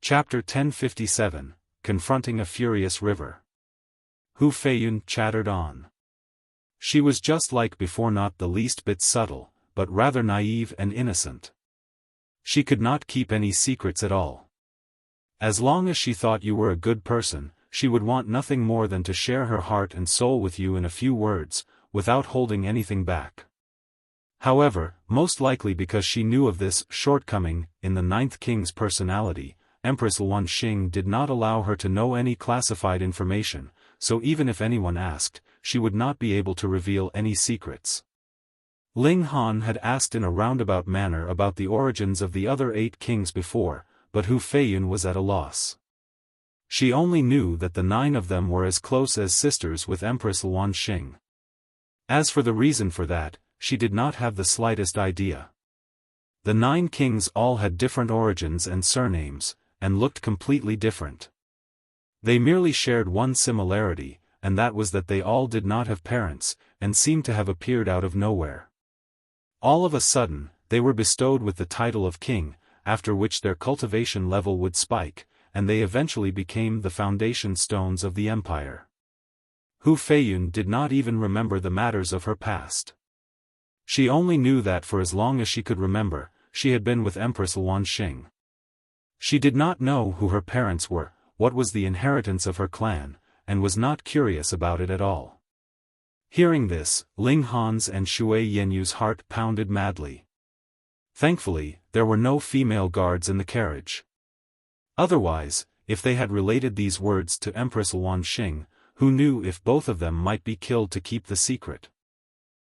Chapter 1057, Confronting a Furious River. Hu Feiyun chattered on. She was just like before, not the least bit subtle, but rather naive and innocent. She could not keep any secrets at all. As long as she thought you were a good person, she would want nothing more than to share her heart and soul with you in a few words, without holding anything back. However, most likely because she knew of this shortcoming in the Ninth King's personality, Empress Luan Xing did not allow her to know any classified information, so even if anyone asked, she would not be able to reveal any secrets. Ling Han had asked in a roundabout manner about the origins of the other 8 kings before, but Hu Feiyun was at a loss. She only knew that the 9 of them were as close as sisters with Empress Luan Xing. As for the reason for that, she did not have the slightest idea. The 9 kings all had different origins and surnames, and looked completely different. They merely shared one similarity, and that was that they all did not have parents, and seemed to have appeared out of nowhere. All of a sudden, they were bestowed with the title of king, after which their cultivation level would spike, and they eventually became the foundation stones of the empire. Hu Feiyun did not even remember the matters of her past. She only knew that for as long as she could remember, she had been with Empress Luan Xing. She did not know who her parents were, what was the inheritance of her clan, and was not curious about it at all. Hearing this, Ling Han's and Shui Yenyu's heart pounded madly. Thankfully, there were no female guards in the carriage. Otherwise, if they had related these words to Empress Luan Xing, who knew if both of them might be killed to keep the secret.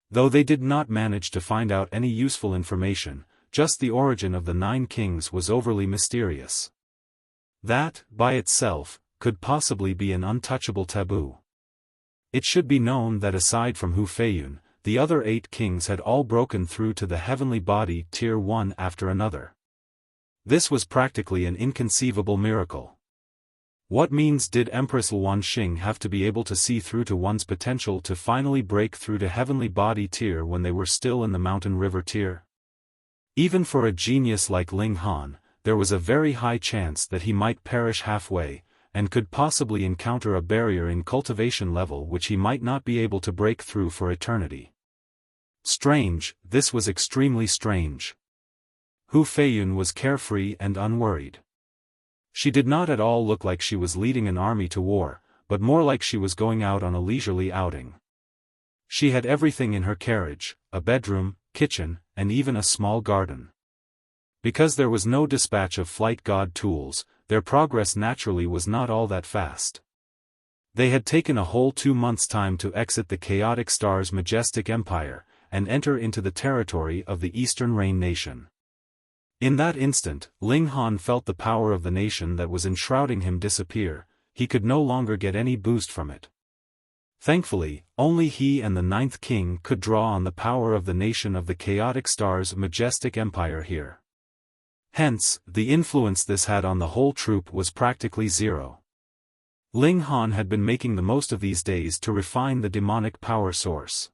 Though they did not manage to find out any useful information, just the origin of the 9 kings was overly mysterious. That, by itself, could possibly be an untouchable taboo. It should be known that aside from Hu Feiyun, the other 8 kings had all broken through to the heavenly body tier 1 after another. This was practically an inconceivable miracle. What means did Empress Luan Xing have to be able to see through to one's potential to finally break through to heavenly body tier when they were still in the mountain river tier? Even for a genius like Ling Han, there was a very high chance that he might perish halfway, and could possibly encounter a barrier in cultivation level which he might not be able to break through for eternity. Strange, this was extremely strange. Hu Feiyun was carefree and unworried. She did not at all look like she was leading an army to war, but more like she was going out on a leisurely outing. She had everything in her carriage, a bedroom, kitchen, and even a small garden. Because there was no dispatch of flight god tools, their progress naturally was not all that fast. They had taken a whole 2 months' time to exit the chaotic star's majestic empire, and enter into the territory of the Eastern Rain Nation. In that instant, Ling Han felt the power of the nation that was enshrouding him disappear. He could no longer get any boost from it. Thankfully, only he and the 9th king could draw on the power of the nation of the chaotic star's majestic empire here. Hence, the influence this had on the whole troop was practically zero. Ling Han had been making the most of these days to refine the demonic power source.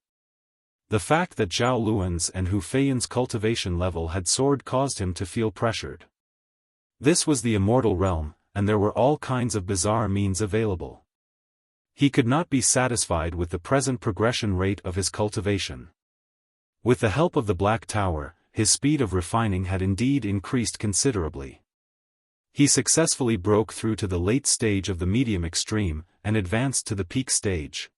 The fact that Zhao Luan's and Hu Feiyun's cultivation level had soared caused him to feel pressured. This was the immortal realm, and there were all kinds of bizarre means available. He could not be satisfied with the present progression rate of his cultivation. With the help of the Black Tower, his speed of refining had indeed increased considerably. He successfully broke through to the late stage of the medium extreme, and advanced to the peak stage.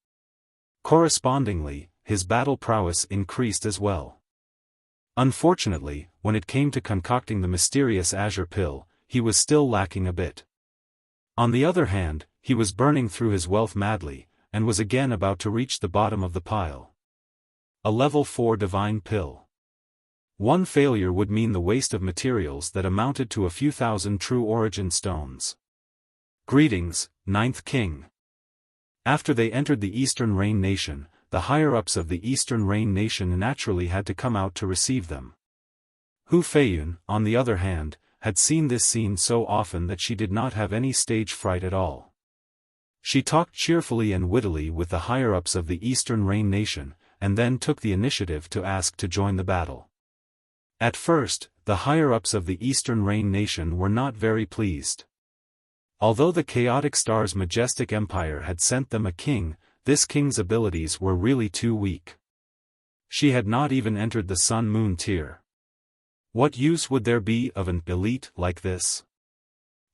Correspondingly, his battle prowess increased as well. Unfortunately, when it came to concocting the mysterious azure pill, he was still lacking a bit. On the other hand, he was burning through his wealth madly, and was again about to reach the bottom of the pile. A level 4 divine pill. One failure would mean the waste of materials that amounted to a few thousand true origin stones. Greetings, 9th King. After they entered the Eastern Rain Nation, the higher-ups of the Eastern Rain Nation naturally had to come out to receive them. Hu Feiyun, on the other hand, had seen this scene so often that she did not have any stage fright at all. She talked cheerfully and wittily with the higher-ups of the Eastern Rain Nation, and then took the initiative to ask to join the battle. At first, the higher-ups of the Eastern Rain Nation were not very pleased. Although the chaotic star's majestic empire had sent them a king, this king's abilities were really too weak. She had not even entered the Sun-Moon tier. What use would there be of an elite like this?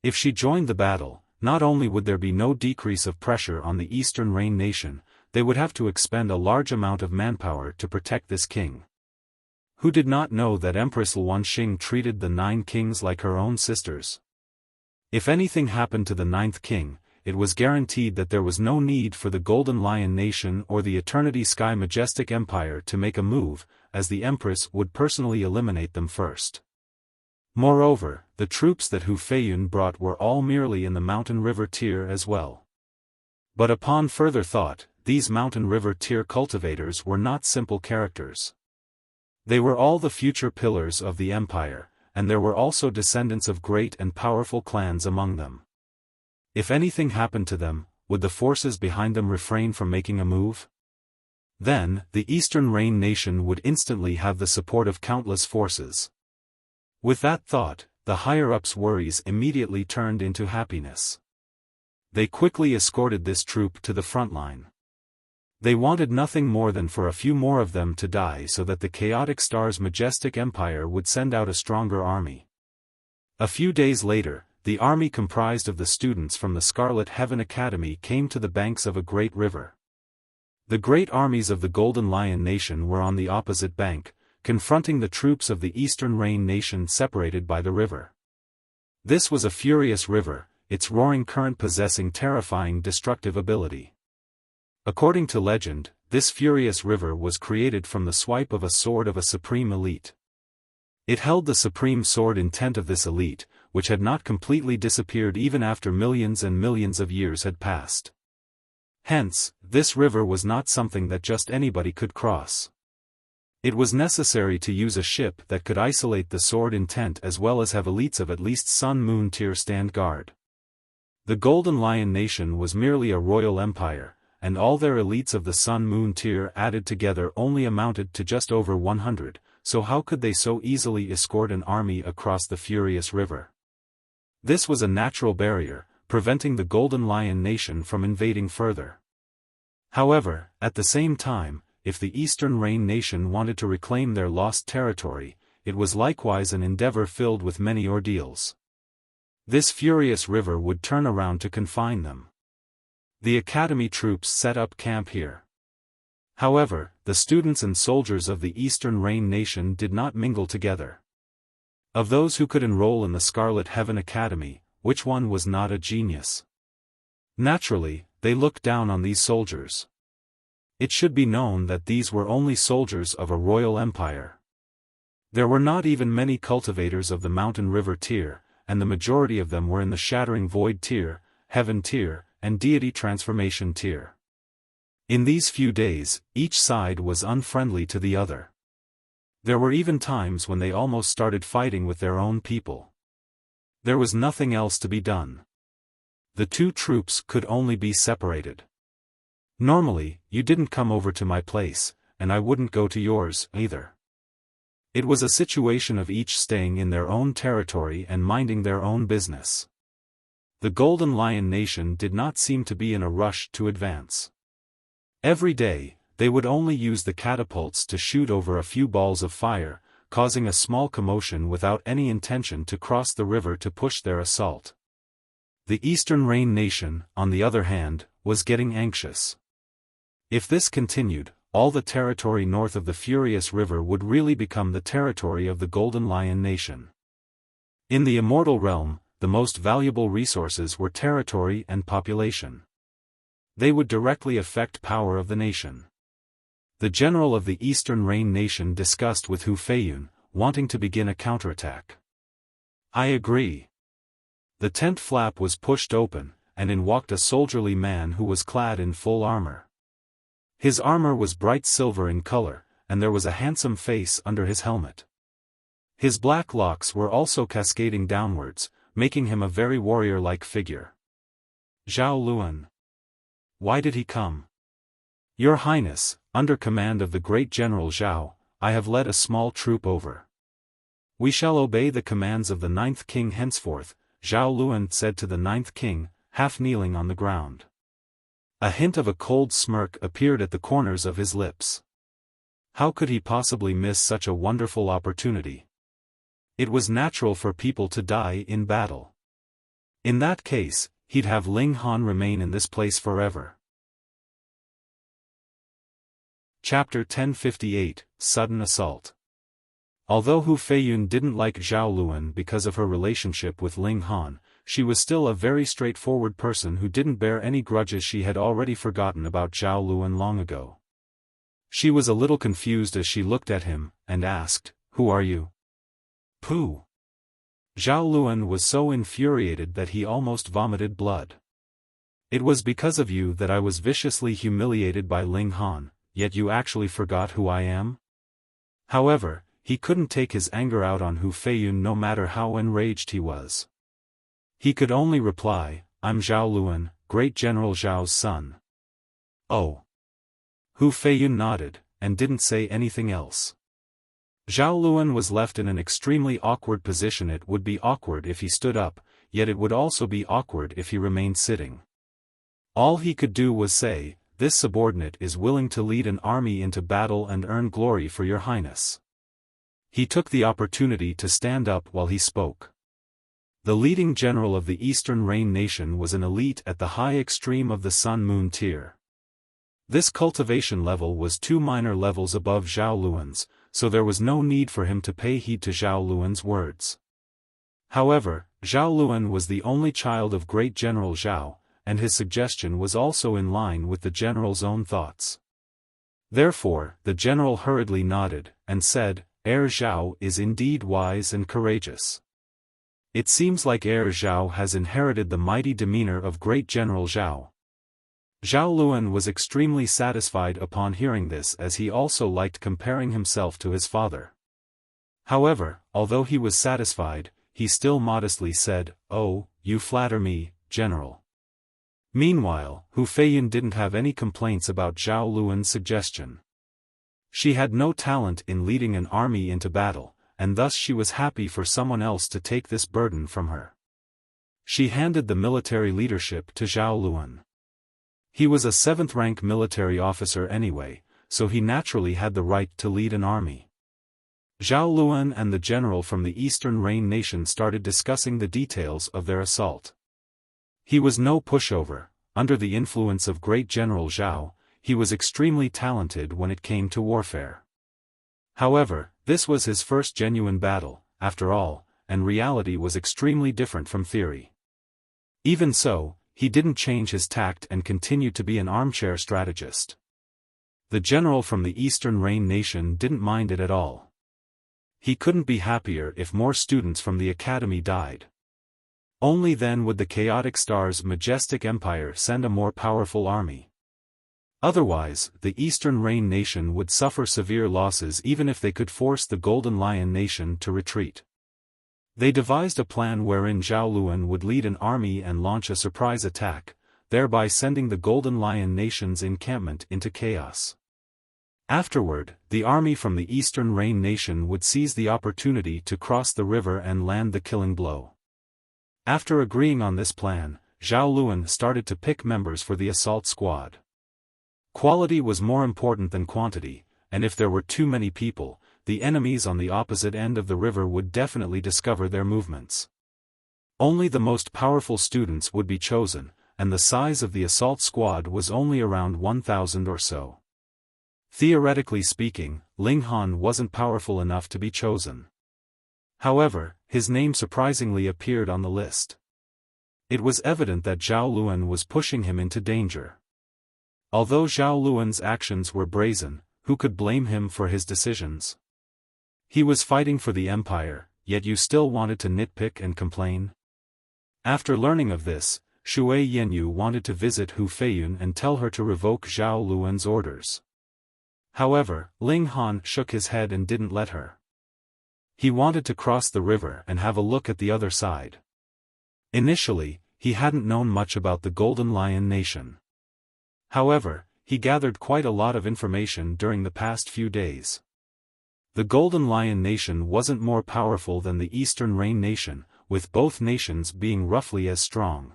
If she joined the battle, not only would there be no decrease of pressure on the Eastern Rain nation, they would have to expend a large amount of manpower to protect this king. Who did not know that Empress Luanxing treated the 9 kings like her own sisters? If anything happened to the 9th king, it was guaranteed that there was no need for the Golden Lion Nation or the Eternity Sky Majestic Empire to make a move, as the Empress would personally eliminate them first. Moreover, the troops that Hu Feiyun brought were all merely in the Mountain River tier as well. But upon further thought, these Mountain River tier cultivators were not simple characters. They were all the future pillars of the empire, and there were also descendants of great and powerful clans among them. If anything happened to them, would the forces behind them refrain from making a move? Then, the Eastern Rain nation would instantly have the support of countless forces. With that thought, the higher-ups' worries immediately turned into happiness. They quickly escorted this troop to the front line. They wanted nothing more than for a few more of them to die so that the chaotic star's majestic empire would send out a stronger army. A few days later, the army comprised of the students from the Scarlet Heaven Academy came to the banks of a great river. The great armies of the Golden Lion Nation were on the opposite bank, confronting the troops of the Eastern Rain Nation separated by the river. This was a furious river, its roaring current possessing terrifying destructive ability. According to legend, this furious river was created from the swipe of a sword of a supreme elite. It held the supreme sword intent of this elite, which had not completely disappeared even after millions and millions of years had passed. Hence, this river was not something that just anybody could cross. It was necessary to use a ship that could isolate the sword intent as well as have elites of at least Sun-Moon tier stand guard. The Golden Lion Nation was merely a royal empire, and all their elites of the Sun-Moon tier added together only amounted to just over 100, so how could they so easily escort an army across the furious river? This was a natural barrier, preventing the Golden Lion Nation from invading further. However, at the same time, if the Eastern Rain Nation wanted to reclaim their lost territory, it was likewise an endeavor filled with many ordeals. This furious river would turn around to confine them. The Academy troops set up camp here. However, the students and soldiers of the Eastern Rain Nation did not mingle together. Of those who could enroll in the Scarlet Heaven Academy, which one was not a genius? Naturally, they looked down on these soldiers. It should be known that these were only soldiers of a royal empire. There were not even many cultivators of the Mountain River tier, and the majority of them were in the Shattering Void tier, Heaven tier, and Deity Transformation tier. In these few days, each side was unfriendly to the other. There were even times when they almost started fighting with their own people. There was nothing else to be done. The two troops could only be separated. Normally, you didn't come over to my place, and I wouldn't go to yours, either. It was a situation of each staying in their own territory and minding their own business. The Golden Lion Nation did not seem to be in a rush to advance. Every day, they would only use the catapults to shoot over a few balls of fire, causing a small commotion without any intention to cross the river to push their assault. The Eastern Rain Nation, on the other hand, was getting anxious. If this continued, all the territory north of the Furious River would really become the territory of the Golden Lion Nation. In the Immortal Realm, the most valuable resources were territory and population. They would directly affect power of the nation. The general of the Eastern Rain Nation discussed with Hu Feiyun, wanting to begin a counterattack. I agree. The tent flap was pushed open, and in walked a soldierly man who was clad in full armor. His armor was bright silver in color, and there was a handsome face under his helmet. His black locks were also cascading downwards, making him a very warrior-like figure. Zhao Luan. Why did he come? Your Highness, under command of the great General Zhao, I have led a small troop over. We shall obey the commands of the 9th King henceforth, Zhao Luan said to the ninth king, half kneeling on the ground. A hint of a cold smirk appeared at the corners of his lips. How could he possibly miss such a wonderful opportunity? It was natural for people to die in battle. In that case, he'd have Ling Han remain in this place forever. Chapter 1058, Sudden Assault. Although Hu Feiyun didn't like Zhao Luan because of her relationship with Ling Han, she was still a very straightforward person who didn't bear any grudges. She had already forgotten about Zhao Luan long ago. She was a little confused as she looked at him, and asked, "Who are you?" "Pooh." Zhao Luan was so infuriated that he almost vomited blood. "It was because of you that I was viciously humiliated by Ling Han, yet you actually forgot who I am?" However, he couldn't take his anger out on Hu Feiyun no matter how enraged he was. He could only reply, "I'm Zhao Luan, Great General Zhao's son." "Oh." Hu Feiyun nodded, and didn't say anything else. Zhao Luan was left in an extremely awkward position. It would be awkward if he stood up, yet it would also be awkward if he remained sitting. All he could do was say, "This subordinate is willing to lead an army into battle and earn glory for your highness." He took the opportunity to stand up while he spoke. The leading general of the Eastern Rain Nation was an elite at the high extreme of the Sun-Moon tier. This cultivation level was 2 minor levels above Zhao Luan's, so there was no need for him to pay heed to Zhao Luan's words. However, Zhao Luan was the only child of Great General Zhao, and his suggestion was also in line with the general's own thoughts. Therefore, the general hurriedly nodded, and said, "Heir Zhao is indeed wise and courageous. It seems like Heir Zhao has inherited the mighty demeanor of Great General Zhao." Zhao Luan was extremely satisfied upon hearing this, as he also liked comparing himself to his father. However, although he was satisfied, he still modestly said, "Oh, you flatter me, General." Meanwhile, Hu Feiyun didn't have any complaints about Zhao Luan's suggestion. She had no talent in leading an army into battle, and thus she was happy for someone else to take this burden from her. She handed the military leadership to Zhao Luan. He was a 7th-rank military officer anyway, so he naturally had the right to lead an army. Zhao Luan and the general from the Eastern Rain Nation started discussing the details of their assault. He was no pushover. Under the influence of Great General Zhao, he was extremely talented when it came to warfare. However, this was his first genuine battle, after all, and reality was extremely different from theory. Even so, he didn't change his tact and continued to be an armchair strategist. The general from the Eastern Rain Nation didn't mind it at all. He couldn't be happier if more students from the academy died. Only then would the Chaotic Star's majestic empire send a more powerful army. Otherwise, the Eastern Rain Nation would suffer severe losses even if they could force the Golden Lion Nation to retreat. They devised a plan wherein Zhao Luan would lead an army and launch a surprise attack, thereby sending the Golden Lion Nation's encampment into chaos. Afterward, the army from the Eastern Rain Nation would seize the opportunity to cross the river and land the killing blow. After agreeing on this plan, Zhao Luan started to pick members for the assault squad. Quality was more important than quantity, and if there were too many people, the enemies on the opposite end of the river would definitely discover their movements. Only the most powerful students would be chosen, and the size of the assault squad was only around 1,000 or so. Theoretically speaking, Ling Han wasn't powerful enough to be chosen. However, his name surprisingly appeared on the list. It was evident that Zhao Luan was pushing him into danger. Although Zhao Luan's actions were brazen, who could blame him for his decisions? He was fighting for the empire, yet you still wanted to nitpick and complain? After learning of this, Shui Yanyu wanted to visit Hu Feiyun and tell her to revoke Zhao Luan's orders. However, Ling Han shook his head and didn't let her. He wanted to cross the river and have a look at the other side. Initially, he hadn't known much about the Golden Lion Nation. However, he gathered quite a lot of information during the past few days. The Golden Lion Nation wasn't more powerful than the Eastern Rain Nation, with both nations being roughly as strong.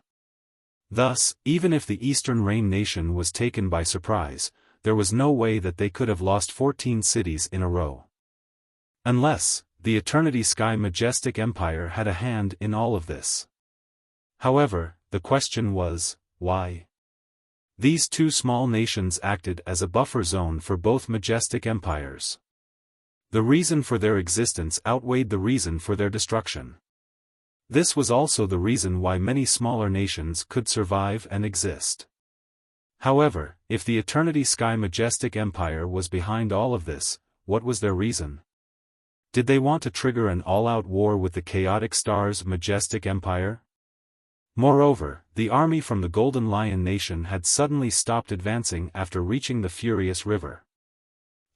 Thus, even if the Eastern Reign nation was taken by surprise, there was no way that they could have lost 14 cities in a row. Unless, the Eternity Sky Majestic Empire had a hand in all of this. However, the question was, why? These two small nations acted as a buffer zone for both majestic empires. The reason for their existence outweighed the reason for their destruction. This was also the reason why many smaller nations could survive and exist. However, if the Eternity Sky Majestic Empire was behind all of this, what was their reason? Did they want to trigger an all-out war with the Chaotic Stars Majestic Empire? Moreover, the army from the Golden Lion Nation had suddenly stopped advancing after reaching the Furious River.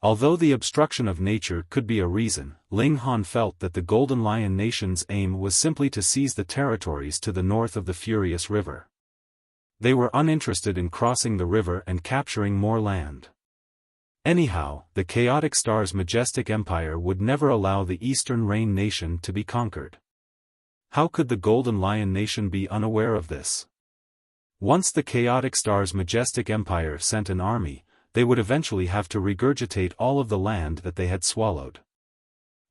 Although the obstruction of nature could be a reason, Ling Han felt that the Golden Lion Nation's aim was simply to seize the territories to the north of the Furious River. They were uninterested in crossing the river and capturing more land. Anyhow, the Chaotic Stars Majestic Empire would never allow the Eastern Reign Nation to be conquered. How could the Golden Lion Nation be unaware of this? Once the Chaotic Stars Majestic Empire sent an army, they would eventually have to regurgitate all of the land that they had swallowed.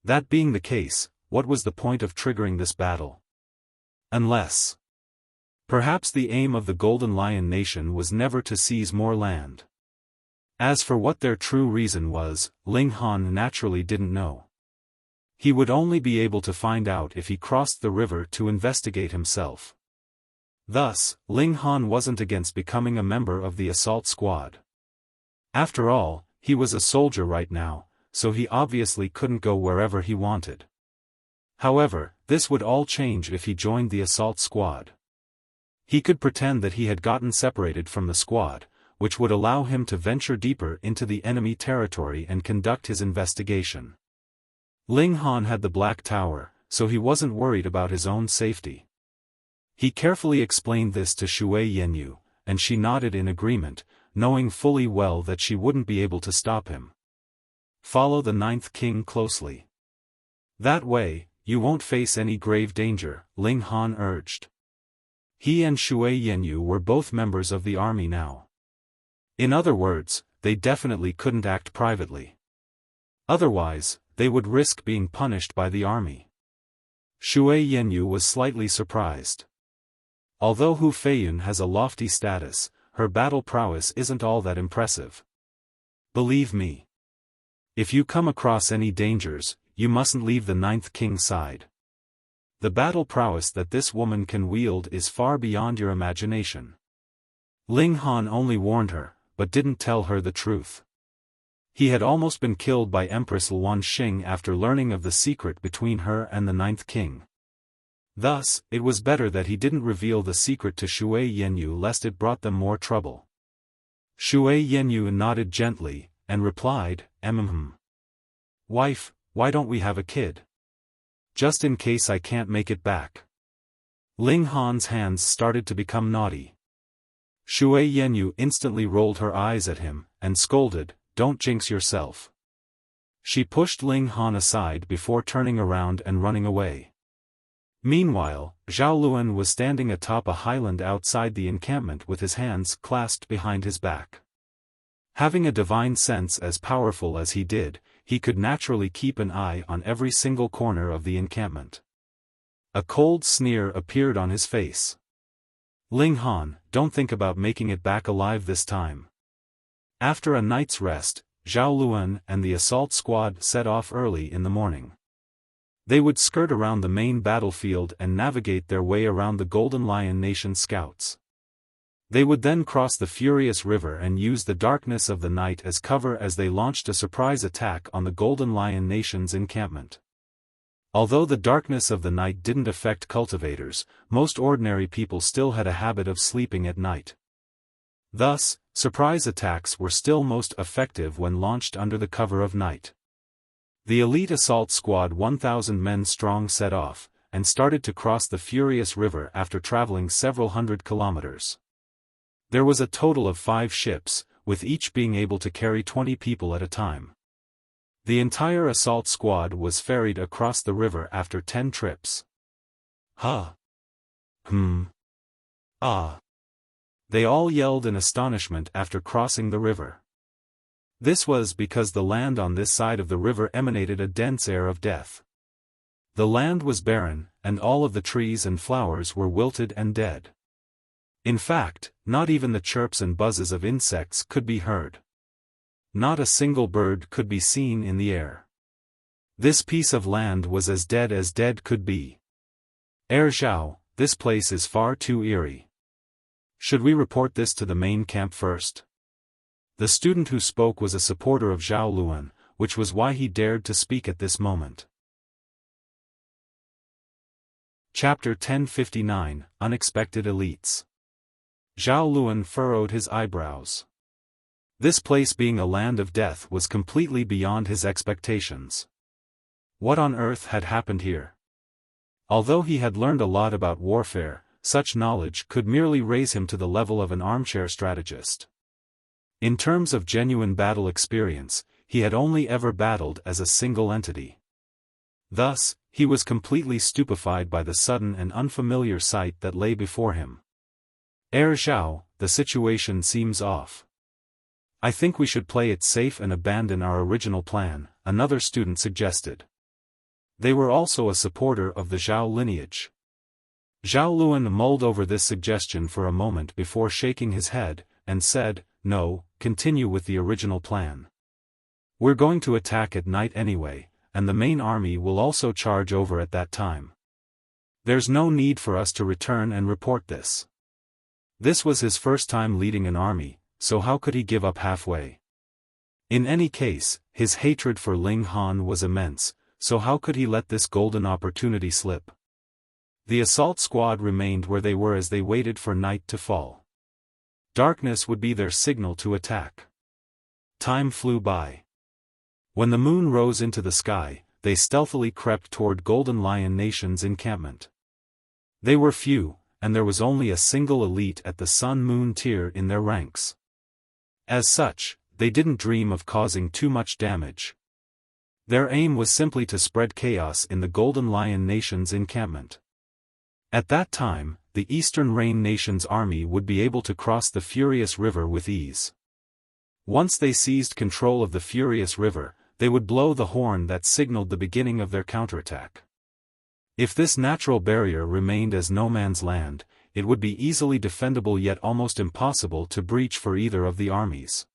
That being the case, what was the point of triggering this battle? Unless, perhaps the aim of the Golden Lion Nation was never to seize more land. As for what their true reason was, Ling Han naturally didn't know. He would only be able to find out if he crossed the river to investigate himself. Thus, Ling Han wasn't against becoming a member of the assault squad. After all, he was a soldier right now, so he obviously couldn't go wherever he wanted. However, this would all change if he joined the assault squad. He could pretend that he had gotten separated from the squad, which would allow him to venture deeper into the enemy territory and conduct his investigation. Ling Han had the Black Tower, so he wasn't worried about his own safety. He carefully explained this to Shui Yenyu, and she nodded in agreement, knowing fully well that she wouldn't be able to stop him. Follow the Ninth King closely. That way, you won't face any grave danger, Ling Han urged. He and Shui Yenyu were both members of the army now. In other words, they definitely couldn't act privately. Otherwise, they would risk being punished by the army. Shui Yenyu was slightly surprised. Although Hu Feiyun has a lofty status, her battle prowess isn't all that impressive. Believe me. If you come across any dangers, you mustn't leave the Ninth King's side. The battle prowess that this woman can wield is far beyond your imagination. Ling Han only warned her, but didn't tell her the truth. He had almost been killed by Empress Luan Xing after learning of the secret between her and the Ninth King. Thus, it was better that he didn't reveal the secret to Shui Yenyu lest it brought them more trouble. Shui Yenyu nodded gently, and replied, Wife, why don't we have a kid? Just in case I can't make it back. Ling Han's hands started to become naughty. Shui Yenyu instantly rolled her eyes at him, and scolded, Don't jinx yourself. She pushed Ling Han aside before turning around and running away. Meanwhile, Zhao Luan was standing atop a highland outside the encampment with his hands clasped behind his back. Having a divine sense as powerful as he did, he could naturally keep an eye on every single corner of the encampment. A cold sneer appeared on his face. Ling Han, don't think about making it back alive this time. After a night's rest, Zhao Luan and the assault squad set off early in the morning. They would skirt around the main battlefield and navigate their way around the Golden Lion Nation scouts. They would then cross the Furious River and use the darkness of the night as cover as they launched a surprise attack on the Golden Lion Nation's encampment. Although the darkness of the night didn't affect cultivators, most ordinary people still had a habit of sleeping at night. Thus, surprise attacks were still most effective when launched under the cover of night. The elite assault squad 1,000 men strong set off, and started to cross the Furious River after traveling several hundred kilometers. There was a total of 5 ships, with each being able to carry 20 people at a time. The entire assault squad was ferried across the river after 10 trips. Huh? Ah. They all yelled in astonishment after crossing the river. This was because the land on this side of the river emanated a dense air of death. The land was barren, and all of the trees and flowers were wilted and dead. In fact, not even the chirps and buzzes of insects could be heard. Not a single bird could be seen in the air. This piece of land was as dead could be. Zhao, this place is far too eerie. Should we report this to the main camp first? The student who spoke was a supporter of Zhao Luan, which was why he dared to speak at this moment. Chapter 1059, Unexpected Elites. Zhao Luan furrowed his eyebrows. This place being a land of death was completely beyond his expectations. What on earth had happened here? Although he had learned a lot about warfare, such knowledge could merely raise him to the level of an armchair strategist. In terms of genuine battle experience, he had only ever battled as a single entity. Thus, he was completely stupefied by the sudden and unfamiliar sight that lay before him. Zhao, the situation seems off. I think we should play it safe and abandon our original plan, another student suggested. They were also a supporter of the Zhao lineage. Zhao Luan mulled over this suggestion for a moment before shaking his head, and said, "No, continue with the original plan. We're going to attack at night anyway, and the main army will also charge over at that time. There's no need for us to return and report this." This was his first time leading an army, so how could he give up halfway? In any case, his hatred for Ling Han was immense, so how could he let this golden opportunity slip? The assault squad remained where they were as they waited for night to fall. Darkness would be their signal to attack. Time flew by. When the moon rose into the sky, they stealthily crept toward Golden Lion Nation's encampment. They were few, and there was only a single elite at the Sun-Moon tier in their ranks. As such, they didn't dream of causing too much damage. Their aim was simply to spread chaos in the Golden Lion Nation's encampment. At that time, the Eastern Rain Nation's army would be able to cross the Furious River with ease. Once they seized control of the Furious River, they would blow the horn that signaled the beginning of their counterattack. If this natural barrier remained as no man's land, it would be easily defendable yet almost impossible to breach for either of the armies.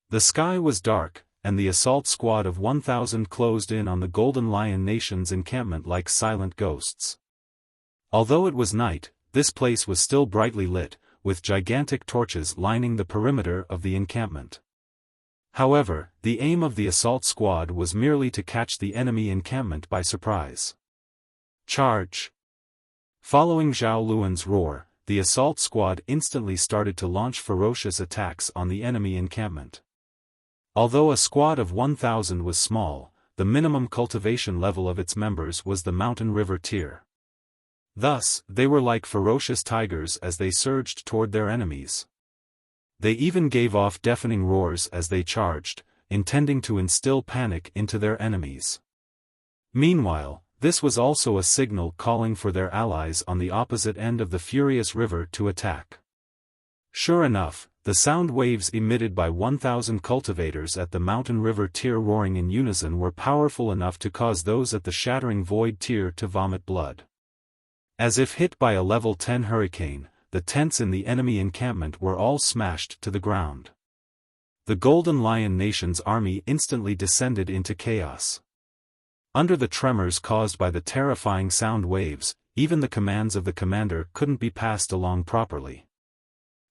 The sky was dark, and the assault squad of 1,000 closed in on the Golden Lion Nation's encampment like silent ghosts. Although it was night, this place was still brightly lit, with gigantic torches lining the perimeter of the encampment. However, the aim of the assault squad was merely to catch the enemy encampment by surprise. Charge! Following Zhao Luan's roar, the assault squad instantly started to launch ferocious attacks on the enemy encampment. Although a squad of 1,000 was small, the minimum cultivation level of its members was the Mountain River tier. Thus, they were like ferocious tigers as they surged toward their enemies. They even gave off deafening roars as they charged, intending to instill panic into their enemies. Meanwhile, this was also a signal calling for their allies on the opposite end of the Furious River to attack. Sure enough, the sound waves emitted by 1,000 cultivators at the Mountain River tier roaring in unison were powerful enough to cause those at the Shattering Void tier to vomit blood. As if hit by a level 10 hurricane, the tents in the enemy encampment were all smashed to the ground. The Golden Lion Nation's army instantly descended into chaos. Under the tremors caused by the terrifying sound waves, even the commands of the commander couldn't be passed along properly.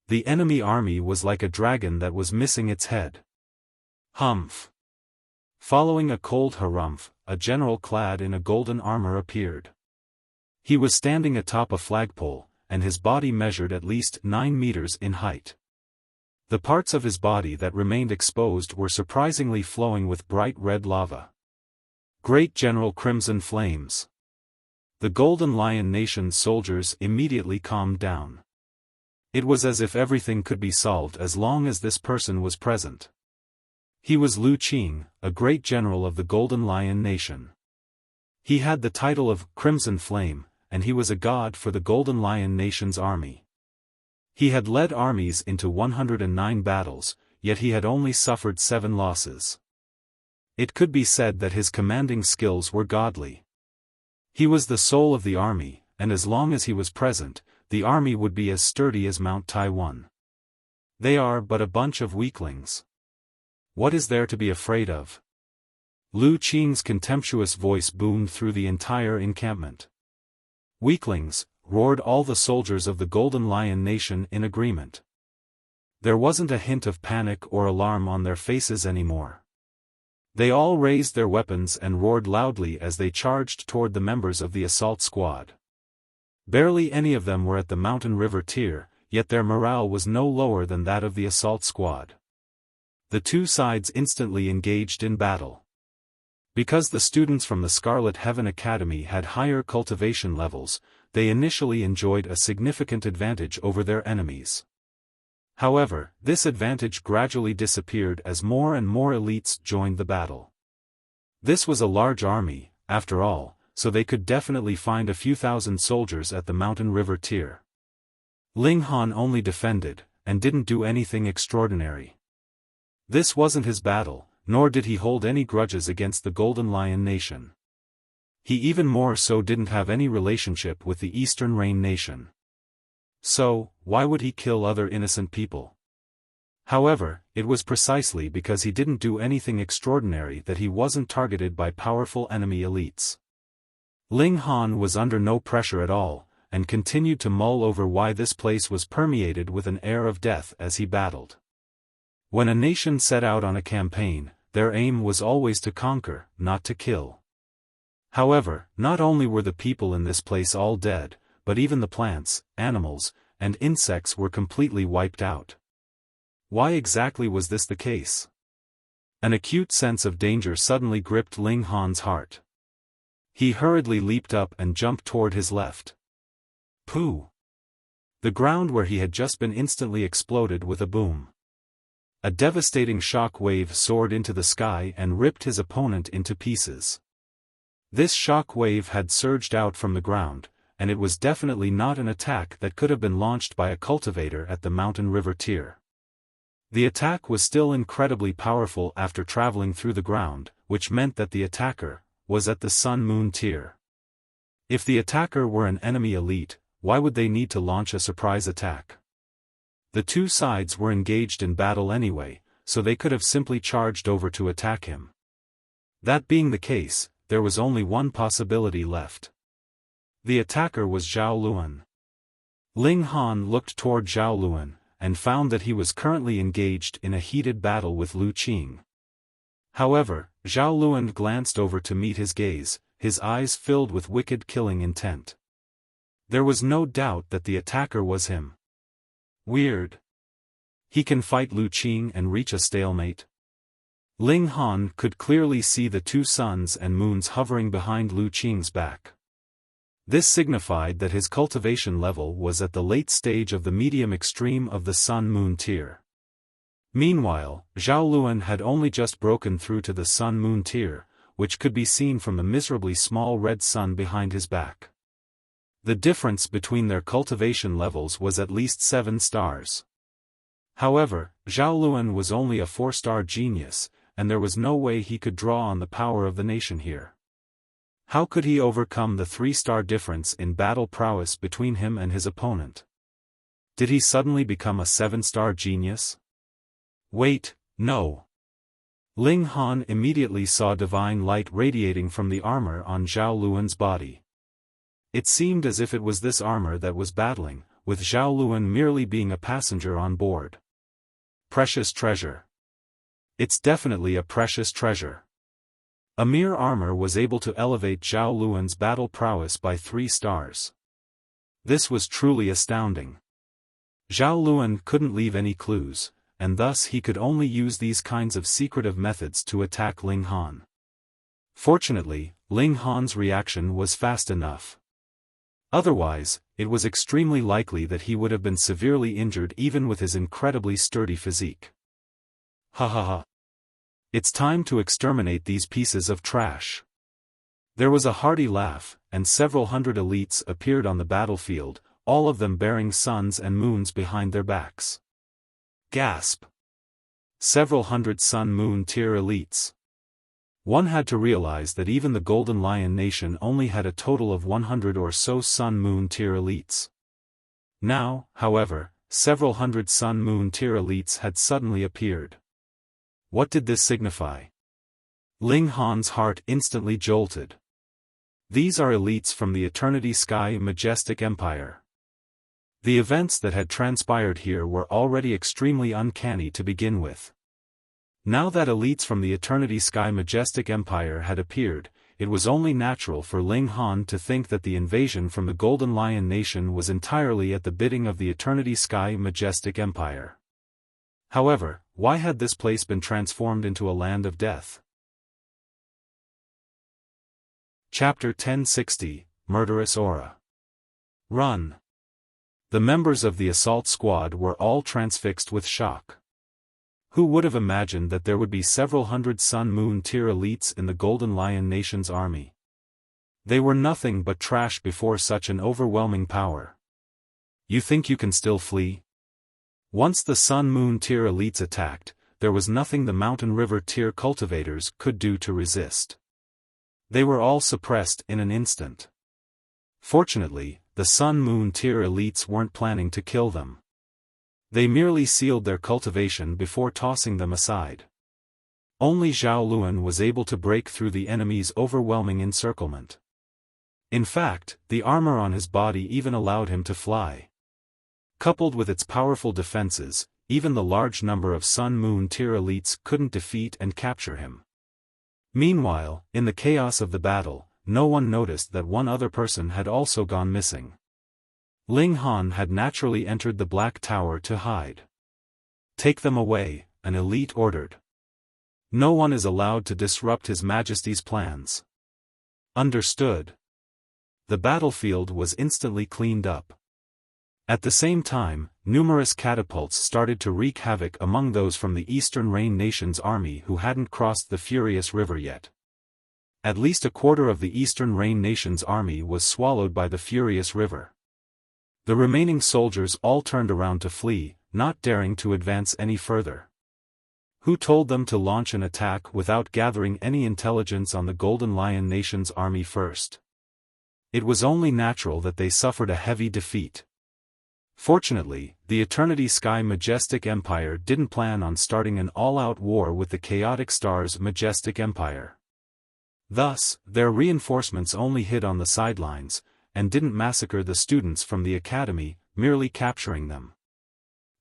The enemy army was like a dragon that was missing its head. Humph! Following a cold harumph, a general clad in a golden armor appeared. He was standing atop a flagpole, and his body measured at least 9 meters in height. The parts of his body that remained exposed were surprisingly flowing with bright red lava. Great General Crimson Flames! The Golden Lion Nation's soldiers immediately calmed down. It was as if everything could be solved as long as this person was present. He was Lu Qing, a great general of the Golden Lion Nation. He had the title of Crimson Flame, and he was a god for the Golden Lion Nation's army. He had led armies into 109 battles, yet he had only suffered 7 losses. It could be said that his commanding skills were godly. He was the soul of the army, and as long as he was present, the army would be as sturdy as Mount Taiwan. They are but a bunch of weaklings. What is there to be afraid of? Lu Qing's contemptuous voice boomed through the entire encampment. Weaklings, roared all the soldiers of the Golden Lion Nation in agreement. There wasn't a hint of panic or alarm on their faces anymore. They all raised their weapons and roared loudly as they charged toward the members of the assault squad. Barely any of them were at the mountain river tier, yet their morale was no lower than that of the assault squad. The two sides instantly engaged in battle. Because the students from the Scarlet Heaven Academy had higher cultivation levels, they initially enjoyed a significant advantage over their enemies. However, this advantage gradually disappeared as more and more elites joined the battle. This was a large army, after all, so they could definitely find a few thousand soldiers at the mountain river tier. Ling Han only defended, and didn't do anything extraordinary. This wasn't his battle, nor did he hold any grudges against the Golden Lion Nation. He even more so didn't have any relationship with the Eastern Rain Nation. So, why would he kill other innocent people? However, it was precisely because he didn't do anything extraordinary that he wasn't targeted by powerful enemy elites. Ling Han was under no pressure at all, and continued to mull over why this place was permeated with an air of death as he battled. When a nation set out on a campaign, their aim was always to conquer, not to kill. However, not only were the people in this place all dead, but even the plants, animals, and insects were completely wiped out. Why exactly was this the case? An acute sense of danger suddenly gripped Ling Han's heart. He hurriedly leaped up and jumped toward his left. Pooh! The ground where he had just been instantly exploded with a boom. A devastating shock wave soared into the sky and ripped his opponent into pieces. This shock wave had surged out from the ground, and it was definitely not an attack that could have been launched by a cultivator at the mountain river tier. The attack was still incredibly powerful after traveling through the ground, which meant that the attacker was at the Sun-Moon tier. If the attacker were an enemy elite, why would they need to launch a surprise attack? The two sides were engaged in battle anyway, so they could have simply charged over to attack him. That being the case, there was only one possibility left. The attacker was Zhao Luan. Ling Han looked toward Zhao Luan, and found that he was currently engaged in a heated battle with Lu Qing. However, Zhao Luan glanced over to meet his gaze, his eyes filled with wicked killing intent. There was no doubt that the attacker was him. Weird. He can fight Lu Qing and reach a stalemate? Ling Han could clearly see the two suns and moons hovering behind Lu Qing's back. This signified that his cultivation level was at the late stage of the medium extreme of the Sun-Moon tier. Meanwhile, Zhao Luan had only just broken through to the Sun-Moon tier, which could be seen from the miserably small red sun behind his back. The difference between their cultivation levels was at least 7 stars. However, Zhao Luan was only a 4-star genius, and there was no way he could draw on the power of the nation here. How could he overcome the 3-star difference in battle prowess between him and his opponent? Did he suddenly become a 7-star genius? Wait, no. Ling Han immediately saw divine light radiating from the armor on Zhao Luan's body. It seemed as if it was this armor that was battling, with Zhao Luan merely being a passenger on board. Precious treasure. It's definitely a precious treasure. A mere armor was able to elevate Zhao Luan's battle prowess by 3 stars. This was truly astounding. Zhao Luan couldn't leave any clues, and thus he could only use these kinds of secretive methods to attack Ling Han. Fortunately, Ling Han's reaction was fast enough. Otherwise, it was extremely likely that he would have been severely injured even with his incredibly sturdy physique. Ha ha ha. It's time to exterminate these pieces of trash. There was a hearty laugh, and several hundred elites appeared on the battlefield, all of them bearing suns and moons behind their backs. Gasp! Several hundred sun-moon tier elites. One had to realize that even the Golden Lion Nation only had a total of 100 or so sun-moon tier elites. Now, however, several hundred sun-moon tier elites had suddenly appeared. What did this signify? Ling Han's heart instantly jolted. These are elites from the Eternity Sky Majestic Empire. The events that had transpired here were already extremely uncanny to begin with. Now that elites from the Eternity Sky Majestic Empire had appeared, it was only natural for Ling Han to think that the invasion from the Golden Lion Nation was entirely at the bidding of the Eternity Sky Majestic Empire. However, why had this place been transformed into a land of death? Chapter 1060, Murderous Aura. Run! The members of the assault squad were all transfixed with shock. Who would have imagined that there would be several hundred sun-moon tier elites in the Golden Lion Nation's army? They were nothing but trash before such an overwhelming power. You think you can still flee? Once the sun-moon tier elites attacked, there was nothing the mountain river tier cultivators could do to resist. They were all suppressed in an instant. Fortunately, the sun-moon tier elites weren't planning to kill them. They merely sealed their cultivation before tossing them aside. Only Zhao Luan was able to break through the enemy's overwhelming encirclement. In fact, the armor on his body even allowed him to fly. Coupled with its powerful defenses, even the large number of sun-moon tier elites couldn't defeat and capture him. Meanwhile, in the chaos of the battle, no one noticed that one other person had also gone missing. Ling Han had naturally entered the Black Tower to hide. Take them away, an elite ordered. No one is allowed to disrupt His Majesty's plans. Understood. The battlefield was instantly cleaned up. At the same time, numerous catapults started to wreak havoc among those from the Eastern Rain Nation's army who hadn't crossed the Furious River yet. At least a quarter of the Eastern Rain Nation's army was swallowed by the Furious River. The remaining soldiers all turned around to flee, not daring to advance any further. Who told them to launch an attack without gathering any intelligence on the Golden Lion Nation's army first? It was only natural that they suffered a heavy defeat. Fortunately, the Eternity Sky Majestic Empire didn't plan on starting an all-out war with the Chaotic Star's Majestic Empire. Thus, their reinforcements only hid on the sidelines, and didn't massacre the students from the academy, merely capturing them.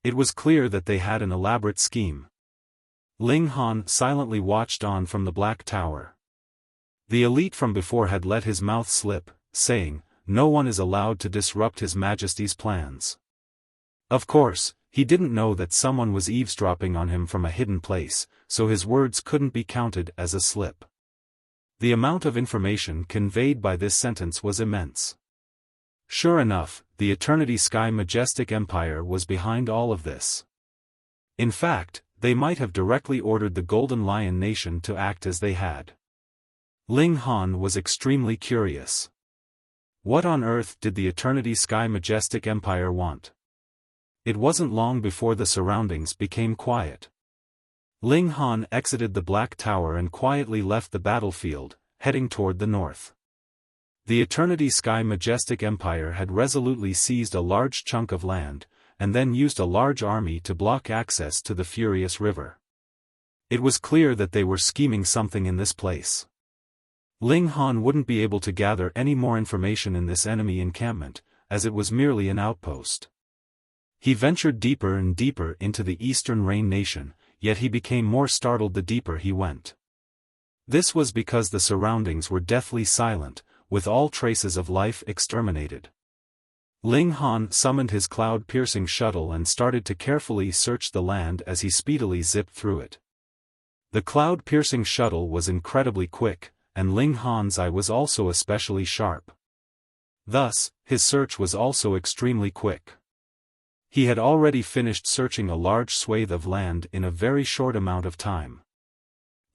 It was clear that they had an elaborate scheme. Ling Han silently watched on from the Black Tower. The elite from before had let his mouth slip, saying, "No one is allowed to disrupt His Majesty's plans." Of course, he didn't know that someone was eavesdropping on him from a hidden place, so his words couldn't be counted as a slip. The amount of information conveyed by this sentence was immense. Sure enough, the Eternity Sky Majestic Empire was behind all of this. In fact, they might have directly ordered the Golden Lion Nation to act as they had. Ling Han was extremely curious. What on earth did the Eternity Sky Majestic Empire want? It wasn't long before the surroundings became quiet. Ling Han exited the Black Tower and quietly left the battlefield, heading toward the north. The Eternity Sky Majestic Empire had resolutely seized a large chunk of land, and then used a large army to block access to the Furious River. It was clear that they were scheming something in this place. Ling Han wouldn't be able to gather any more information in this enemy encampment, as it was merely an outpost. He ventured deeper and deeper into the Eastern Rain Nation, yet he became more startled the deeper he went. This was because the surroundings were deathly silent, with all traces of life exterminated. Ling Han summoned his cloud-piercing shuttle and started to carefully search the land as he speedily zipped through it. The cloud-piercing shuttle was incredibly quick, and Ling Han's eye was also especially sharp. Thus, his search was also extremely quick. He had already finished searching a large swathe of land in a very short amount of time.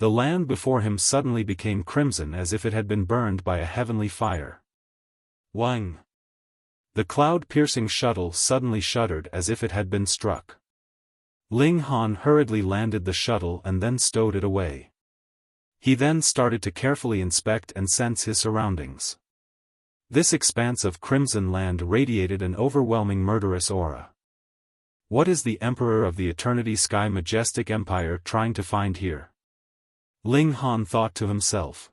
The land before him suddenly became crimson as if it had been burned by a heavenly fire. Wang! The cloud-piercing shuttle suddenly shuddered as if it had been struck. Ling Han hurriedly landed the shuttle and then stowed it away. He then started to carefully inspect and sense his surroundings. This expanse of crimson land radiated an overwhelming murderous aura. What is the Emperor of the Eternity Sky Majestic Empire trying to find here? Ling Han thought to himself.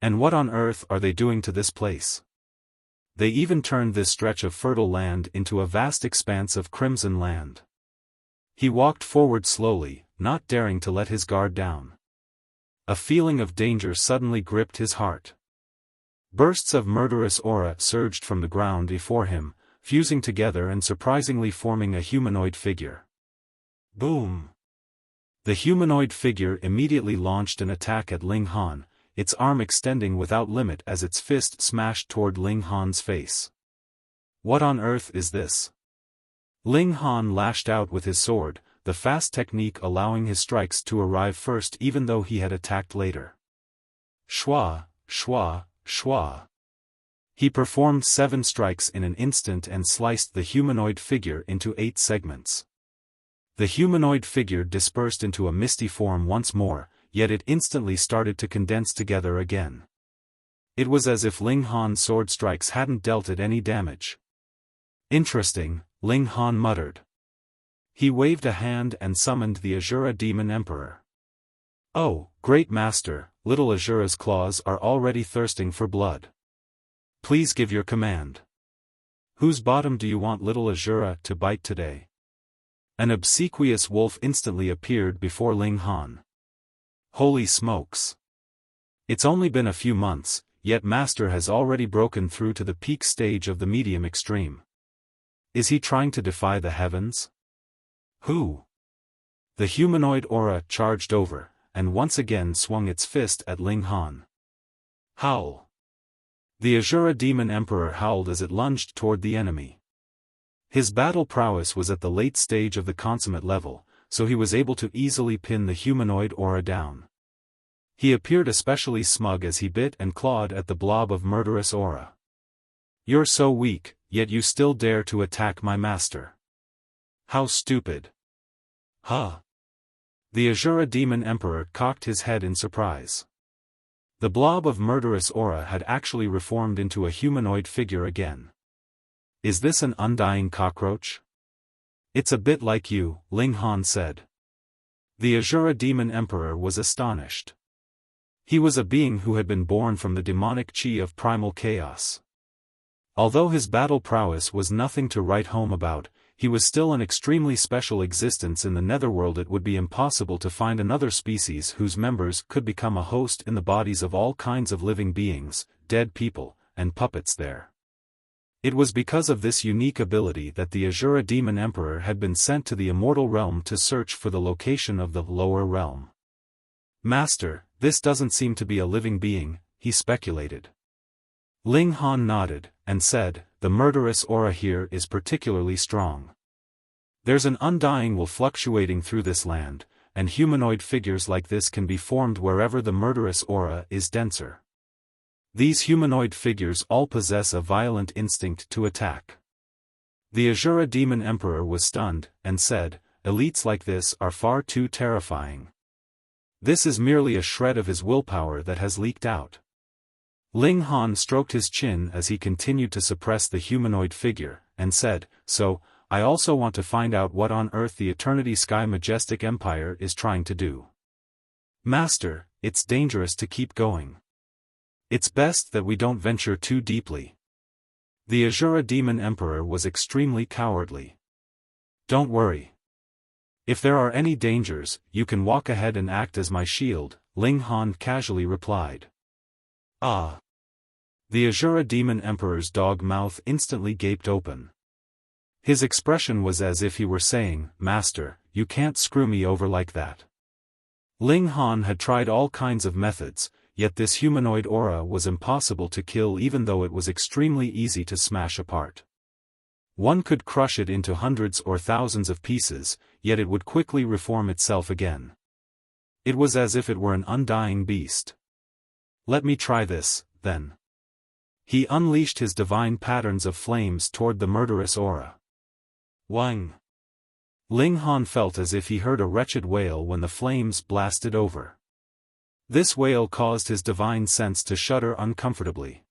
And what on earth are they doing to this place? They even turned this stretch of fertile land into a vast expanse of crimson land. He walked forward slowly, not daring to let his guard down. A feeling of danger suddenly gripped his heart. Bursts of murderous aura surged from the ground before him, fusing together and surprisingly forming a humanoid figure. Boom! The humanoid figure immediately launched an attack at Ling Han, its arm extending without limit as its fist smashed toward Ling Han's face. What on earth is this? Ling Han lashed out with his sword, the fast technique allowing his strikes to arrive first even though he had attacked later. Shwa, shwa, shwa. He performed 7 strikes in an instant and sliced the humanoid figure into 8 segments. The humanoid figure dispersed into a misty form once more, yet it instantly started to condense together again. It was as if Ling Han's sword strikes hadn't dealt it any damage. Interesting, Ling Han muttered. He waved a hand and summoned the Azura Demon Emperor. Oh, great master, little Azura's claws are already thirsting for blood. Please give your command. Whose bottom do you want little Azura to bite today? An obsequious wolf instantly appeared before Ling Han. Holy smokes! It's only been a few months, yet Master has already broken through to the peak stage of the medium extreme. Is he trying to defy the heavens? Who? The humanoid aura charged over, and once again swung its fist at Ling Han. Howl! The Azura Demon Emperor howled as it lunged toward the enemy. His battle prowess was at the late stage of the consummate level, so he was able to easily pin the humanoid aura down. He appeared especially smug as he bit and clawed at the blob of murderous aura. You're so weak, yet you still dare to attack my master. How stupid. Huh? The Azura Demon Emperor cocked his head in surprise. The blob of murderous aura had actually reformed into a humanoid figure again. Is this an undying cockroach? It's a bit like you, Ling Han said. The Azura Demon Emperor was astonished. He was a being who had been born from the demonic chi of primal chaos. Although his battle prowess was nothing to write home about, he was still an extremely special existence in the netherworld. It would be impossible to find another species whose members could become a host in the bodies of all kinds of living beings, dead people, and puppets there. It was because of this unique ability that the Azura Demon Emperor had been sent to the immortal realm to search for the location of the lower realm. Master, this doesn't seem to be a living being, he speculated. Ling Han nodded, and said, the murderous aura here is particularly strong. There's an undying will fluctuating through this land, and humanoid figures like this can be formed wherever the murderous aura is denser. These humanoid figures all possess a violent instinct to attack. The Azura Demon Emperor was stunned, and said, elites like this are far too terrifying. This is merely a shred of his willpower that has leaked out. Ling Han stroked his chin as he continued to suppress the humanoid figure, and said, so, I also want to find out what on earth the Eternity Sky Majestic Empire is trying to do. Master, it's dangerous to keep going. It's best that we don't venture too deeply. The Azura Demon Emperor was extremely cowardly. Don't worry. If there are any dangers, you can walk ahead and act as my shield, Ling Han casually replied. Ah! The Azura Demon Emperor's dog mouth instantly gaped open. His expression was as if he were saying, Master, you can't screw me over like that. Ling Han had tried all kinds of methods, yet this humanoid aura was impossible to kill even though it was extremely easy to smash apart. One could crush it into hundreds or thousands of pieces, yet it would quickly reform itself again. It was as if it were an undying beast. Let me try this, then. He unleashed his divine patterns of flames toward the murderous aura. Wang! Ling Han felt as if he heard a wretched wail when the flames blasted over. This wail caused his divine sense to shudder uncomfortably.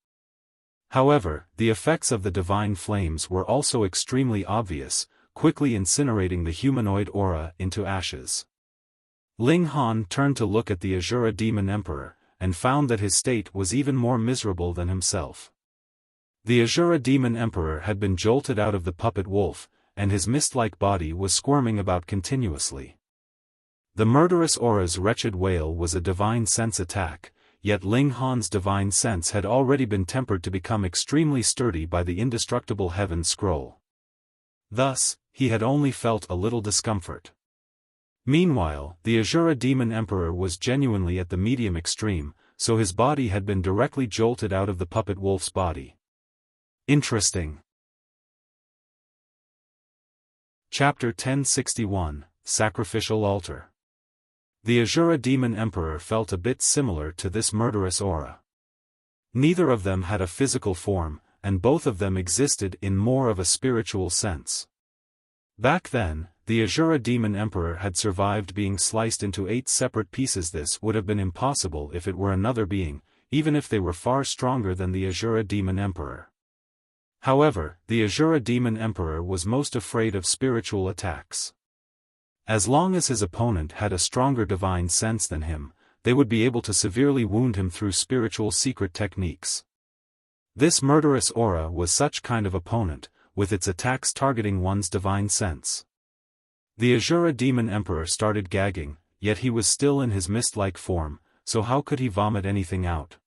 However, the effects of the divine flames were also extremely obvious, quickly incinerating the humanoid aura into ashes. Ling Han turned to look at the Azura Demon Emperor, and found that his state was even more miserable than himself. The Azura Demon Emperor had been jolted out of the puppet wolf, and his mist-like body was squirming about continuously. The murderous aura's wretched wail was a divine sense attack, yet Ling Han's divine sense had already been tempered to become extremely sturdy by the indestructible heaven scroll. Thus, he had only felt a little discomfort. Meanwhile, the Azura Demon Emperor was genuinely at the medium extreme, so his body had been directly jolted out of the puppet wolf's body. Interesting. Chapter 1061, Sacrificial Altar. The Azura Demon Emperor felt a bit similar to this murderous aura. Neither of them had a physical form, and both of them existed in more of a spiritual sense. Back then, the Azura Demon Emperor had survived being sliced into 8 separate pieces. This would have been impossible if it were another being, even if they were far stronger than the Azura Demon Emperor. However, the Azura Demon Emperor was most afraid of spiritual attacks. As long as his opponent had a stronger divine sense than him, they would be able to severely wound him through spiritual secret techniques. This murderous aura was such kind of opponent, with its attacks targeting one's divine sense. The Azura Demon Emperor started gagging, yet he was still in his mist-like form, so how could he vomit anything out?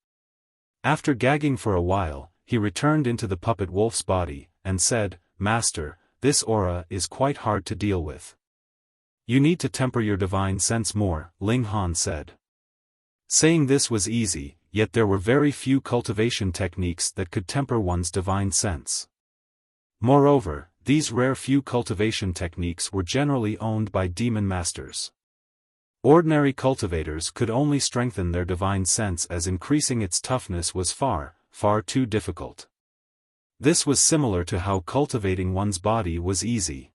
After gagging for a while, he returned into the puppet wolf's body, and said, "Master, this aura is quite hard to deal with. You need to temper your divine sense more," Ling Han said. Saying this was easy, yet there were very few cultivation techniques that could temper one's divine sense. Moreover, these rare few cultivation techniques were generally owned by demon masters. Ordinary cultivators could only strengthen their divine sense, as increasing its toughness was far too difficult. This was similar to how cultivating one's body was easy.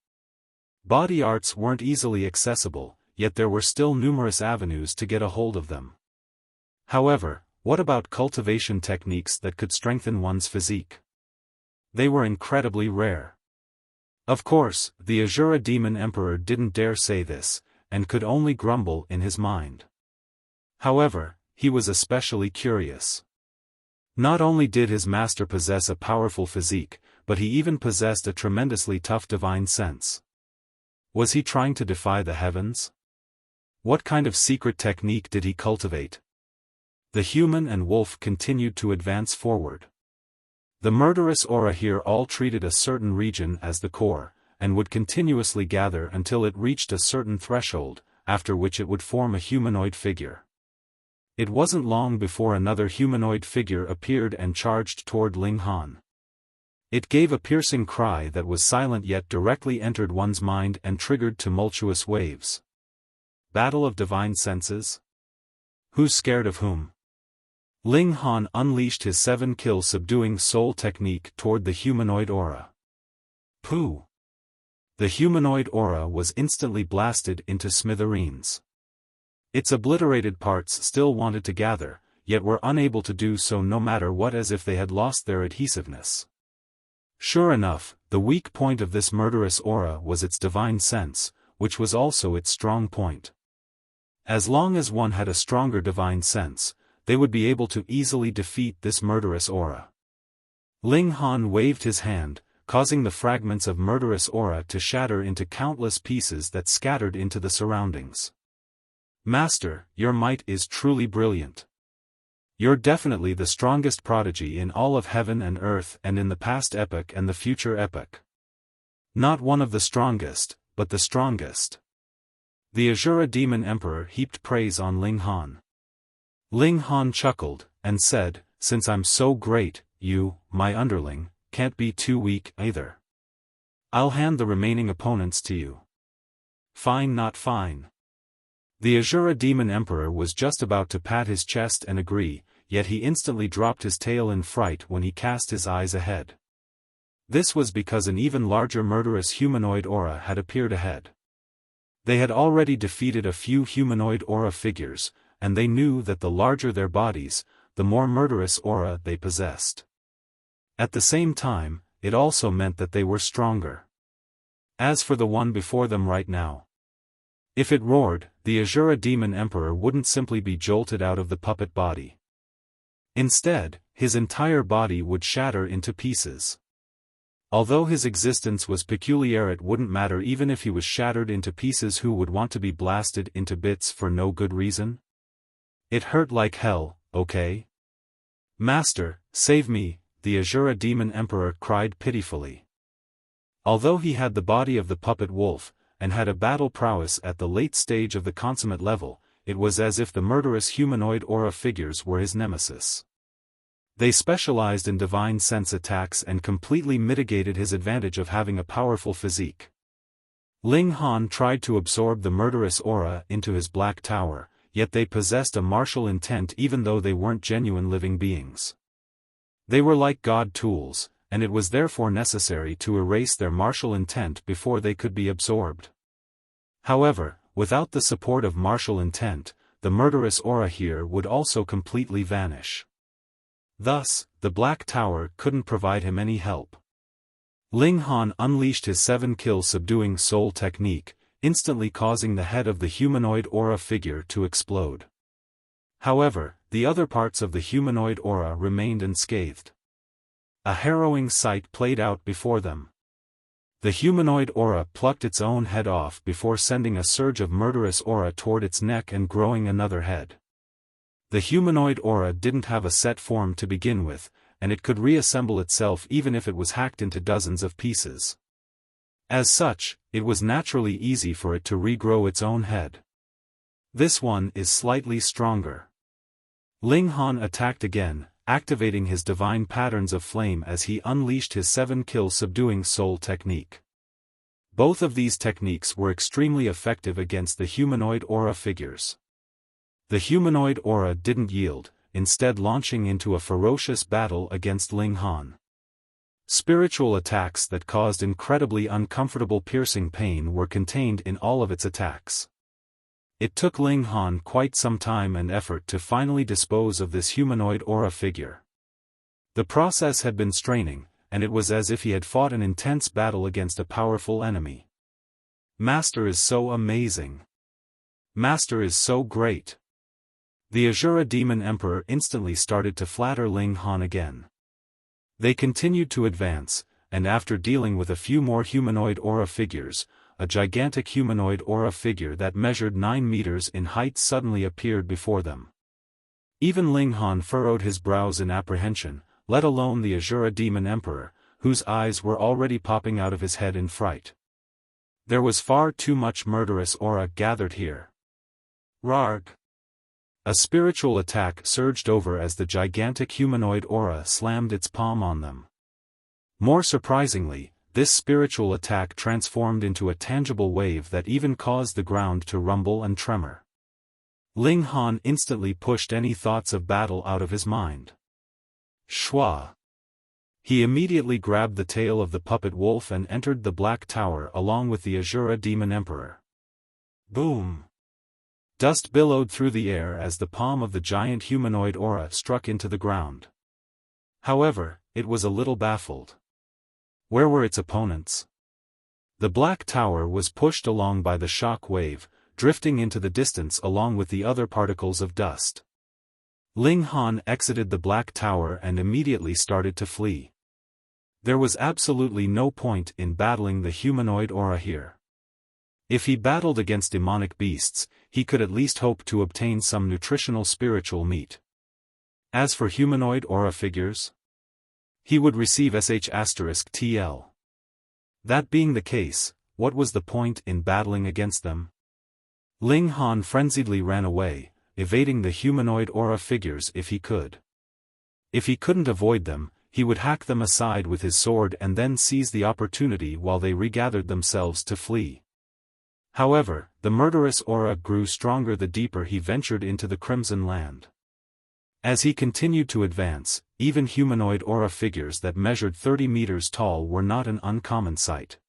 Body arts weren't easily accessible, yet there were still numerous avenues to get a hold of them. However, what about cultivation techniques that could strengthen one's physique? They were incredibly rare. Of course, the Azura Demon Emperor didn't dare say this, and could only grumble in his mind. However, he was especially curious. Not only did his master possess a powerful physique, but he even possessed a tremendously tough divine sense. Was he trying to defy the heavens? What kind of secret technique did he cultivate? The human and wolf continued to advance forward. The murderous aura here all treated a certain region as the core, and would continuously gather until it reached a certain threshold, after which it would form a humanoid figure. It wasn't long before another humanoid figure appeared and charged toward Ling Han. It gave a piercing cry that was silent yet directly entered one's mind and triggered tumultuous waves. Battle of divine senses? Who's scared of whom? Ling Han unleashed his 7-kill subduing soul technique toward the humanoid aura. Pooh! The humanoid aura was instantly blasted into smithereens. Its obliterated parts still wanted to gather, yet were unable to do so no matter what, as if they had lost their adhesiveness. Sure enough, the weak point of this murderous aura was its divine sense, which was also its strong point. As long as one had a stronger divine sense, they would be able to easily defeat this murderous aura. Ling Han waved his hand, causing the fragments of murderous aura to shatter into countless pieces that scattered into the surroundings. "Master, your might is truly brilliant. You're definitely the strongest prodigy in all of heaven and earth, and in the past epoch and the future epoch. Not one of the strongest, but the strongest." The Azura Demon Emperor heaped praise on Ling Han. Ling Han chuckled, and said, "Since I'm so great, you, my underling, can't be too weak either. I'll hand the remaining opponents to you." "Fine, not fine. The Azura Demon Emperor was just about to pat his chest and agree, yet he instantly dropped his tail in fright when he cast his eyes ahead. This was because an even larger murderous humanoid aura had appeared ahead. They had already defeated a few humanoid aura figures, and they knew that the larger their bodies, the more murderous aura they possessed. At the same time, it also meant that they were stronger. As for the one before them right now, if it roared, the Azura Demon Emperor wouldn't simply be jolted out of the puppet body. Instead, his entire body would shatter into pieces. Although his existence was peculiar, it wouldn't matter even if he was shattered into pieces. Who would want to be blasted into bits for no good reason? It hurt like hell, okay? Master, save me, the Azura Demon Emperor cried pitifully. Although he had the body of the puppet wolf, and had a battle prowess at the late stage of the consummate level, it was as if the murderous humanoid aura figures were his nemesis. They specialized in divine sense attacks and completely mitigated his advantage of having a powerful physique. Ling Han tried to absorb the murderous aura into his black tower, yet they possessed a martial intent even though they weren't genuine living beings. They were like god tools, and it was therefore necessary to erase their martial intent before they could be absorbed. However, without the support of martial intent, the murderous aura here would also completely vanish. Thus, the Black Tower couldn't provide him any help. Ling Han unleashed his 7-kill subduing soul technique, instantly causing the head of the humanoid aura figure to explode. However, the other parts of the humanoid aura remained unscathed. A harrowing sight played out before them. The humanoid aura plucked its own head off before sending a surge of murderous aura toward its neck and growing another head. The humanoid aura didn't have a set form to begin with, and it could reassemble itself even if it was hacked into dozens of pieces. As such, it was naturally easy for it to regrow its own head. This one is slightly stronger. Ling Han attacked again, activating his divine patterns of flame as he unleashed his 7-kill subduing soul technique. Both of these techniques were extremely effective against the humanoid aura figures. The humanoid aura didn't yield, instead launching into a ferocious battle against Ling Han. Spiritual attacks that caused incredibly uncomfortable piercing pain were contained in all of its attacks. It took Ling Han quite some time and effort to finally dispose of this humanoid aura figure. The process had been straining, and it was as if he had fought an intense battle against a powerful enemy. Master is so amazing. Master is so great. The Azura Demon Emperor instantly started to flatter Ling Han again. They continued to advance, and after dealing with a few more humanoid aura figures, a gigantic humanoid aura figure that measured 9 meters in height suddenly appeared before them. Even Ling Han furrowed his brows in apprehension, let alone the Azura Demon Emperor, whose eyes were already popping out of his head in fright. There was far too much murderous aura gathered here. Rarg! A spiritual attack surged over as the gigantic humanoid aura slammed its palm on them. More surprisingly, this spiritual attack transformed into a tangible wave that even caused the ground to rumble and tremor. Ling Han instantly pushed any thoughts of battle out of his mind. Shwa! He immediately grabbed the tail of the puppet wolf and entered the Black Tower along with the Azura Demon Emperor. Boom! Dust billowed through the air as the palm of the giant humanoid aura struck into the ground. However, it was a little baffled. Where were its opponents? The Black Tower was pushed along by the shock wave, drifting into the distance along with the other particles of dust. Ling Han exited the Black Tower and immediately started to flee. There was absolutely no point in battling the humanoid aura here. If he battled against demonic beasts, he could at least hope to obtain some nutritional spiritual meat. As for humanoid aura figures, he would receive sh*TL. That being the case, what was the point in battling against them? Ling Han frenziedly ran away, evading the humanoid aura figures if he could. If he couldn't avoid them, he would hack them aside with his sword and then seize the opportunity while they regathered themselves to flee. However, the murderous aura grew stronger the deeper he ventured into the Crimson Land. As he continued to advance, even humanoid aura figures that measured 30 meters tall were not an uncommon sight.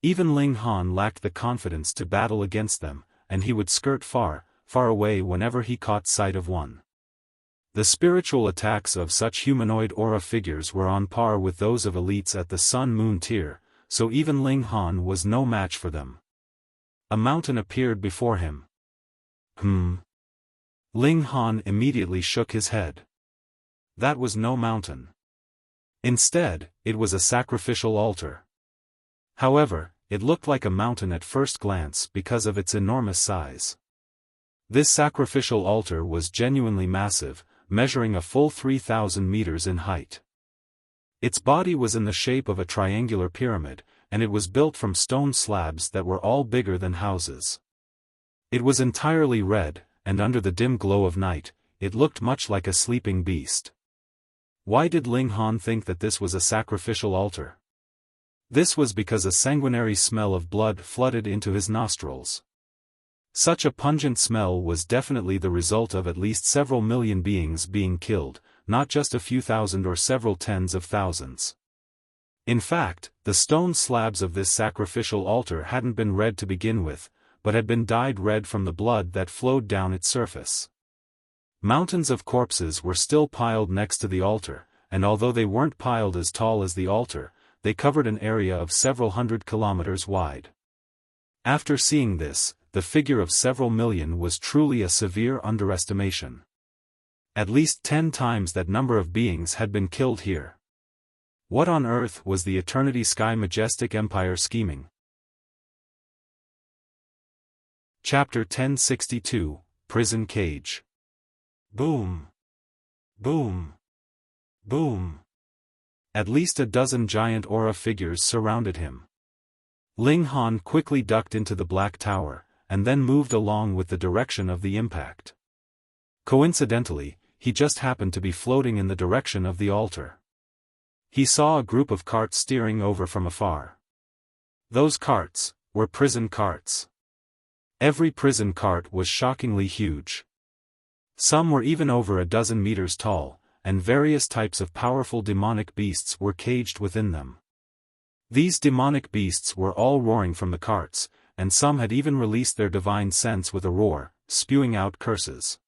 Even Ling Han lacked the confidence to battle against them, and he would skirt far, far away whenever he caught sight of one. The spiritual attacks of such humanoid aura figures were on par with those of elites at the Sun-Moon tier, so even Ling Han was no match for them. A mountain appeared before him. Ling Han immediately shook his head. That was no mountain. Instead, it was a sacrificial altar. However, it looked like a mountain at first glance because of its enormous size. This sacrificial altar was genuinely massive, measuring a full 3,000 meters in height. Its body was in the shape of a triangular pyramid, and it was built from stone slabs that were all bigger than houses. It was entirely red, and under the dim glow of night, it looked much like a sleeping beast. Why did Ling Han think that this was a sacrificial altar? This was because a sanguinary smell of blood flooded into his nostrils. Such a pungent smell was definitely the result of at least several million beings being killed, not just a few thousand or several tens of thousands. In fact, the stone slabs of this sacrificial altar hadn't been red to begin with, but had been dyed red from the blood that flowed down its surface. Mountains of corpses were still piled next to the altar, and although they weren't piled as tall as the altar, they covered an area of several hundred kilometers wide. After seeing this, the figure of several million was truly a severe underestimation. At least 10 times that number of beings had been killed here. What on earth was the Eternity Sky Majestic Empire scheming? Chapter 1062, Prison Cage. Boom. Boom. Boom. At least a dozen giant aura figures surrounded him. Ling Han quickly ducked into the Black Tower, and then moved along with the direction of the impact. Coincidentally, he just happened to be floating in the direction of the altar. He saw a group of carts steering over from afar. Those carts were prison carts. Every prison cart was shockingly huge. Some were even over a dozen meters tall, and various types of powerful demonic beasts were caged within them. These demonic beasts were all roaring from the carts, and some had even released their divine sense with a roar, spewing out curses.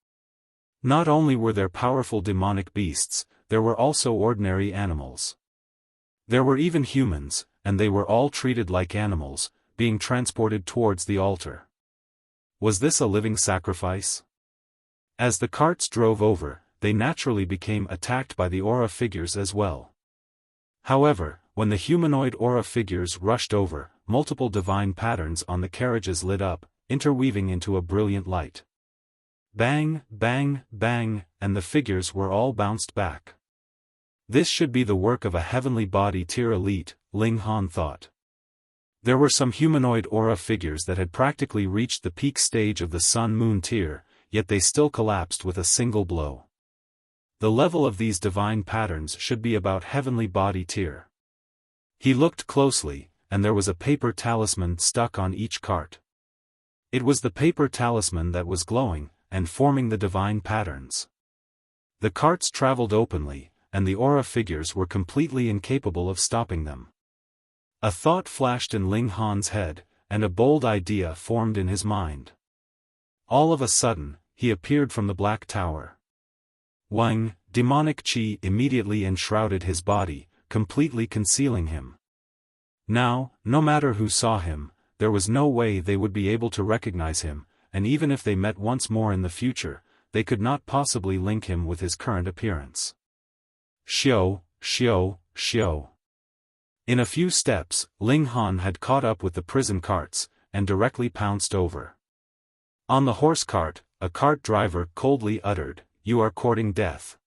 Not only were there powerful demonic beasts, there were also ordinary animals. There were even humans, and they were all treated like animals, being transported towards the altar. Was this a living sacrifice? As the carts drove over, they naturally became attacked by the aura figures as well. However, when the humanoid aura figures rushed over, multiple divine patterns on the carriages lit up, interweaving into a brilliant light. Bang, bang, bang, and the figures were all bounced back. This should be the work of a heavenly body tier elite, Ling Han thought. There were some humanoid aura figures that had practically reached the peak stage of the Sun-Moon tier, yet they still collapsed with a single blow. The level of these divine patterns should be about heavenly body tier. He looked closely, and there was a paper talisman stuck on each cart. It was the paper talisman that was glowing, and forming the divine patterns. The carts traveled openly, and the aura figures were completely incapable of stopping them. A thought flashed in Ling Han's head, and a bold idea formed in his mind. All of a sudden, he appeared from the Black Tower. Wang, demonic chi immediately enshrouded his body, completely concealing him. Now, no matter who saw him, there was no way they would be able to recognize him, and even if they met once more in the future, they could not possibly link him with his current appearance. Xiao, Xiao, Xiao. In a few steps, Ling Han had caught up with the prison carts, and directly pounced over. On the horse cart, a cart driver coldly uttered, "You are courting death."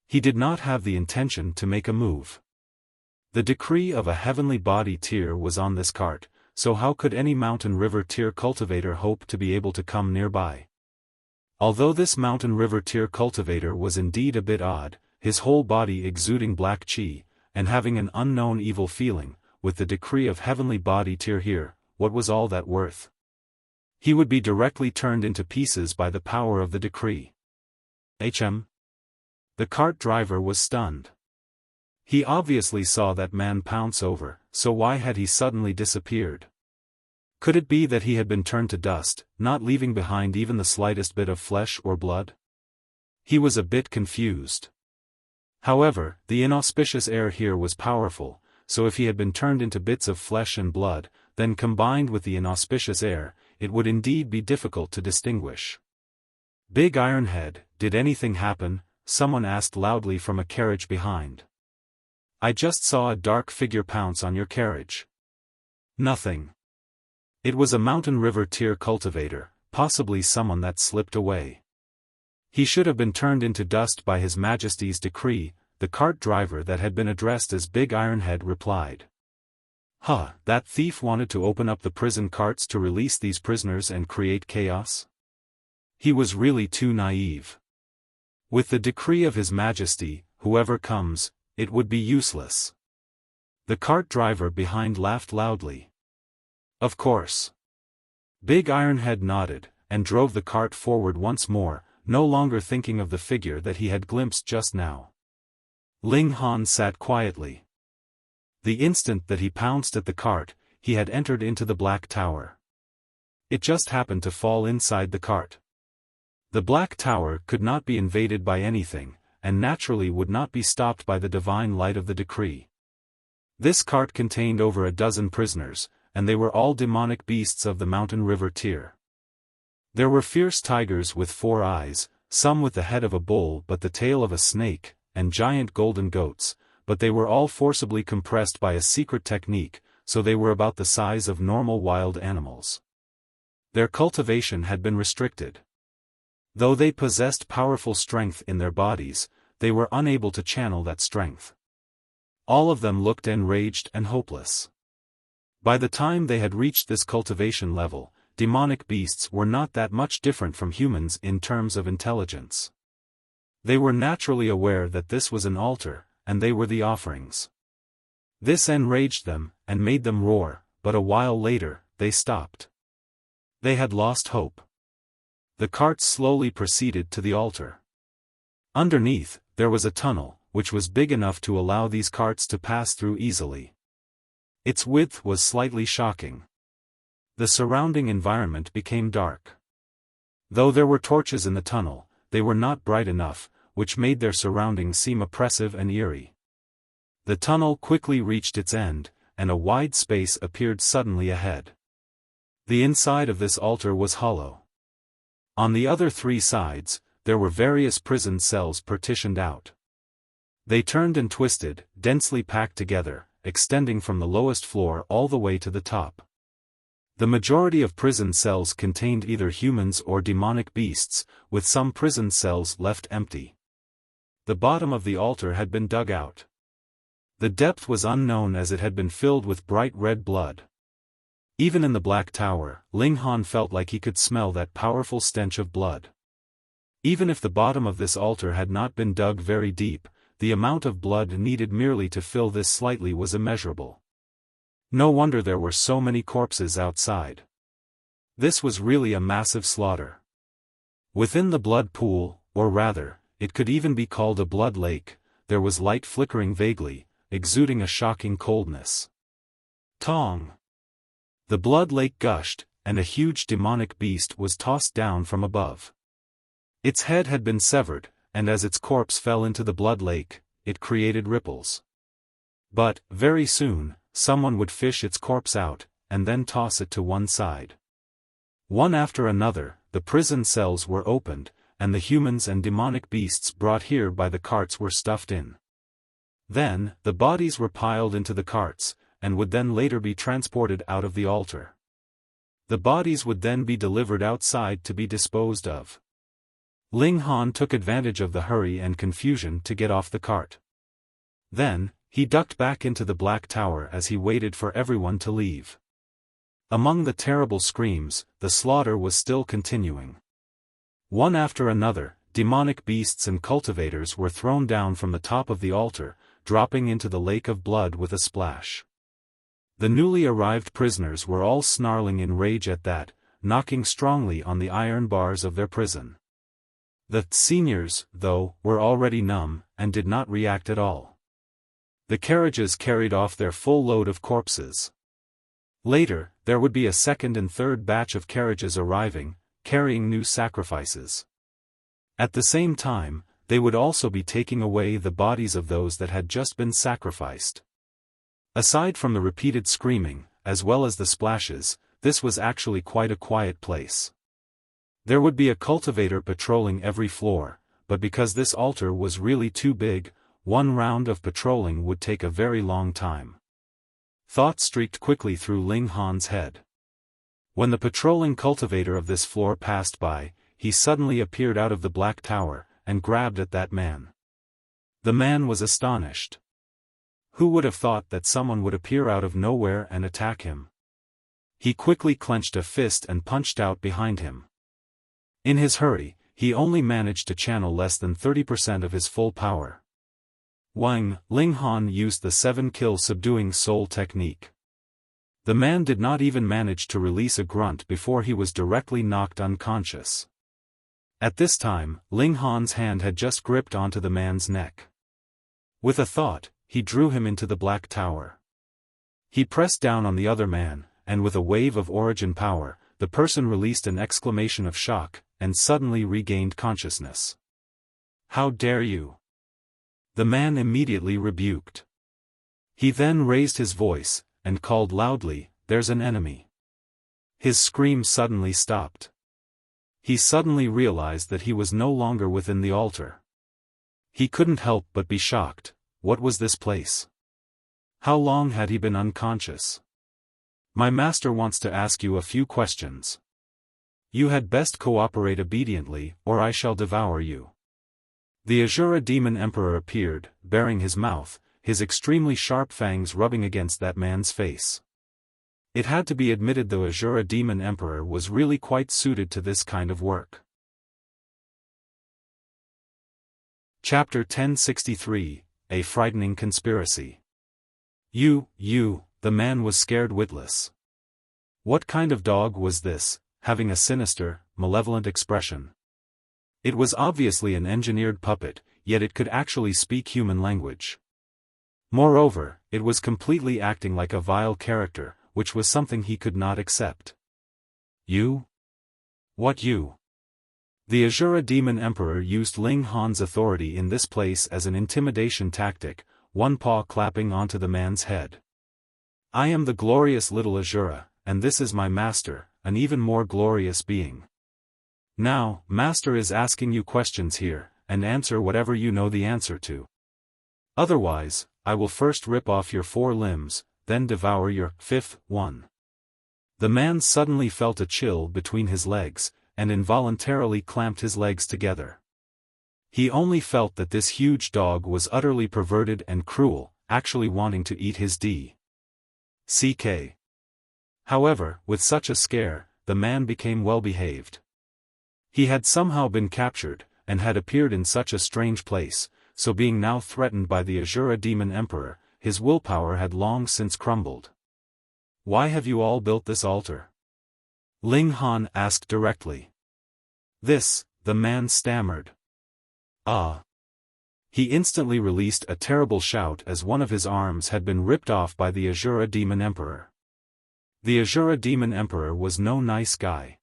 He did not have the intention to make a move. The decree of a heavenly body tier was on this cart, so how could any mountain river tier cultivator hope to be able to come nearby? Although this mountain river tier cultivator was indeed a bit odd, his whole body exuding black chi, and having an unknown evil feeling, with the decree of heavenly body tier here, what was all that worth? He would be directly turned into pieces by the power of the decree. The cart driver was stunned. He obviously saw that man pounce over, so why had he suddenly disappeared? Could it be that he had been turned to dust, not leaving behind even the slightest bit of flesh or blood? He was a bit confused. However, the inauspicious air here was powerful, so if he had been turned into bits of flesh and blood, then combined with the inauspicious air, it would indeed be difficult to distinguish. Big Ironhead, did anything happen? Someone asked loudly from a carriage behind. I just saw a dark figure pounce on your carriage. Nothing. It was a mountain river tier cultivator, possibly someone that slipped away. He should have been turned into dust by His Majesty's decree, the cart driver that had been addressed as Big Ironhead replied. That thief wanted to open up the prison carts to release these prisoners and create chaos? He was really too naive. With the decree of His Majesty, whoever comes, it would be useless. The cart driver behind laughed loudly. Of course. Big Ironhead nodded, and drove the cart forward once more, no longer thinking of the figure that he had glimpsed just now. Ling Han sat quietly. The instant that he pounced at the cart, he had entered into the Black Tower. It just happened to fall inside the cart. The Black Tower could not be invaded by anything, and naturally would not be stopped by the divine light of the decree. This cart contained over a dozen prisoners, and they were all demonic beasts of the mountain river tier. There were fierce tigers with 4 eyes, some with the head of a bull but the tail of a snake, and giant golden goats, but they were all forcibly compressed by a secret technique, so they were about the size of normal wild animals. Their cultivation had been restricted. Though they possessed powerful strength in their bodies, they were unable to channel that strength. All of them looked enraged and hopeless. By the time they had reached this cultivation level, demonic beasts were not that much different from humans in terms of intelligence. They were naturally aware that this was an altar, and they were the offerings. This enraged them, and made them roar, but a while later, they stopped. They had lost hope. The carts slowly proceeded to the altar. Underneath, there was a tunnel, which was big enough to allow these carts to pass through easily. Its width was slightly shocking. The surrounding environment became dark. Though there were torches in the tunnel, they were not bright enough, which made their surroundings seem oppressive and eerie. The tunnel quickly reached its end, and a wide space appeared suddenly ahead. The inside of this altar was hollow. On the other 3 sides, there were various prison cells partitioned out. They turned and twisted, densely packed together, extending from the lowest floor all the way to the top. The majority of prison cells contained either humans or demonic beasts, with some prison cells left empty. The bottom of the altar had been dug out. The depth was unknown as it had been filled with bright red blood. Even in the Black Tower, Ling Han felt like he could smell that powerful stench of blood. Even if the bottom of this altar had not been dug very deep, the amount of blood needed merely to fill this slightly was immeasurable. No wonder there were so many corpses outside. This was really a massive slaughter. Within the blood pool, or rather, it could even be called a blood lake, there was light flickering vaguely, exuding a shocking coldness. Tong! The blood lake gushed, and a huge demonic beast was tossed down from above. Its head had been severed, and as its corpse fell into the blood lake, it created ripples. But, very soon, someone would fish its corpse out, and then toss it to one side. One after another, the prison cells were opened, and the humans and demonic beasts brought here by the carts were stuffed in. Then, the bodies were piled into the carts, and would then later be transported out of the altar. The bodies would then be delivered outside to be disposed of. Ling Han took advantage of the hurry and confusion to get off the cart. Then, he ducked back into the Black Tower as he waited for everyone to leave. Among the terrible screams, the slaughter was still continuing. One after another, demonic beasts and cultivators were thrown down from the top of the altar, dropping into the lake of blood with a splash. The newly arrived prisoners were all snarling in rage at that, knocking strongly on the iron bars of their prison. The seniors, though, were already numb, and did not react at all. The carriages carried off their full load of corpses. Later, there would be a second and third batch of carriages arriving, carrying new sacrifices. At the same time, they would also be taking away the bodies of those that had just been sacrificed. Aside from the repeated screaming, as well as the splashes, this was actually quite a quiet place. There would be a cultivator patrolling every floor, but because this altar was really too big, one round of patrolling would take a very long time. Thought streaked quickly through Ling Han's head. When the patrolling cultivator of this floor passed by, he suddenly appeared out of the black tower, and grabbed at that man. The man was astonished. Who would have thought that someone would appear out of nowhere and attack him? He quickly clenched a fist and punched out behind him. In his hurry, he only managed to channel less than 30% of his full power. Ling Han used the 7-kill subduing soul technique. The man did not even manage to release a grunt before he was directly knocked unconscious. At this time, Ling Han's hand had just gripped onto the man's neck. With a thought, he drew him into the black tower. He pressed down on the other man, and with a wave of origin power, the person released an exclamation of shock, and suddenly regained consciousness. "How dare you?" The man immediately rebuked. He then raised his voice, and called loudly, "There's an enemy." His scream suddenly stopped. He suddenly realized that he was no longer within the altar. He couldn't help but be shocked. What was this place? How long had he been unconscious? "My master wants to ask you a few questions. You had best cooperate obediently, or I shall devour you." The Azura Demon Emperor appeared, baring his mouth, his extremely sharp fangs rubbing against that man's face. It had to be admitted the Azura Demon Emperor was really quite suited to this kind of work. Chapter 1063, A Frightening Conspiracy. You, the man was scared witless. What kind of dog was this, having a sinister, malevolent expression? It was obviously an engineered puppet, yet it could actually speak human language. Moreover, it was completely acting like a vile character, which was something he could not accept. "You? What you?" The Azura Demon Emperor used Ling Han's authority in this place as an intimidation tactic, one paw clapping onto the man's head. "I am the glorious little Azura, and this is my master, an even more glorious being. Now, master is asking you questions here, and answer whatever you know the answer to. Otherwise, I will first rip off your 4 limbs, then devour your 5th one." The man suddenly felt a chill between his legs, and involuntarily clamped his legs together. He only felt that this huge dog was utterly perverted and cruel, actually wanting to eat his d.c.k. However, with such a scare, the man became well behaved. He had somehow been captured, and had appeared in such a strange place, so being now threatened by the Azura Demon Emperor, his willpower had long since crumbled. "Why have you all built this altar?" Ling Han asked directly. "This," the man stammered. "Ah." He instantly released a terrible shout as one of his arms had been ripped off by the Azura Demon Emperor. The Azura Demon Emperor was no nice guy.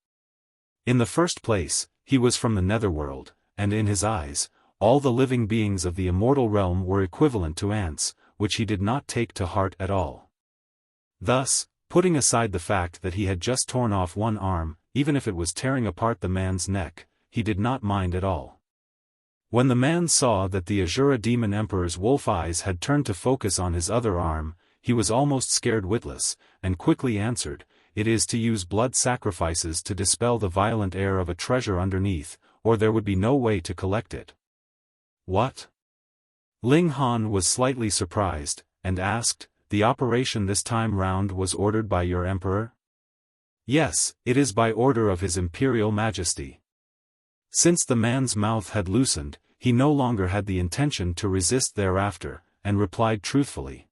In the first place, he was from the Netherworld, and in his eyes, all the living beings of the immortal realm were equivalent to ants, which he did not take to heart at all. Thus, putting aside the fact that he had just torn off one arm, even if it was tearing apart the man's neck, he did not mind at all. When the man saw that the Azura Demon Emperor's wolf eyes had turned to focus on his other arm, he was almost scared witless, and quickly answered, "It is to use blood sacrifices to dispel the violent air of a treasure underneath, or there would be no way to collect it." "What?" Ling Han was slightly surprised, and asked, "The operation this time round was ordered by your emperor?" "Yes, it is by order of His Imperial Majesty." Since the man's mouth had loosened, he no longer had the intention to resist thereafter, and replied truthfully.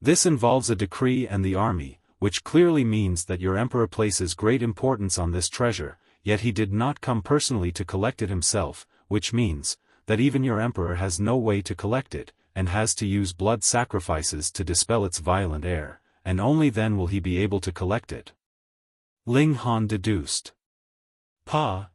This involves a decree and the army, which clearly means that your emperor places great importance on this treasure, yet he did not come personally to collect it himself, which means that even your emperor has no way to collect it, and has to use blood sacrifices to dispel its violent air, and only then will he be able to collect it. Ling Han deduced. Pa.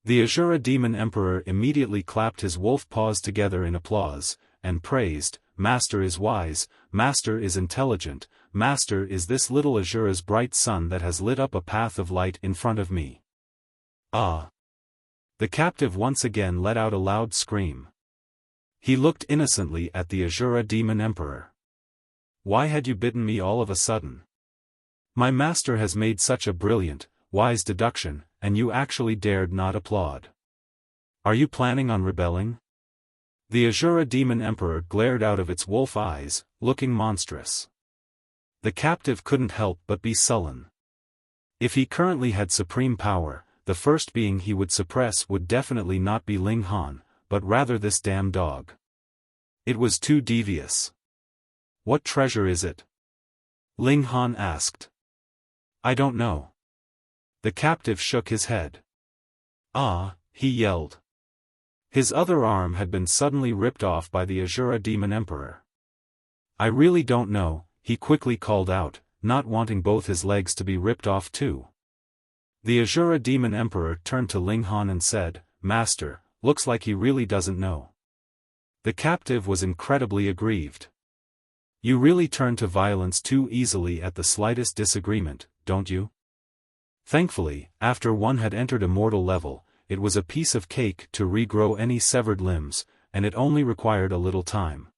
The Azura demon emperor immediately clapped his wolf paws together in applause, and praised, Master is wise, Master is intelligent, Master is this little Azura's bright sun that has lit up a path of light in front of me. Ah! The captive once again let out a loud scream. He looked innocently at the Azura demon emperor. Why had you bitten me all of a sudden? My master has made such a brilliant, wise deduction, and you actually dared not applaud. Are you planning on rebelling? The Azura demon emperor glared out of its wolf eyes, looking monstrous. The captive couldn't help but be sullen. If he currently had supreme power, the first being he would suppress would definitely not be Ling Han, but rather this damn dog. It was too devious. What treasure is it? Ling Han asked. I don't know. The captive shook his head. Ah, he yelled. His other arm had been suddenly ripped off by the Azura demon emperor. I really don't know, he quickly called out, not wanting both his legs to be ripped off too. The Azura demon emperor turned to Ling Han and said, Master, looks like he really doesn't know. The captive was incredibly aggrieved. You really turn to violence too easily at the slightest disagreement, don't you? Thankfully, after one had entered immortal level, it was a piece of cake to regrow any severed limbs, and it only required a little time.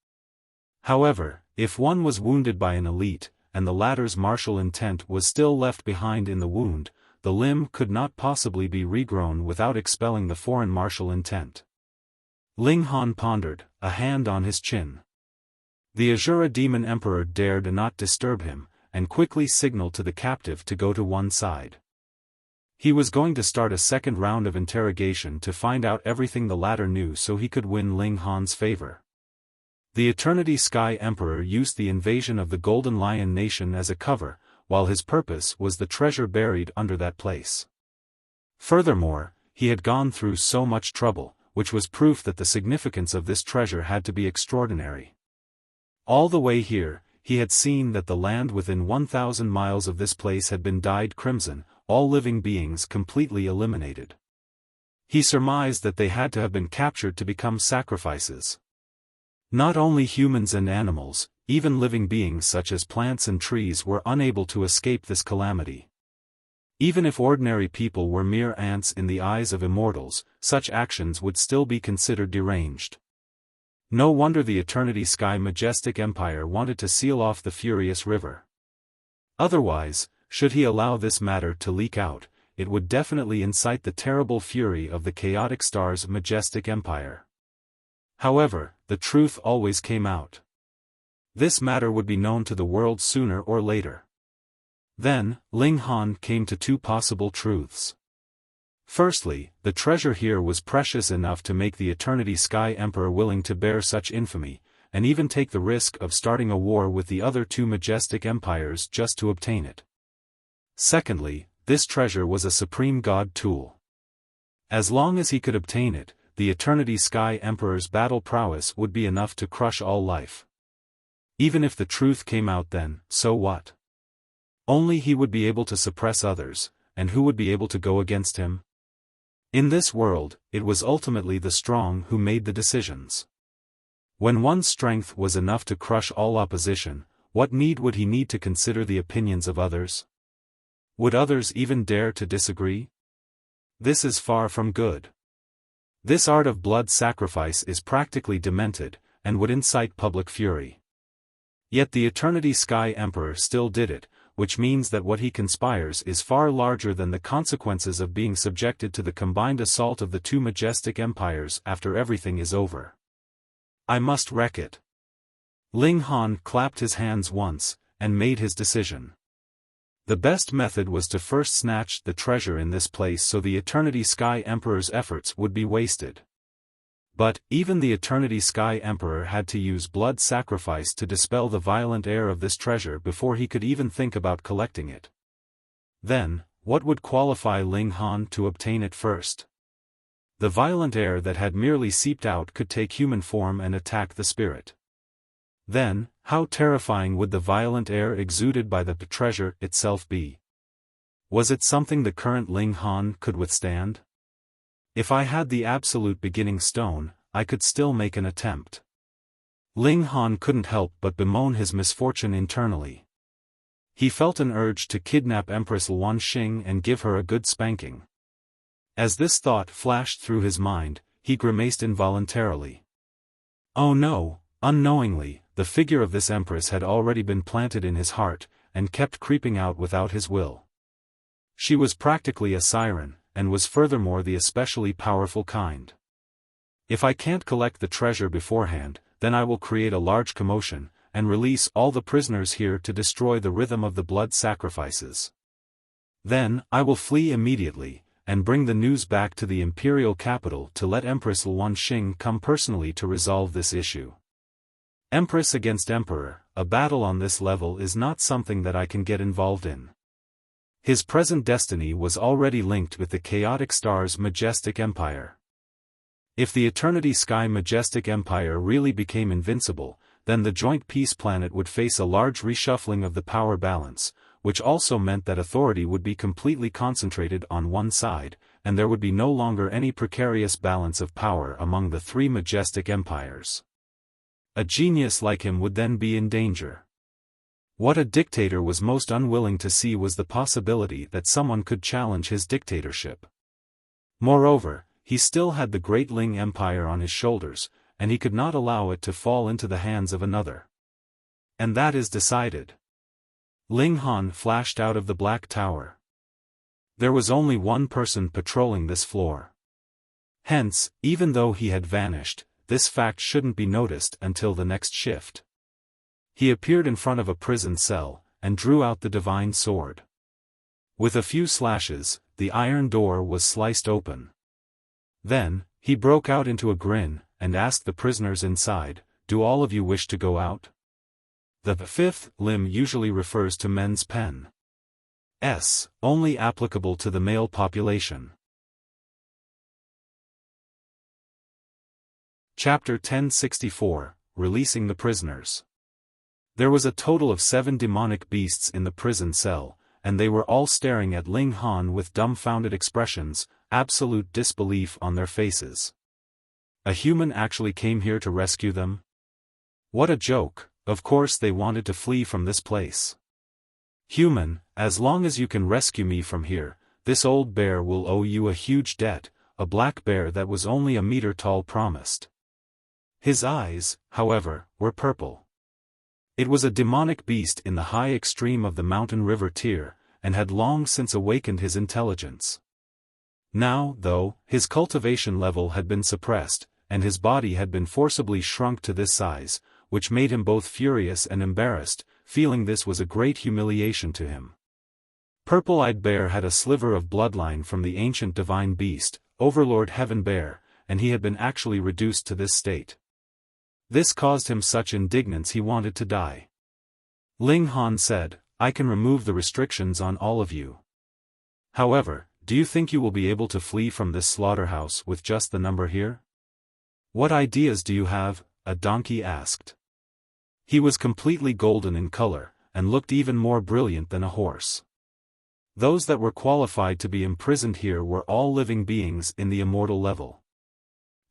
However, if one was wounded by an elite, and the latter's martial intent was still left behind in the wound, the limb could not possibly be regrown without expelling the foreign martial intent. Ling Han pondered, a hand on his chin. The Azura demon emperor dared not disturb him, and quickly signaled to the captive to go to one side. He was going to start a second round of interrogation to find out everything the latter knew so he could win Ling Han's favor. The Eternity Sky Emperor used the invasion of the Golden Lion Nation as a cover, while his purpose was the treasure buried under that place. Furthermore, he had gone through so much trouble, which was proof that the significance of this treasure had to be extraordinary. All the way here, he had seen that the land within 1,000 miles of this place had been dyed crimson, all living beings completely eliminated. He surmised that they had to have been captured to become sacrifices. Not only humans and animals, even living beings such as plants and trees were unable to escape this calamity. Even if ordinary people were mere ants in the eyes of immortals, such actions would still be considered deranged. No wonder the Eternity Sky Majestic Empire wanted to seal off the furious river. Otherwise, should he allow this matter to leak out, it would definitely incite the terrible fury of the Chaotic Star's Majestic Empire. However, the truth always came out. This matter would be known to the world sooner or later. Then, Ling Han came to two possible truths. Firstly, the treasure here was precious enough to make the Eternity Sky Emperor willing to bear such infamy, and even take the risk of starting a war with the other two majestic empires just to obtain it. Secondly, this treasure was a supreme god tool. As long as he could obtain it, the Eternity Sky Emperor's battle prowess would be enough to crush all life. Even if the truth came out then, so what? Only he would be able to suppress others, and who would be able to go against him? In this world, it was ultimately the strong who made the decisions. When one's strength was enough to crush all opposition, what need would he need to consider the opinions of others? Would others even dare to disagree? This is far from good. This art of blood sacrifice is practically demented, and would incite public fury. Yet the Eternity Sky Emperor still did it, which means that what he conspires is far larger than the consequences of being subjected to the combined assault of the two majestic empires after everything is over. I must wreck it. Ling Han clapped his hands once, and made his decision. The best method was to first snatch the treasure in this place so the Eternity Sky Emperor's efforts would be wasted. But, even the Eternity Sky Emperor had to use blood sacrifice to dispel the violent air of this treasure before he could even think about collecting it. Then, what would qualify Ling Han to obtain it first? The violent air that had merely seeped out could take human form and attack the spirit. Then, how terrifying would the violent air exuded by the treasure itself be? Was it something the current Ling Han could withstand? If I had the absolute beginning stone, I could still make an attempt. Ling Han couldn't help but bemoan his misfortune internally. He felt an urge to kidnap Empress Luan Xing and give her a good spanking. As this thought flashed through his mind, he grimaced involuntarily. Oh no, unknowingly, the figure of this Empress had already been planted in his heart, and kept creeping out without his will. She was practically a siren, and was furthermore the especially powerful kind. If I can't collect the treasure beforehand, then I will create a large commotion, and release all the prisoners here to destroy the rhythm of the blood sacrifices. Then, I will flee immediately, and bring the news back to the imperial capital to let Empress Luan Xing come personally to resolve this issue. Empress against Emperor, a battle on this level is not something that I can get involved in. His present destiny was already linked with the Chaotic Star's Majestic Empire. If the Eternity Sky Majestic Empire really became invincible, then the Joint Peace Planet would face a large reshuffling of the power balance, which also meant that authority would be completely concentrated on one side, and there would be no longer any precarious balance of power among the three majestic empires. A genius like him would then be in danger. What a dictator was most unwilling to see was the possibility that someone could challenge his dictatorship. Moreover, he still had the great Ling Empire on his shoulders, and he could not allow it to fall into the hands of another. And that is decided. Ling Han flashed out of the Black Tower. There was only one person patrolling this floor. Hence, even though he had vanished, this fact shouldn't be noticed until the next shift. He appeared in front of a prison cell, and drew out the divine sword. With a few slashes, the iron door was sliced open. Then, he broke out into a grin, and asked the prisoners inside, "Do all of you wish to go out?" The fifth limb usually refers to men's pen. Only applicable to the male population. Chapter 1064, Releasing the Prisoners. There was a total of 7 demonic beasts in the prison cell, and they were all staring at Ling Han with dumbfounded expressions, absolute disbelief on their faces. A human actually came here to rescue them? What a joke, of course they wanted to flee from this place. Human, as long as you can rescue me from here, this old bear will owe you a huge debt, a black bear that was only a meter tall promised. His eyes, however, were purple. It was a demonic beast in the high extreme of the mountain river tier, and had long since awakened his intelligence. Now, though, his cultivation level had been suppressed, and his body had been forcibly shrunk to this size, which made him both furious and embarrassed, feeling this was a great humiliation to him. Purple-eyed Bear had a sliver of bloodline from the ancient divine beast, Overlord Heaven Bear, and he had been actually reduced to this state. This caused him such indignance he wanted to die. Ling Han said, "I can remove the restrictions on all of you. However, do you think you will be able to flee from this slaughterhouse with just the number here?" "What ideas do you have?" a donkey asked. He was completely golden in color, and looked even more brilliant than a horse. Those that were qualified to be imprisoned here were all living beings in the immortal level.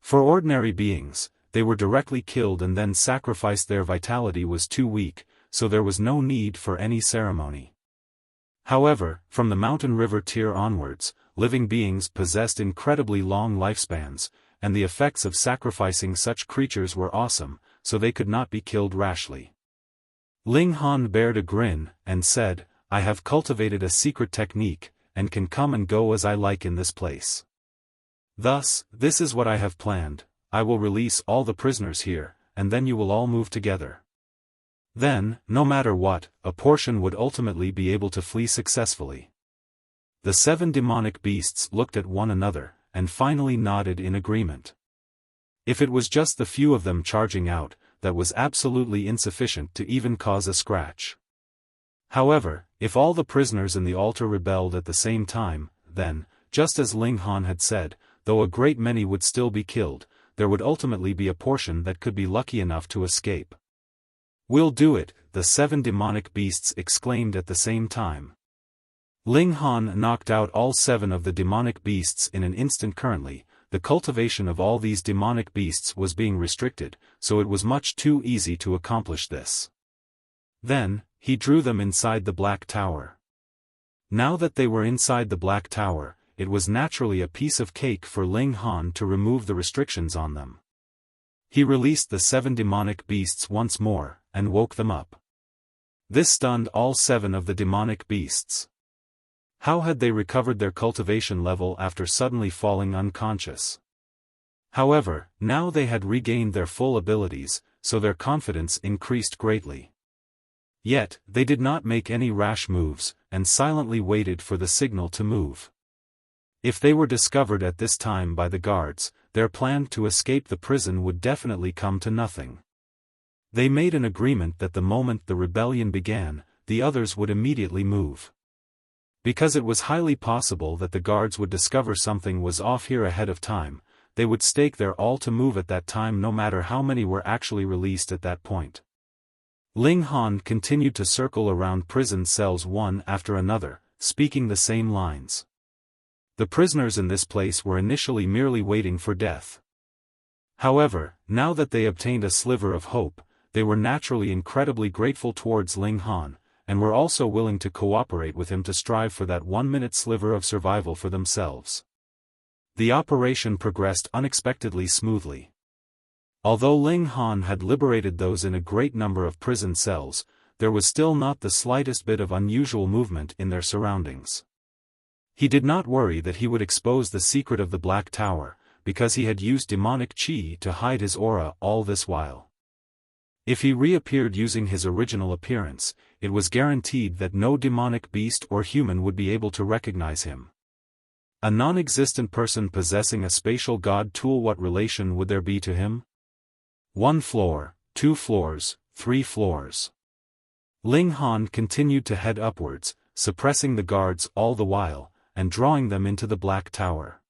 For ordinary beings, they were directly killed and then sacrificed. Their vitality was too weak, so there was no need for any ceremony. However, from the mountain river tier onwards, living beings possessed incredibly long lifespans, and the effects of sacrificing such creatures were awesome, so they could not be killed rashly. Ling Han bared a grin, and said, "I have cultivated a secret technique, and can come and go as I like in this place. Thus, this is what I have planned. I will release all the prisoners here, and then you will all move together. Then, no matter what, a portion would ultimately be able to flee successfully." The 7 demonic beasts looked at one another, and finally nodded in agreement. If it was just the few of them charging out, that was absolutely insufficient to even cause a scratch. However, if all the prisoners in the altar rebelled at the same time, then, just as Ling Han had said, though a great many would still be killed, there would ultimately be a portion that could be lucky enough to escape. "We'll do it," the 7 demonic beasts exclaimed at the same time. Ling Han knocked out all 7 of the demonic beasts in an instant. Currently, the cultivation of all these demonic beasts was being restricted, so it was much too easy to accomplish this. Then, he drew them inside the Black Tower. Now that they were inside the Black Tower, it was naturally a piece of cake for Ling Han to remove the restrictions on them. He released the 7 demonic beasts once more, and woke them up. This stunned all 7 of the demonic beasts. How had they recovered their cultivation level after suddenly falling unconscious? However, now they had regained their full abilities, so their confidence increased greatly. Yet, they did not make any rash moves, and silently waited for the signal to move. If they were discovered at this time by the guards, their plan to escape the prison would definitely come to nothing. They made an agreement that the moment the rebellion began, the others would immediately move. Because it was highly possible that the guards would discover something was off here ahead of time, they would stake their all to move at that time no matter how many were actually released at that point. Ling Han continued to circle around prison cells one after another, speaking the same lines. The prisoners in this place were initially merely waiting for death. However, now that they obtained a sliver of hope, they were naturally incredibly grateful towards Ling Han, and were also willing to cooperate with him to strive for that 1-minute sliver of survival for themselves. The operation progressed unexpectedly smoothly. Although Ling Han had liberated those in a great number of prison cells, there was still not the slightest bit of unusual movement in their surroundings. He did not worry that he would expose the secret of the Black Tower, because he had used demonic chi to hide his aura all this while. If he reappeared using his original appearance, it was guaranteed that no demonic beast or human would be able to recognize him. A non-existent person possessing a spatial god tool, what relation would there be to him? 1 floor, 2 floors, 3 floors. Ling Han continued to head upwards, suppressing the guards all the while, and drawing them into the Black Tower.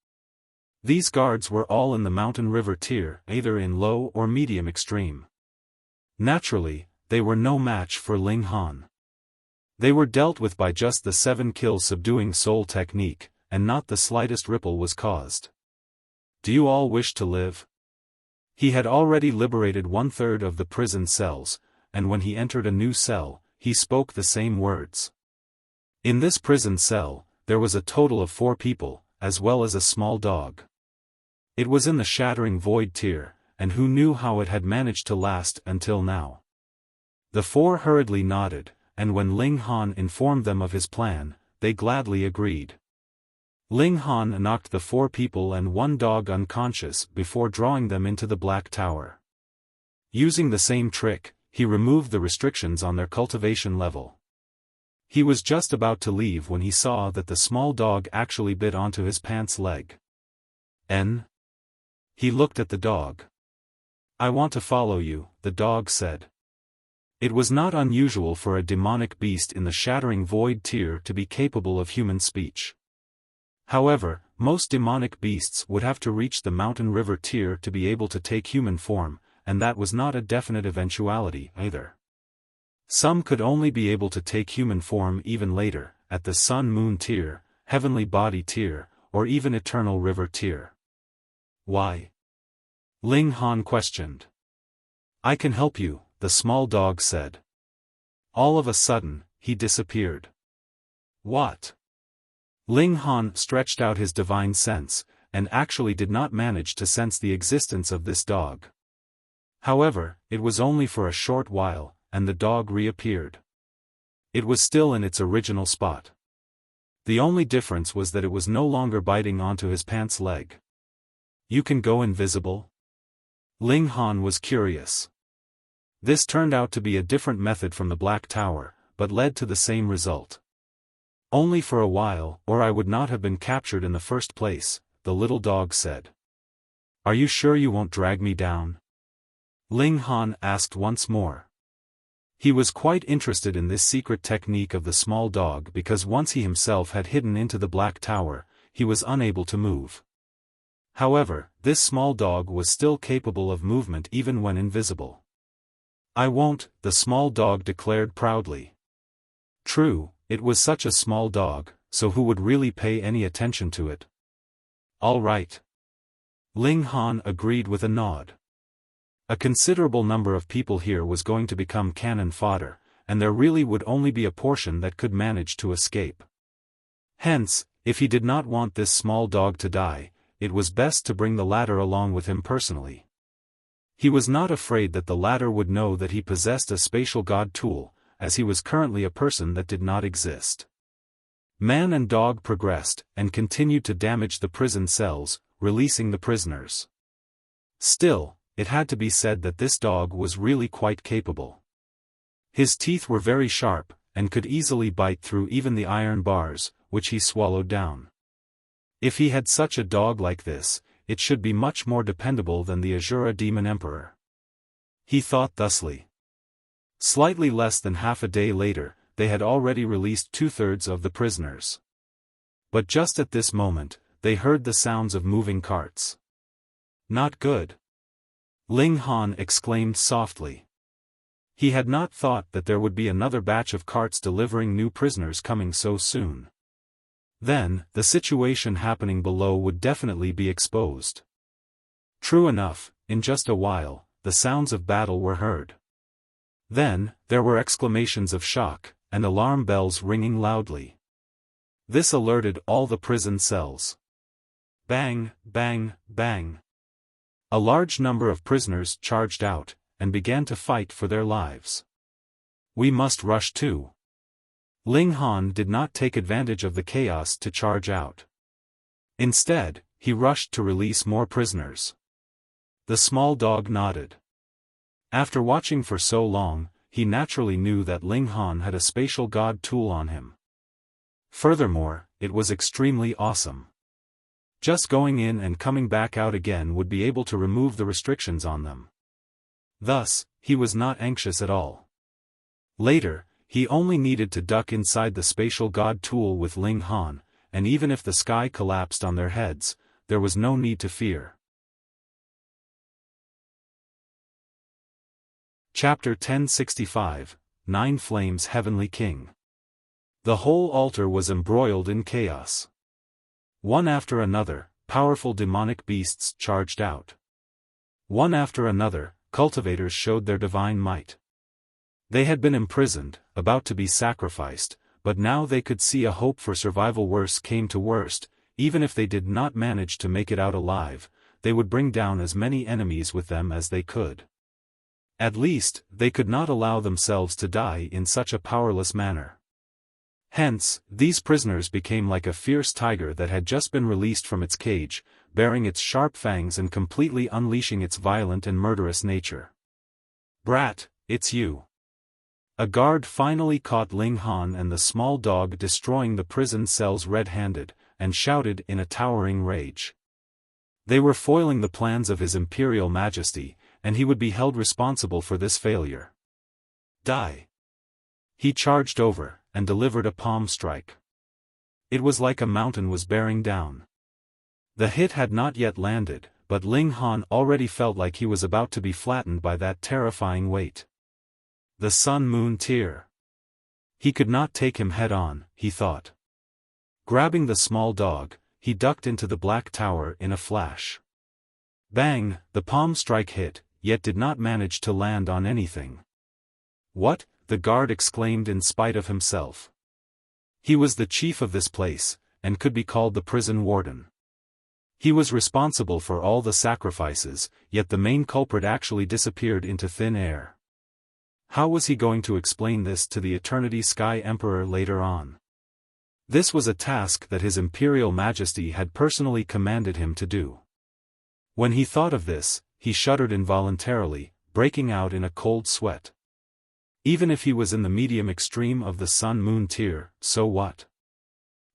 These guards were all in the mountain river tier, either in low or medium extreme. Naturally, they were no match for Ling Han. They were dealt with by just the 7-kill subduing soul technique, and not the slightest ripple was caused. "Do you all wish to live?" He had already liberated 1/3 of the prison cells, and when he entered a new cell, he spoke the same words. In this prison cell, there was a total of 4 people, as well as a small dog. It was in the shattering void tier, and who knew how it had managed to last until now. The 4 hurriedly nodded, and when Ling Han informed them of his plan, they gladly agreed. Ling Han knocked the 4 people and 1 dog unconscious before drawing them into the Black Tower. Using the same trick, he removed the restrictions on their cultivation level. He was just about to leave when he saw that the small dog actually bit onto his pants leg. He looked at the dog. "I want to follow you," the dog said. It was not unusual for a demonic beast in the shattering void tier to be capable of human speech. However, most demonic beasts would have to reach the mountain river tier to be able to take human form, and that was not a definite eventuality either. Some could only be able to take human form even later, at the sun-moon tier, heavenly body tier, or even eternal river tier. "Why?" Ling Han questioned. "I can help you," the small dog said. All of a sudden, he disappeared. "What?" Ling Han stretched out his divine sense, and actually did not manage to sense the existence of this dog. However, it was only for a short while, and the dog reappeared. It was still in its original spot. The only difference was that it was no longer biting onto his pants leg. "You can go invisible?" Ling Han was curious. This turned out to be a different method from the Black Tower, but led to the same result. "Only for a while, or I would not have been captured in the first place," the little dog said. Are you sure you won't drag me down? Ling Han asked once more. He was quite interested in this secret technique of the small dog because once he himself had hidden into the Black Tower, he was unable to move. However, this small dog was still capable of movement even when invisible. I won't, the small dog declared proudly. True, it was such a small dog, so who would really pay any attention to it? All right. Ling Han agreed with a nod. A considerable number of people here was going to become cannon fodder, and there really would only be a portion that could manage to escape. Hence, if he did not want this small dog to die, it was best to bring the latter along with him personally. He was not afraid that the latter would know that he possessed a spatial god tool, as he was currently a person that did not exist. Man and dog progressed, and continued to damage the prison cells, releasing the prisoners. Still, it had to be said that this dog was really quite capable. His teeth were very sharp, and could easily bite through even the iron bars, which he swallowed down. If he had such a dog like this, it should be much more dependable than the Azura Demon Emperor. He thought thusly. Slightly less than half a day later, they had already released 2/3 of the prisoners. But just at this moment, they heard the sounds of moving carts. Not good. Ling Han exclaimed softly. He had not thought that there would be another batch of carts delivering new prisoners coming so soon. Then, the situation happening below would definitely be exposed. True enough, in just a while, the sounds of battle were heard. Then, there were exclamations of shock, and alarm bells ringing loudly. This alerted all the prison cells. Bang, bang, bang. A large number of prisoners charged out, and began to fight for their lives. We must rush too. Ling Han did not take advantage of the chaos to charge out. Instead, he rushed to release more prisoners. The small dog nodded. After watching for so long, he naturally knew that Ling Han had a spatial god tool on him. Furthermore, it was extremely awesome. Just going in and coming back out again would be able to remove the restrictions on them. Thus, he was not anxious at all. Later, he only needed to duck inside the spatial god tool with Ling Han, and even if the sky collapsed on their heads, there was no need to fear. Chapter 1065, Nine Flames Heavenly King. The whole altar was embroiled in chaos. One after another, powerful demonic beasts charged out. One after another, cultivators showed their divine might. They had been imprisoned, about to be sacrificed, but now they could see a hope for survival. Worst came to worst, even if they did not manage to make it out alive, they would bring down as many enemies with them as they could. At least, they could not allow themselves to die in such a powerless manner. Hence, these prisoners became like a fierce tiger that had just been released from its cage, baring its sharp fangs and completely unleashing its violent and murderous nature. Brat, it's you. A guard finally caught Ling Han and the small dog destroying the prison cells red-handed, and shouted in a towering rage. They were foiling the plans of His Imperial Majesty, and he would be held responsible for this failure. Die! He charged over, and delivered a palm strike. It was like a mountain was bearing down. The hit had not yet landed, but Ling Han already felt like he was about to be flattened by that terrifying weight. The Sun Moon Tear. He could not take him head-on, he thought. Grabbing the small dog, he ducked into the Black Tower in a flash. Bang, the palm strike hit, yet did not manage to land on anything. What? The guard exclaimed in spite of himself. He was the chief of this place, and could be called the prison warden. He was responsible for all the sacrifices, yet the main culprit actually disappeared into thin air. How was he going to explain this to the Eternity Sky Emperor later on? This was a task that His Imperial Majesty had personally commanded him to do. When he thought of this, he shuddered involuntarily, breaking out in a cold sweat. Even if he was in the medium extreme of the Sun Moon tier, so what?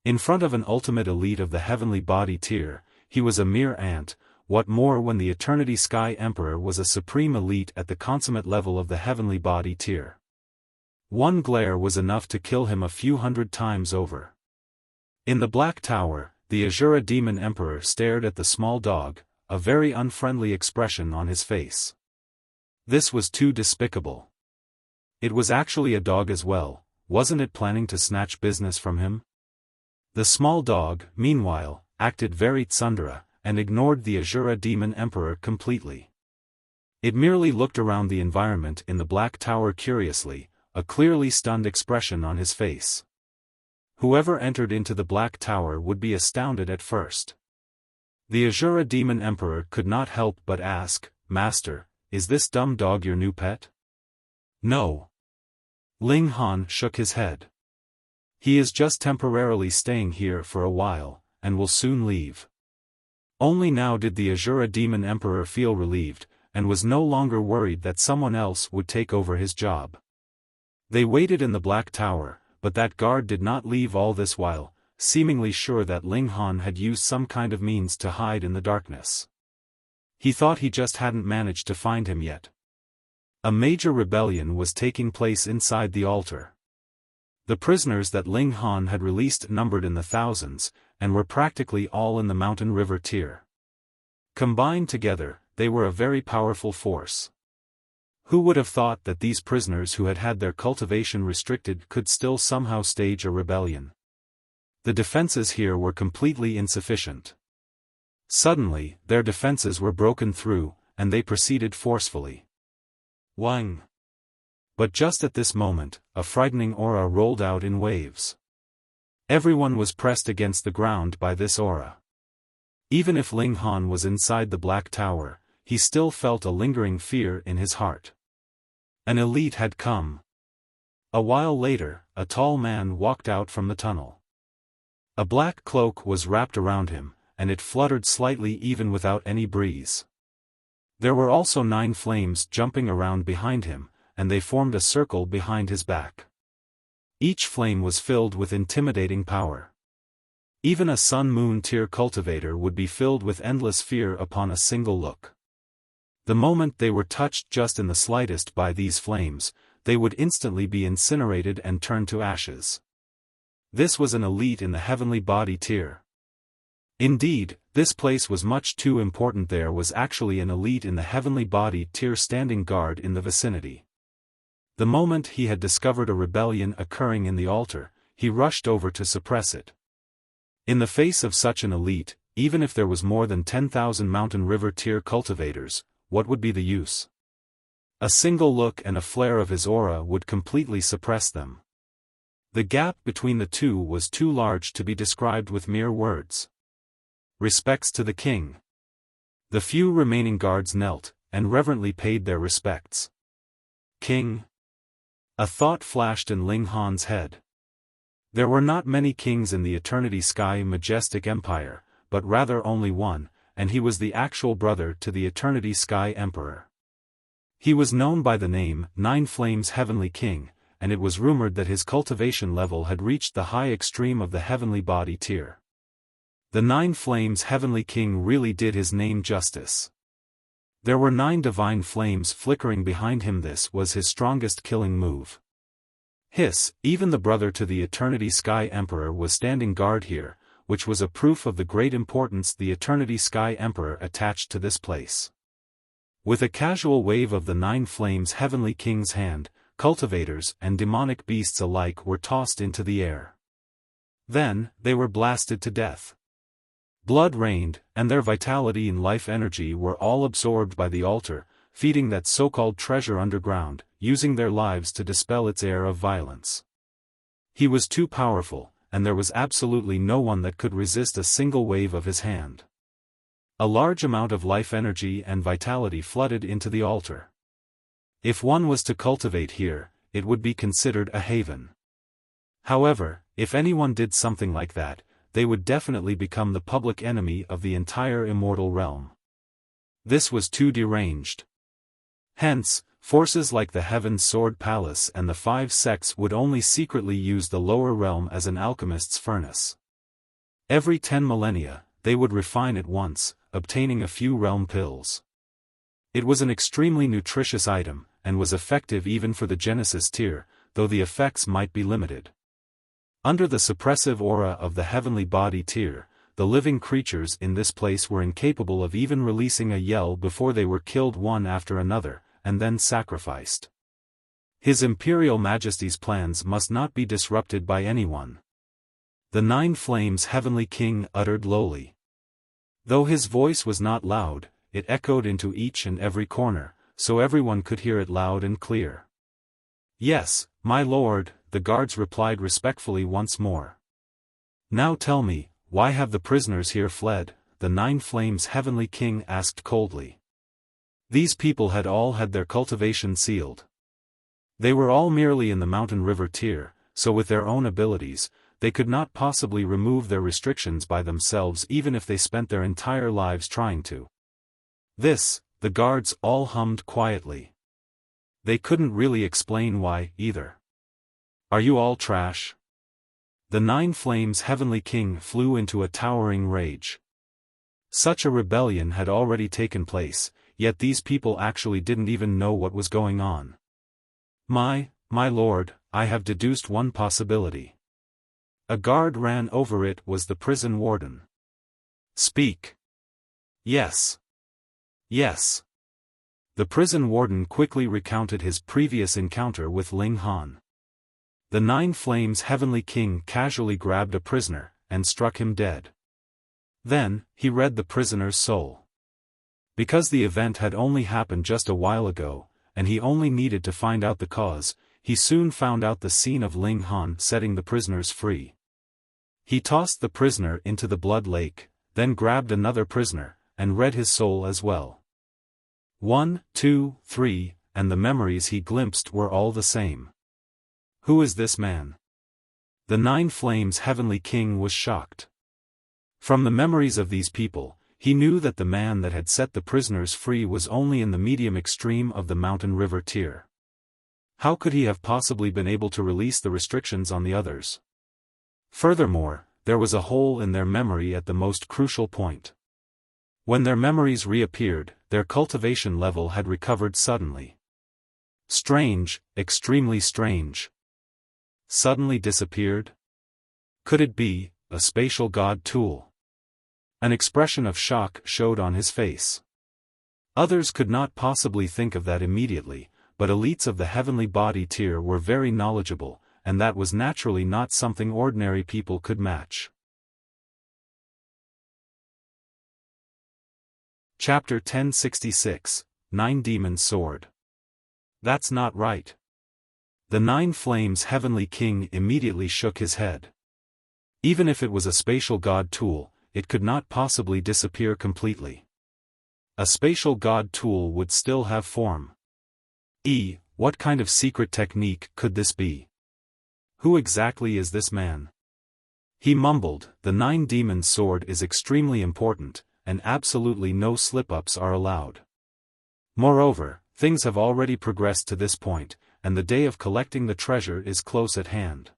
In front of an ultimate elite of the heavenly body tier, he was a mere ant, what more when the Eternity Sky Emperor was a supreme elite at the consummate level of the heavenly body tier. One glare was enough to kill him a few hundred times over. In the Black Tower, the Azura Demon Emperor stared at the small dog, a very unfriendly expression on his face. This was too despicable. It was actually a dog as well, wasn't it planning to snatch business from him? The small dog, meanwhile, acted very tsundere, and ignored the Azura Demon Emperor completely. It merely looked around the environment in the Black Tower curiously, a clearly stunned expression on his face. Whoever entered into the Black Tower would be astounded at first. The Azura Demon Emperor could not help but ask, "Master, is this dumb dog your new pet?" "No." Ling Han shook his head. "He is just temporarily staying here for a while, and will soon leave." Only now did the Azura Demon Emperor feel relieved, and was no longer worried that someone else would take over his job. They waited in the Black Tower, but that guard did not leave all this while, seemingly sure that Ling Han had used some kind of means to hide in the darkness. He thought he just hadn't managed to find him yet. A major rebellion was taking place inside the altar. The prisoners that Ling Han had released numbered in the thousands, and were practically all in the Mountain River tier. Combined together, they were a very powerful force. Who would have thought that these prisoners who had had their cultivation restricted could still somehow stage a rebellion? The defenses here were completely insufficient. Suddenly, their defenses were broken through, and they proceeded forcefully. Wang! But just at this moment, a frightening aura rolled out in waves. Everyone was pressed against the ground by this aura. Even if Ling Han was inside the Black Tower, he still felt a lingering fear in his heart. An elite had come. A while later, a tall man walked out from the tunnel. A black cloak was wrapped around him, and it fluttered slightly even without any breeze. There were also 9 flames jumping around behind him, and they formed a circle behind his back. Each flame was filled with intimidating power. Even a Sun-Moon tier cultivator would be filled with endless fear upon a single look. The moment they were touched just in the slightest by these flames, they would instantly be incinerated and turned to ashes. This was an elite in the heavenly body tier. Indeed, this place was much too important. There was actually an elite in the heavenly body tier standing guard in the vicinity. The moment he had discovered a rebellion occurring in the altar, he rushed over to suppress it. In the face of such an elite, even if there was more than 10,000 Mountain River tier cultivators, what would be the use? A single look and a flare of his aura would completely suppress them. The gap between the two was too large to be described with mere words. Respects to the king. The few remaining guards knelt, and reverently paid their respects. King? A thought flashed in Ling Han's head. There were not many kings in the Eternity Sky Majestic Empire, but rather only one, and he was the actual brother to the Eternity Sky Emperor. He was known by the name 9 Flames Heavenly King, and it was rumored that his cultivation level had reached the high extreme of the heavenly body tier. The 9 Flames Heavenly King really did his name justice. There were 9 divine flames flickering behind him. This was his strongest killing move. Hiss, even the brother to the Eternity Sky Emperor was standing guard here, which was a proof of the great importance the Eternity Sky Emperor attached to this place. With a casual wave of the 9 Flames Heavenly King's hand, cultivators and demonic beasts alike were tossed into the air. Then, they were blasted to death. Blood rained, and their vitality and life energy were all absorbed by the altar, feeding that so-called treasure underground, using their lives to dispel its air of violence. He was too powerful, and there was absolutely no one that could resist a single wave of his hand. A large amount of life energy and vitality flooded into the altar. If one was to cultivate here, it would be considered a haven. However, if anyone did something like that, they would definitely become the public enemy of the entire immortal realm. This was too deranged. Hence, forces like the Heaven's Sword Palace and the 5 sects would only secretly use the lower realm as an alchemist's furnace. Every 10 millennia, they would refine it once, obtaining a few realm pills. It was an extremely nutritious item, and was effective even for the Genesis tier, though the effects might be limited. Under the suppressive aura of the heavenly body tier, the living creatures in this place were incapable of even releasing a yell before they were killed one after another, and then sacrificed. His Imperial Majesty's plans must not be disrupted by anyone. The Nine Flames Heavenly King uttered lowly. Though his voice was not loud, it echoed into each and every corner, so everyone could hear it loud and clear. "Yes, my lord," the guards replied respectfully once more. "Now tell me, why have the prisoners here fled?" the Nine Flames Heavenly King asked coldly. These people had all had their cultivation sealed. They were all merely in the Mountain River tier, so with their own abilities, they could not possibly remove their restrictions by themselves even if they spent their entire lives trying to. This, the guards all hummed quietly. They couldn't really explain why, either. "Are you all trash?" The Nine Flames Heavenly King flew into a towering rage. Such a rebellion had already taken place, yet these people actually didn't even know what was going on. My lord, I have deduced one possibility." A guard ran over. It was the prison warden. "Speak." "Yes. Yes." The prison warden quickly recounted his previous encounter with Ling Han. The Nine Flames Heavenly King casually grabbed a prisoner, and struck him dead. Then, he read the prisoner's soul. Because the event had only happened just a while ago, and he only needed to find out the cause, he soon found out the scene of Ling Han setting the prisoners free. He tossed the prisoner into the blood lake, then grabbed another prisoner, and read his soul as well. 1, 2, 3, and the memories he glimpsed were all the same. Who is this man? The Nine Flames Heavenly King was shocked. From the memories of these people, he knew that the man that had set the prisoners free was only in the medium extreme of the Mountain River tier. How could he have possibly been able to release the restrictions on the others? Furthermore, there was a hole in their memory at the most crucial point. When their memories reappeared, their cultivation level had recovered suddenly. Strange, extremely strange. Suddenly disappeared? Could it be a spatial god tool? An expression of shock showed on his face. Others could not possibly think of that immediately, but elites of the heavenly body tier were very knowledgeable, and that was naturally not something ordinary people could match. Chapter 1066, Nine Demons' Sword. That's not right. The Nine Flames Heavenly King immediately shook his head. Even if it was a spatial god tool, it could not possibly disappear completely. A spatial god tool would still have form. What kind of secret technique could this be? Who exactly is this man? He mumbled, "The Nine Demons' Sword is extremely important, and absolutely no slip-ups are allowed. Moreover, things have already progressed to this point, and the day of collecting the treasure is close at hand.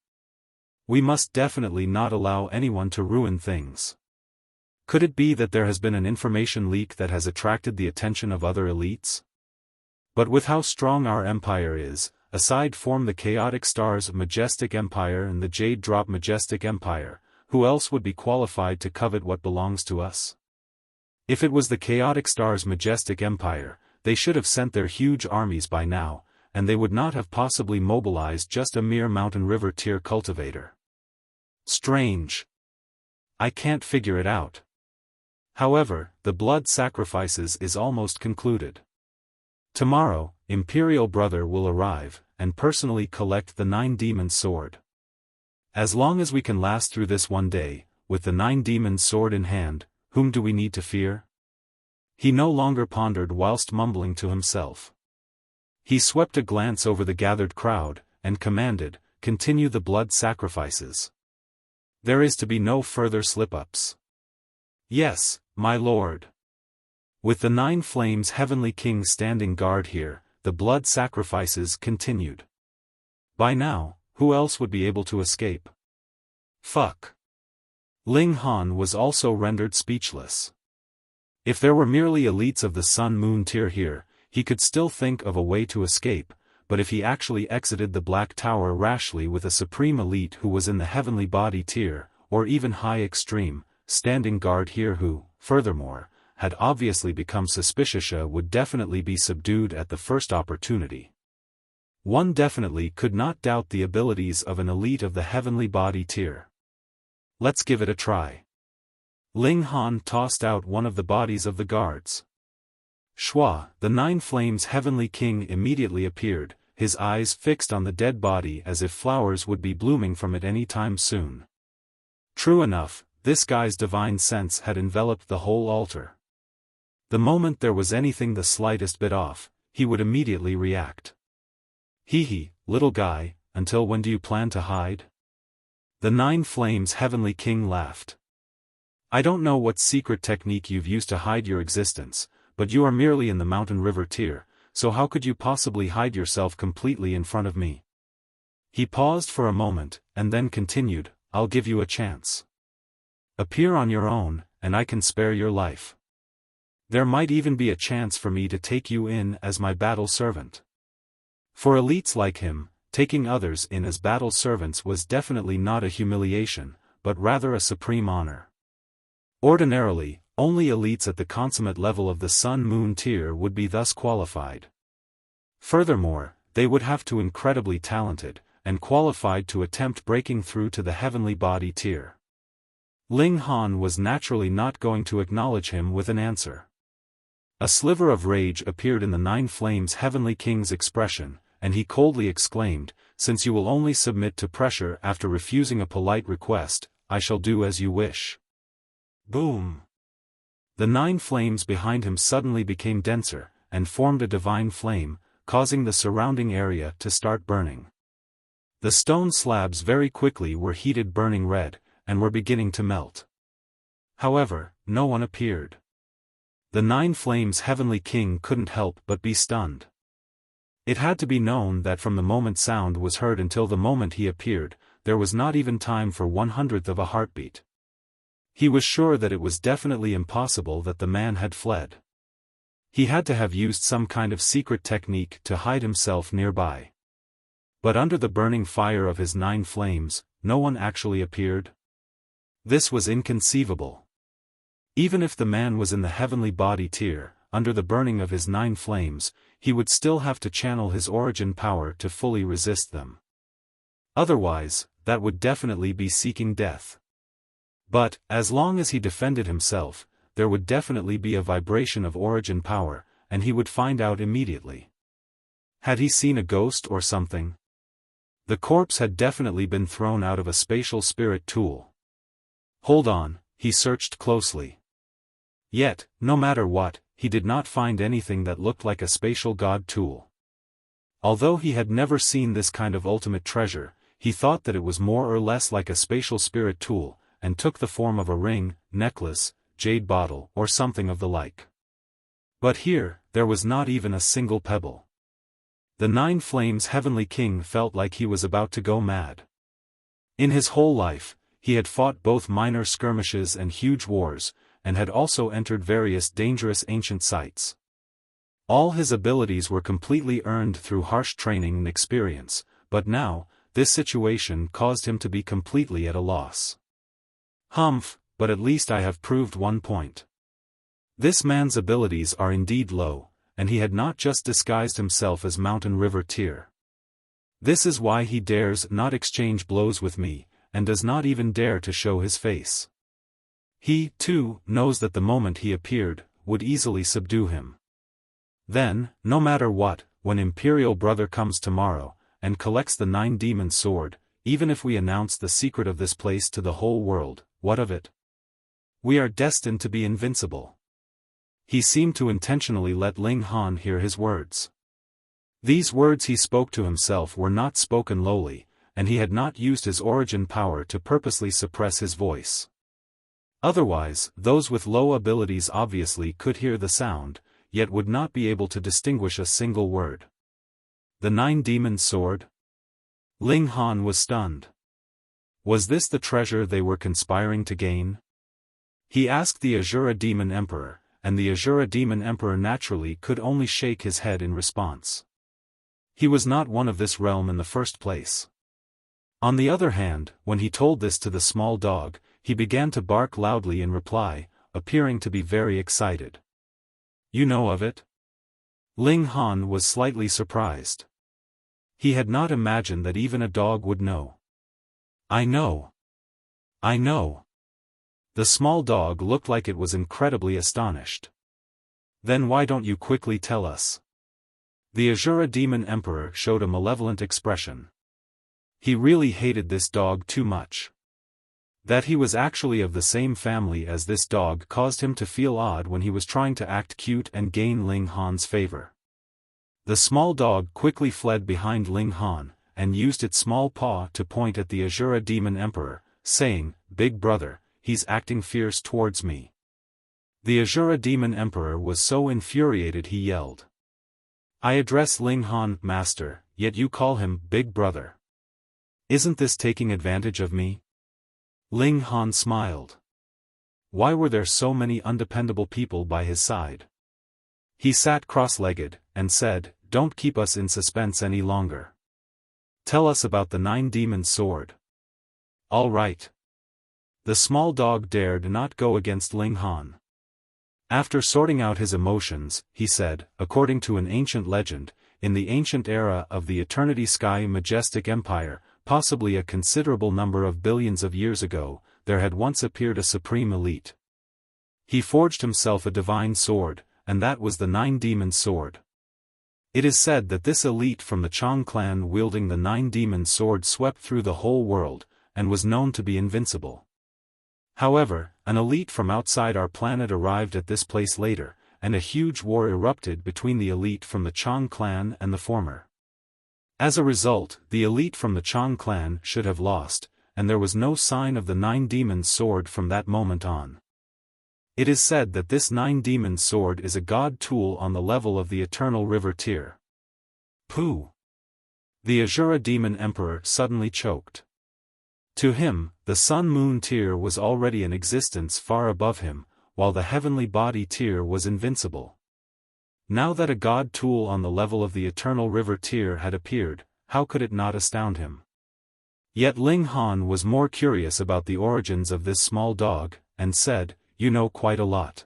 We must definitely not allow anyone to ruin things." Could it be that there has been an information leak that has attracted the attention of other elites? But with how strong our empire is, aside from the Chaotic Stars Majestic Empire and the Jade Drop Majestic Empire, who else would be qualified to covet what belongs to us? If it was the Chaotic Stars Majestic Empire, they should have sent their huge armies by now, and they would not have possibly mobilized just a mere Mountain River tier cultivator. Strange. I can't figure it out. However, the blood sacrifices is almost concluded. Tomorrow, Imperial Brother will arrive, and personally collect the Nine Demons' Sword. As long as we can last through this one day, with the Nine Demons' Sword in hand, whom do we need to fear? He no longer pondered whilst mumbling to himself. He swept a glance over the gathered crowd, and commanded, "Continue the blood sacrifices. There is to be no further slip-ups." "Yes, my lord." With the Nine Flames Heavenly King standing guard here, the blood sacrifices continued. By now, who else would be able to escape? Fuck. Ling Han was also rendered speechless. If there were merely elites of the Sun-Moon tier here, he could still think of a way to escape, but if he actually exited the Black Tower rashly with a supreme elite who was in the Heavenly Body tier, or even High Extreme, standing guard here who, furthermore, had obviously become suspicious, would definitely be subdued at the first opportunity. One definitely could not doubt the abilities of an elite of the Heavenly Body tier. Let's give it a try. Ling Han tossed out one of the bodies of the guards. Shua, the Nine Flames Heavenly King, immediately appeared, his eyes fixed on the dead body as if flowers would be blooming from it any time soon. True enough, this guy's divine sense had enveloped the whole altar. The moment there was anything the slightest bit off, he would immediately react. Hee, little guy, until when do you plan to hide? The Nine Flames Heavenly King laughed. I don't know what secret technique you've used to hide your existence, but you are merely in the Mountain River tier, so how could you possibly hide yourself completely in front of me? He paused for a moment, and then continued, I'll give you a chance. Appear on your own, and I can spare your life. There might even be a chance for me to take you in as my battle servant. For elites like him, taking others in as battle servants was definitely not a humiliation, but rather a supreme honor. Ordinarily, only elites at the consummate level of the Sun-Moon tier would be thus qualified. Furthermore, they would have to be incredibly talented, and qualified to attempt breaking through to the Heavenly Body tier. Ling Han was naturally not going to acknowledge him with an answer. A sliver of rage appeared in the Nine Flames Heavenly King's expression, and he coldly exclaimed, since you will only submit to pressure after refusing a polite request, I shall do as you wish. Boom! The Nine Flames behind him suddenly became denser, and formed a divine flame, causing the surrounding area to start burning. The stone slabs very quickly were heated burning red, and were beginning to melt. However, no one appeared. The Nine Flames Heavenly King couldn't help but be stunned. It had to be known that from the moment sound was heard until the moment he appeared, there was not even time for 1/100th of a heartbeat. He was sure that it was definitely impossible that the man had fled. He had to have used some kind of secret technique to hide himself nearby. But under the burning fire of his nine flames, no one actually appeared? This was inconceivable. Even if the man was in the heavenly body tier, under the burning of his nine flames, he would still have to channel his origin power to fully resist them. Otherwise, that would definitely be seeking death. But, as long as he defended himself, there would definitely be a vibration of origin power, and he would find out immediately. Had he seen a ghost or something? The corpse had definitely been thrown out of a spatial spirit tool. Hold on, he searched closely. Yet, no matter what, he did not find anything that looked like a spatial god tool. Although he had never seen this kind of ultimate treasure, he thought that it was more or less like a spatial spirit tool, and took the form of a ring, necklace, jade bottle, or something of the like. But here, there was not even a single pebble. The Nine Flames Heavenly King felt like he was about to go mad. In his whole life, he had fought both minor skirmishes and huge wars, and had also entered various dangerous ancient sites. All his abilities were completely earned through harsh training and experience, but now, this situation caused him to be completely at a loss. Humph, but at least I have proved one point. This man's abilities are indeed low, and he had not just disguised himself as Mountain River tier. This is why he dares not exchange blows with me, and does not even dare to show his face. He, too, knows that the moment he appeared, would easily subdue him. Then, no matter what, when Imperial Brother comes tomorrow, and collects the Nine Demon Sword, even if we announce the secret of this place to the whole world, what of it? We are destined to be invincible. He seemed to intentionally let Ling Han hear his words. These words he spoke to himself were not spoken lowly, and he had not used his origin power to purposely suppress his voice. Otherwise, those with low abilities obviously could hear the sound, yet would not be able to distinguish a single word. The Nine Demon Sword? Ling Han was stunned. Was this the treasure they were conspiring to gain? He asked the Azura Demon Emperor, and the Azura Demon Emperor naturally could only shake his head in response. He was not one of this realm in the first place. On the other hand, when he told this to the small dog, he began to bark loudly in reply, appearing to be very excited. "You know of it?" Ling Han was slightly surprised. He had not imagined that even a dog would know. "I know. I know." The small dog looked like it was incredibly astonished. "Then why don't you quickly tell us?" The Azura Demon Emperor showed a malevolent expression. He really hated this dog too much. That he was actually of the same family as this dog caused him to feel odd when he was trying to act cute and gain Ling Han's favor. The small dog quickly fled behind Ling Han, and used its small paw to point at the Azura Demon Emperor, saying, "Big brother, he's acting fierce towards me." The Azura Demon Emperor was so infuriated he yelled. "I address Ling Han, master, yet you call him Big Brother. Isn't this taking advantage of me?" Ling Han smiled. Why were there so many undependable people by his side? He sat cross-legged, and said, "Don't keep us in suspense any longer. Tell us about the Nine Demons' sword." "All right." The small dog dared not go against Ling Han. After sorting out his emotions, he said, according to an ancient legend, in the ancient era of the Eternity Sky Majestic Empire, possibly a considerable number of billions of years ago, there had once appeared a supreme elite. He forged himself a divine sword, and that was the Nine Demons' sword. It is said that this elite from the Chang clan wielding the Nine Demons' sword swept through the whole world, and was known to be invincible. However, an elite from outside our planet arrived at this place later, and a huge war erupted between the elite from the Chang clan and the former. As a result, the elite from the Chang clan should have lost, and there was no sign of the Nine Demons' sword from that moment on. It is said that this Nine Demons' sword is a god tool on the level of the Eternal River tier. Pooh! The Azura Demon Emperor suddenly choked. To him, the Sun-Moon tier was already in existence far above him, while the Heavenly Body tier was invincible. Now that a god tool on the level of the Eternal River tier had appeared, how could it not astound him? Yet Ling Han was more curious about the origins of this small dog, and said, "You know quite a lot."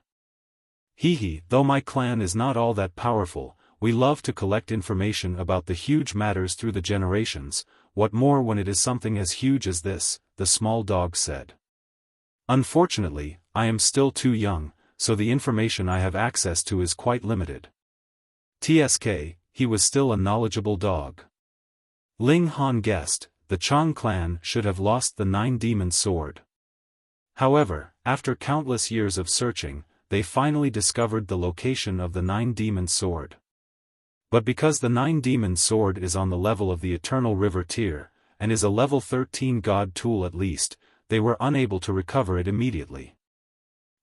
"Hee, though my clan is not all that powerful, we love to collect information about the huge matters through the generations, what more when it is something as huge as this," the small dog said. "Unfortunately, I am still too young, so the information I have access to is quite limited." TSK, he was still a knowledgeable dog. Ling Han guessed, the Chang clan should have lost the Nine Demons' sword. However, after countless years of searching, they finally discovered the location of the Nine Demons' sword. But because the Nine Demons' sword is on the level of the Eternal River tier, and is a level 13 god tool at least, they were unable to recover it immediately.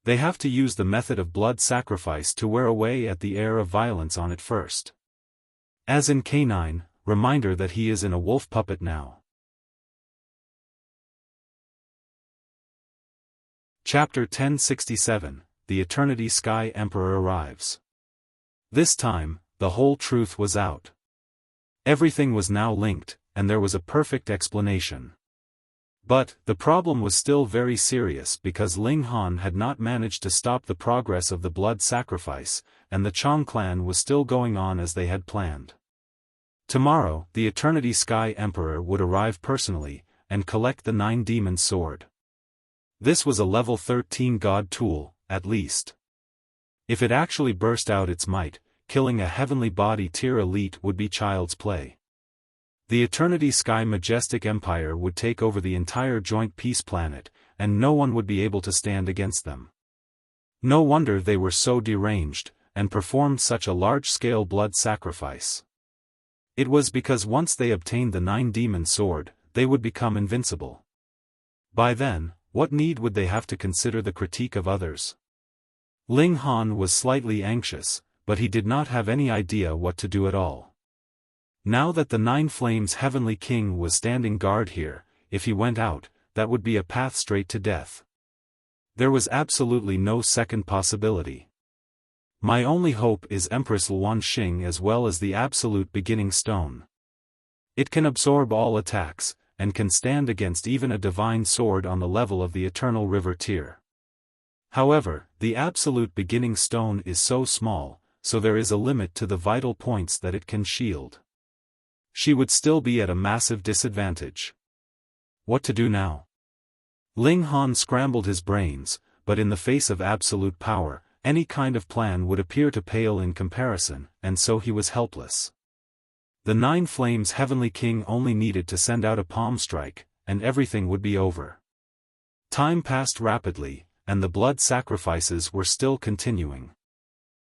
They have to use the method of blood sacrifice to wear away at the air of violence on it first. As in K9, reminder that he is in a wolf puppet now. Chapter 1067, The Eternity Sky Emperor arrives. This time, the whole truth was out. Everything was now linked, and there was a perfect explanation. But, the problem was still very serious because Ling Han had not managed to stop the progress of the blood sacrifice, and the Chang clan was still going on as they had planned. Tomorrow, the Eternity Sky Emperor would arrive personally, and collect the Nine Demons' sword. This was a level 13 god tool, at least. If it actually burst out its might, killing a Heavenly Body tier elite would be child's play. The Eternity Sky Majestic Empire would take over the entire Joint Peace Planet, and no one would be able to stand against them. No wonder they were so deranged, and performed such a large-scale blood sacrifice. It was because once they obtained the Nine Demons' sword, they would become invincible. By then, what need would they have to consider the critique of others? Ling Han was slightly anxious, but he did not have any idea what to do at all. Now that the Nine Flames Heavenly King was standing guard here, if he went out, that would be a path straight to death. There was absolutely no second possibility. My only hope is Empress Luanxing as well as the absolute beginning stone. It can absorb all attacks, and can stand against even a divine sword on the level of the Eternal River tier. However, the absolute beginning stone is so small, so there is a limit to the vital points that it can shield. She would still be at a massive disadvantage. What to do now? Ling Han scrambled his brains, but in the face of absolute power, any kind of plan would appear to pale in comparison, and so he was helpless. The Nine Flames Heavenly King only needed to send out a palm strike, and everything would be over. Time passed rapidly, and the blood sacrifices were still continuing.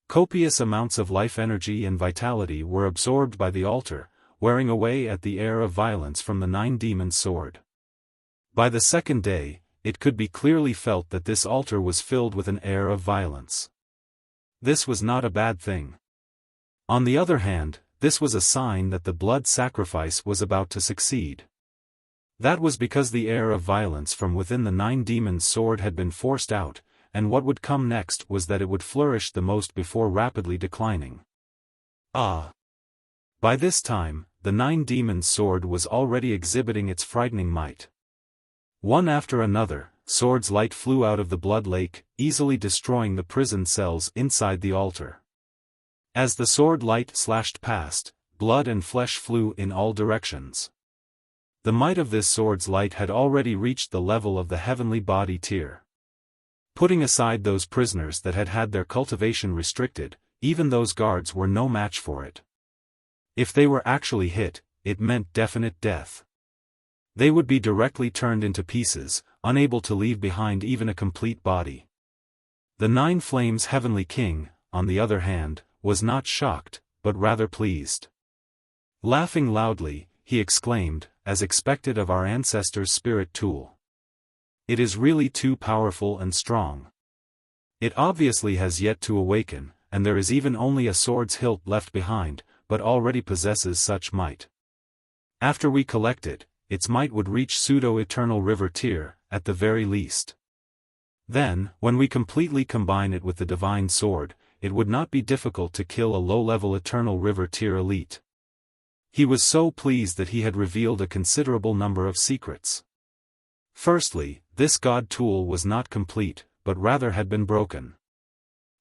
Copious amounts of life energy and vitality were absorbed by the altar, wearing away at the air of violence from the Nine Demons' sword. By the second day, it could be clearly felt that this altar was filled with an air of violence. This was not a bad thing. On the other hand, this was a sign that the blood sacrifice was about to succeed. That was because the air of violence from within the Nine Demons' sword had been forced out, and what would come next was that it would flourish the most before rapidly declining. Ah! By this time, the Nine Demons' sword was already exhibiting its frightening might. One after another, swords light flew out of the blood lake, easily destroying the prison cells inside the altar. As the sword light slashed past, blood and flesh flew in all directions. The might of this sword's light had already reached the level of the heavenly body tier. Putting aside those prisoners that had had their cultivation restricted, even those guards were no match for it. If they were actually hit, it meant definite death. They would be directly turned into pieces, unable to leave behind even a complete body. The Nine Flames Heavenly King, on the other hand, was not shocked, but rather pleased. Laughing loudly, he exclaimed, as expected of our ancestors' spirit tool. It is really too powerful and strong. It obviously has yet to awaken, and there is even only a sword's hilt left behind, but already possesses such might. After we collect it, its might would reach pseudo-eternal river tier, at the very least. Then, when we completely combine it with the divine sword, it would not be difficult to kill a low-level eternal river tier elite. He was so pleased that he had revealed a considerable number of secrets. Firstly, this god tool was not complete, but rather had been broken.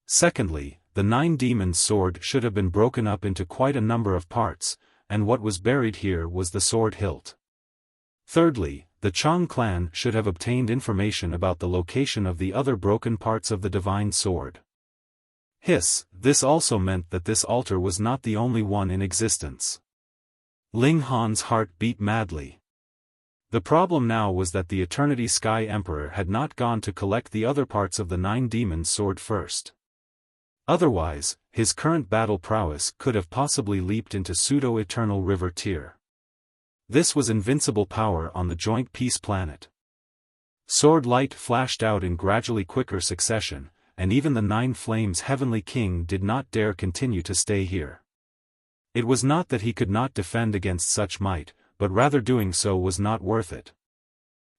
Secondly, the Nine Demons' sword should have been broken up into quite a number of parts, and what was buried here was the sword hilt. Thirdly, the Chang clan should have obtained information about the location of the other broken parts of the divine sword. This also meant that this altar was not the only one in existence. Ling Han's heart beat madly. The problem now was that the Eternity Sky Emperor had not gone to collect the other parts of the Nine Demons' sword first. Otherwise, his current battle prowess could have possibly leaped into pseudo-eternal river tier. This was invincible power on the joint peace planet. Sword light flashed out in gradually quicker succession, and even the Nine Flames Heavenly King did not dare continue to stay here. It was not that he could not defend against such might, but rather doing so was not worth it.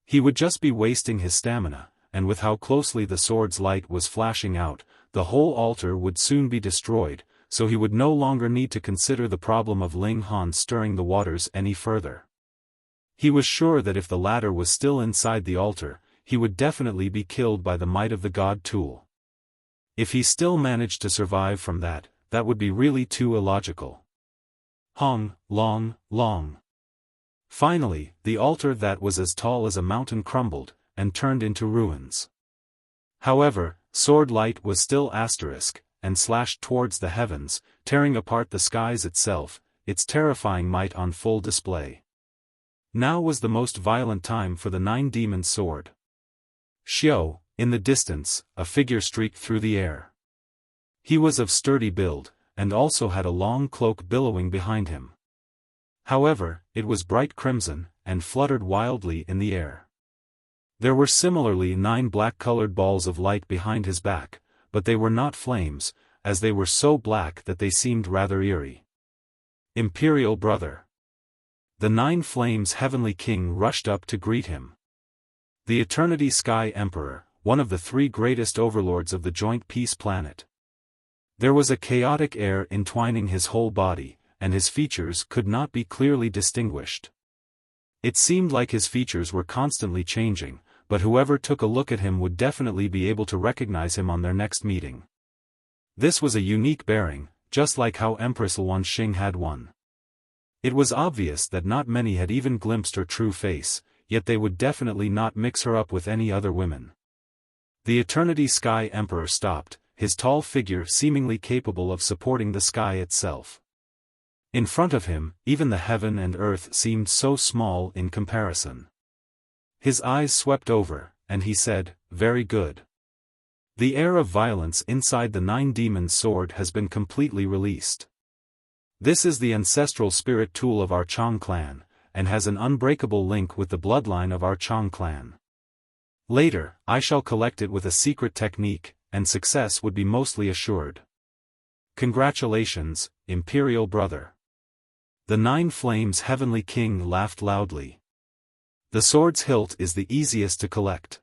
He would just be wasting his stamina, and with how closely the sword's light was flashing out, the whole altar would soon be destroyed, so he would no longer need to consider the problem of Ling Han stirring the waters any further. He was sure that if the latter was still inside the altar, he would definitely be killed by the might of the god tool. If he still managed to survive from that, that would be really too illogical. Long. Finally, the altar that was as tall as a mountain crumbled, and turned into ruins. However, sword light was still asterisk, and slashed towards the heavens, tearing apart the skies itself, its terrifying might on full display. Now was the most violent time for the Nine Demons' sword. Xiao, in the distance, a figure streaked through the air. He was of sturdy build, and also had a long cloak billowing behind him. However, it was bright crimson, and fluttered wildly in the air. There were similarly 9 black-colored balls of light behind his back, but they were not flames, as they were so black that they seemed rather eerie. Imperial brother. The Nine Flames Heavenly King rushed up to greet him. The Eternity Sky Emperor, one of the 3 greatest overlords of the joint peace planet. There was a chaotic air entwining his whole body, and his features could not be clearly distinguished. It seemed like his features were constantly changing, but whoever took a look at him would definitely be able to recognize him on their next meeting. This was a unique bearing, just like how Empress Wuxia had one. It was obvious that not many had even glimpsed her true face, yet they would definitely not mix her up with any other women. The Eternity Sky Emperor stopped, his tall figure seemingly capable of supporting the sky itself. In front of him, even the heaven and earth seemed so small in comparison. His eyes swept over, and he said, "Very good. The air of violence inside the Nine Demons' sword has been completely released. This is the ancestral spirit tool of our Chong clan, and has an unbreakable link with the bloodline of our Chong clan. Later, I shall collect it with a secret technique, and success would be mostly assured. Congratulations, Imperial Brother." The Nine Flames Heavenly King laughed loudly. The sword's hilt is the easiest to collect.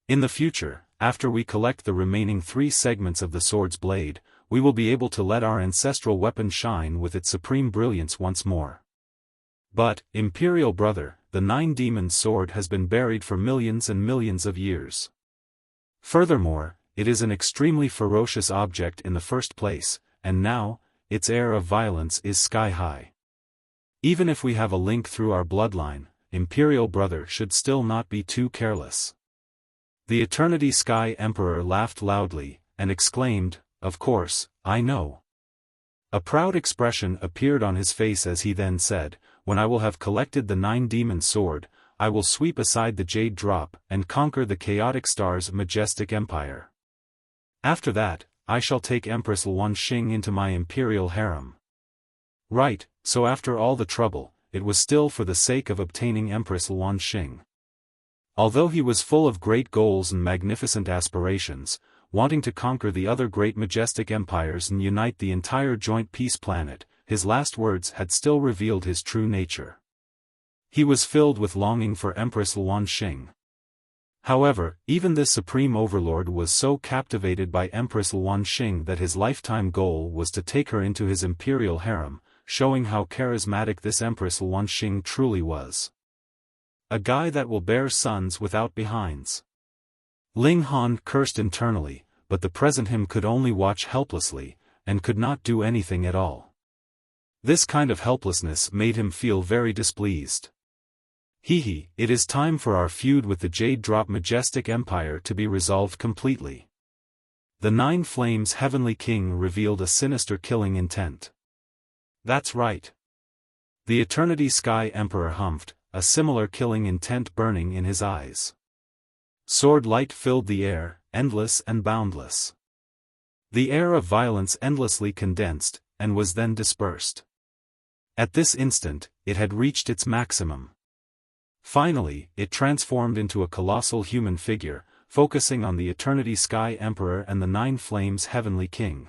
In the future, after we collect the remaining 3 segments of the sword's blade, we will be able to let our ancestral weapon shine with its supreme brilliance once more. But, Imperial Brother, the Nine Demons' sword has been buried for millions and millions of years. Furthermore, it is an extremely ferocious object in the first place, and now, its air of violence is sky-high. Even if we have a link through our bloodline, Imperial Brother should still not be too careless. The Eternity Sky Emperor laughed loudly, and exclaimed, "Of course, I know." A proud expression appeared on his face as he then said, "When I will have collected the Nine Demons' sword, I will sweep aside the Jade Drop and conquer the Chaotic Star's majestic empire. After that, I shall take Empress Wuxia into my imperial harem." Right, so after all the trouble, it was still for the sake of obtaining Empress Wuxia. Although he was full of great goals and magnificent aspirations, wanting to conquer the other great majestic empires and unite the entire joint peace planet, his last words had still revealed his true nature. He was filled with longing for Empress Wuxia. However, even this supreme overlord was so captivated by Empress Wuxia that his lifetime goal was to take her into his imperial harem, showing how charismatic this Empress Wuxia truly was. A guy that will bear sons without behinds. Ling Han cursed internally, but the present him could only watch helplessly, and could not do anything at all. This kind of helplessness made him feel very displeased. It is time for our feud with the Jade Drop Majestic Empire to be resolved completely. The Nine Flames Heavenly King revealed a sinister killing intent. That's right. The Eternity Sky Emperor humphed, a similar killing intent burning in his eyes. Sword light filled the air, endless and boundless. The air of violence endlessly condensed, and was then dispersed. At this instant, it had reached its maximum. Finally, it transformed into a colossal human figure, focusing on the Eternity Sky Emperor and the Nine Flames Heavenly King.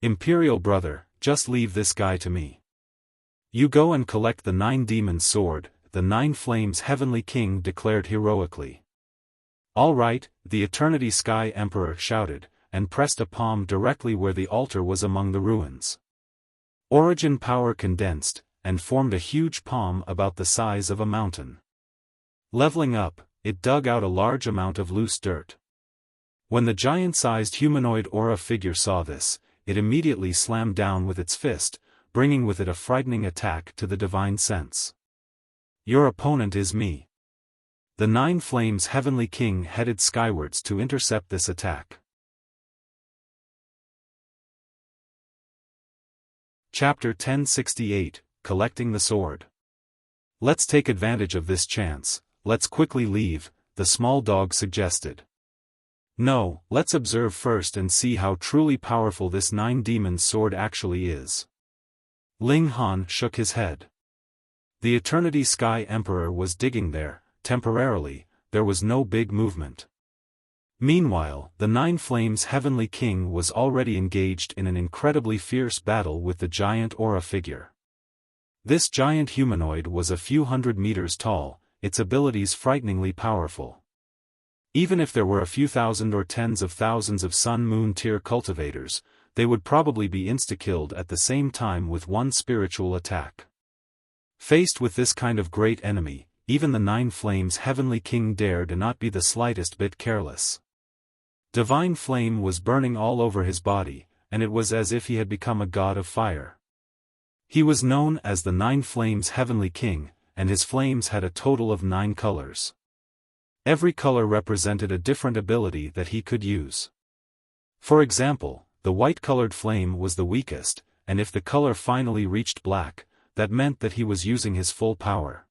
Imperial Brother, just leave this guy to me. You go and collect the Nine Demons' sword, the Nine Flames Heavenly King declared heroically. All right, the Eternity Sky Emperor shouted, and pressed a palm directly where the altar was among the ruins. Origin power condensed, and formed a huge palm about the size of a mountain. Leveling up, it dug out a large amount of loose dirt. When the giant-sized humanoid aura figure saw this, it immediately slammed down with its fist, bringing with it a frightening attack to the divine sense. Your opponent is me. The Nine Flames Heavenly King headed skywards to intercept this attack. Chapter 1068, Collecting the Sword. Let's take advantage of this chance, let's quickly leave, the small dog suggested. No, let's observe first and see how truly powerful this Nine Demons' sword actually is. Ling Han shook his head. The Eternity Sky Emperor was digging there, temporarily, there was no big movement. Meanwhile, the Nine Flames Heavenly King was already engaged in an incredibly fierce battle with the giant aura figure. This giant humanoid was a few hundred meters tall, its abilities frighteningly powerful. Even if there were a few thousand or tens of thousands of Sun-Moon tier cultivators, they would probably be insta-killed at the same time with one spiritual attack. Faced with this kind of great enemy, even the Nine Flames Heavenly King dared not be the slightest bit careless. Divine flame was burning all over his body, and it was as if he had become a god of fire. He was known as the Nine Flames Heavenly King, and his flames had a total of 9 colors. Every color represented a different ability that he could use. For example, the white-colored flame was the weakest, and if the color finally reached black, that meant that he was using his full power.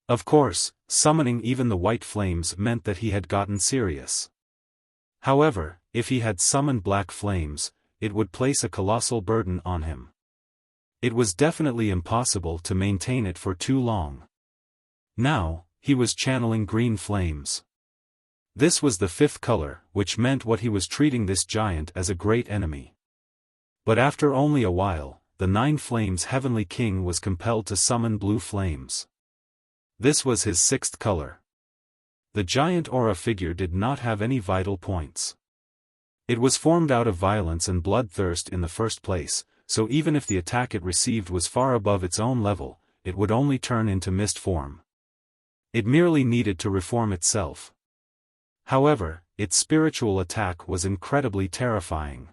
Of course, summoning even the white flames meant that he had gotten serious. However, if he had summoned black flames, it would place a colossal burden on him. It was definitely impossible to maintain it for too long. Now, he was channeling green flames. This was the 5th color, which meant what he was treating this giant as a great enemy. But after only a while, the Nine Flames Heavenly King was compelled to summon blue flames. This was his 6th color. The giant aura figure did not have any vital points. It was formed out of violence and bloodthirst in the first place, so even if the attack it received was far above its own level, it would only turn into mist form. It merely needed to reform itself. However, its spiritual attack was incredibly terrifying.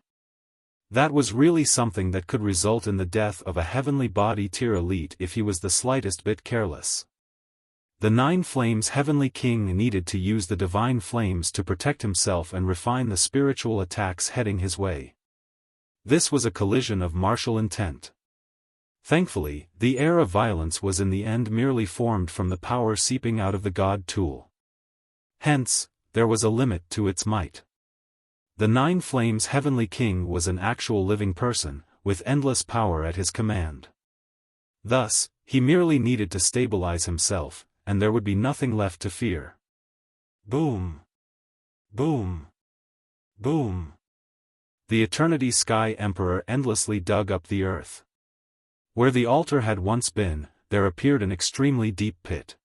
That was really something that could result in the death of a heavenly body tier elite if he was the slightest bit careless. The Nine Flames Heavenly King needed to use the divine flames to protect himself and refine the spiritual attacks heading his way. This was a collision of martial intent. Thankfully, the air of violence was in the end merely formed from the power seeping out of the god tool. Hence, there was a limit to its might. The Nine Flames Heavenly King was an actual living person, with endless power at his command. Thus, he merely needed to stabilize himself, and there would be nothing left to fear. Boom! Boom! Boom! The Eternity Sky Emperor endlessly dug up the earth. Where the altar had once been, there appeared an extremely deep pit.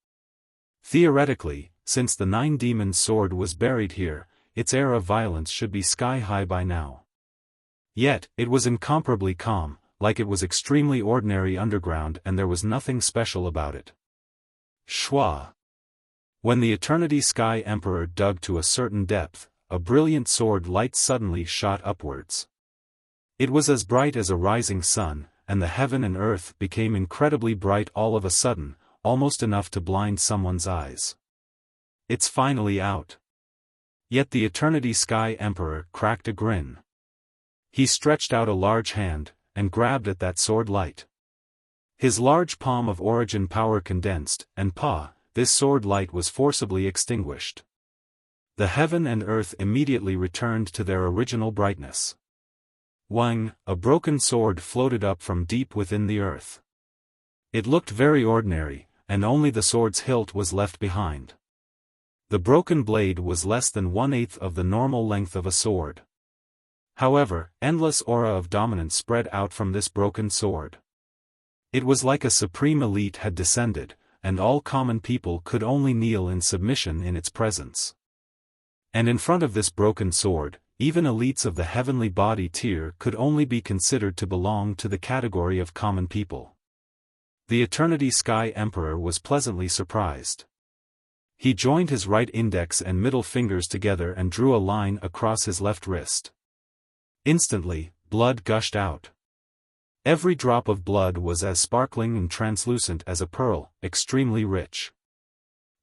Theoretically, since the Nine Demons' sword was buried here, its air of violence should be sky-high by now. Yet, it was incomparably calm, like it was extremely ordinary underground and there was nothing special about it. Schwa. When the Eternity Sky Emperor dug to a certain depth, a brilliant sword light suddenly shot upwards. It was as bright as a rising sun, and the heaven and earth became incredibly bright all of a sudden, almost enough to blind someone's eyes. It's finally out. Yet the Eternity Sky Emperor cracked a grin. He stretched out a large hand, and grabbed at that sword light. His large palm of origin power condensed, and this sword light was forcibly extinguished. The heaven and earth immediately returned to their original brightness. Wang, a broken sword floated up from deep within the earth. It looked very ordinary, and only the sword's hilt was left behind. The broken blade was less than 1/8 of the normal length of a sword. However, endless aura of dominance spread out from this broken sword. It was like a supreme elite had descended, and all common people could only kneel in submission in its presence. And in front of this broken sword, even elites of the heavenly body tier could only be considered to belong to the category of common people. The Eternity Sky Emperor was pleasantly surprised. He joined his right index and middle fingers together and drew a line across his left wrist. Instantly, blood gushed out. Every drop of blood was as sparkling and translucent as a pearl, extremely rich.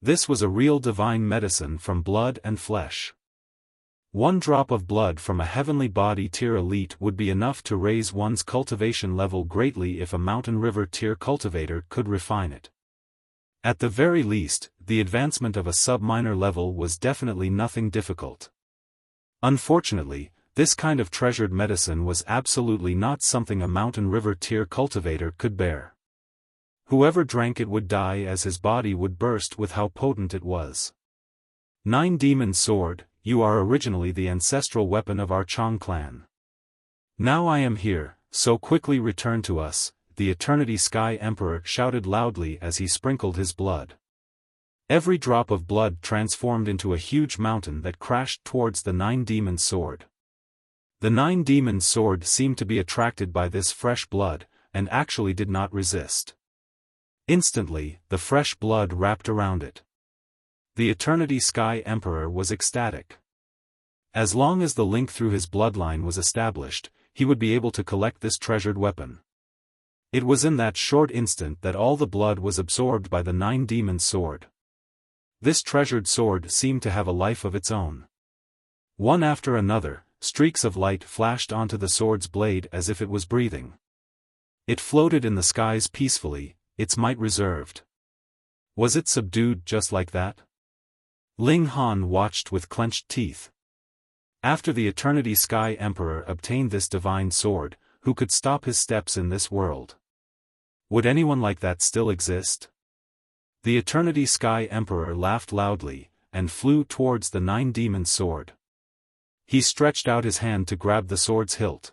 This was a real divine medicine from blood and flesh. 1 drop of blood from a heavenly body tier elite would be enough to raise one's cultivation level greatly if a mountain river tier cultivator could refine it. At the very least, the advancement of a sub-minor level was definitely nothing difficult. Unfortunately, this kind of treasured medicine was absolutely not something a mountain river tier cultivator could bear. Whoever drank it would die as his body would burst with how potent it was. Nine Demon Sword, you are originally the ancestral weapon of our Chong clan. Now I am here, so quickly return to us, the Eternity Sky Emperor shouted loudly as he sprinkled his blood. Every drop of blood transformed into a huge mountain that crashed towards the Nine Demon Sword. The nine-demon sword seemed to be attracted by this fresh blood, and actually did not resist. Instantly, the fresh blood wrapped around it. The Eternity Sky Emperor was ecstatic. As long as the link through his bloodline was established, he would be able to collect this treasured weapon. It was in that short instant that all the blood was absorbed by the nine-demon sword. This treasured sword seemed to have a life of its own. One after another, streaks of light flashed onto the sword's blade as if it was breathing. It floated in the skies peacefully, its might reserved. Was it subdued just like that? Ling Han watched with clenched teeth. After the Eternity Sky Emperor obtained this divine sword, who could stop his steps in this world? Would anyone like that still exist? The Eternity Sky Emperor laughed loudly, and flew towards the nine-demon sword. He stretched out his hand to grab the sword's hilt.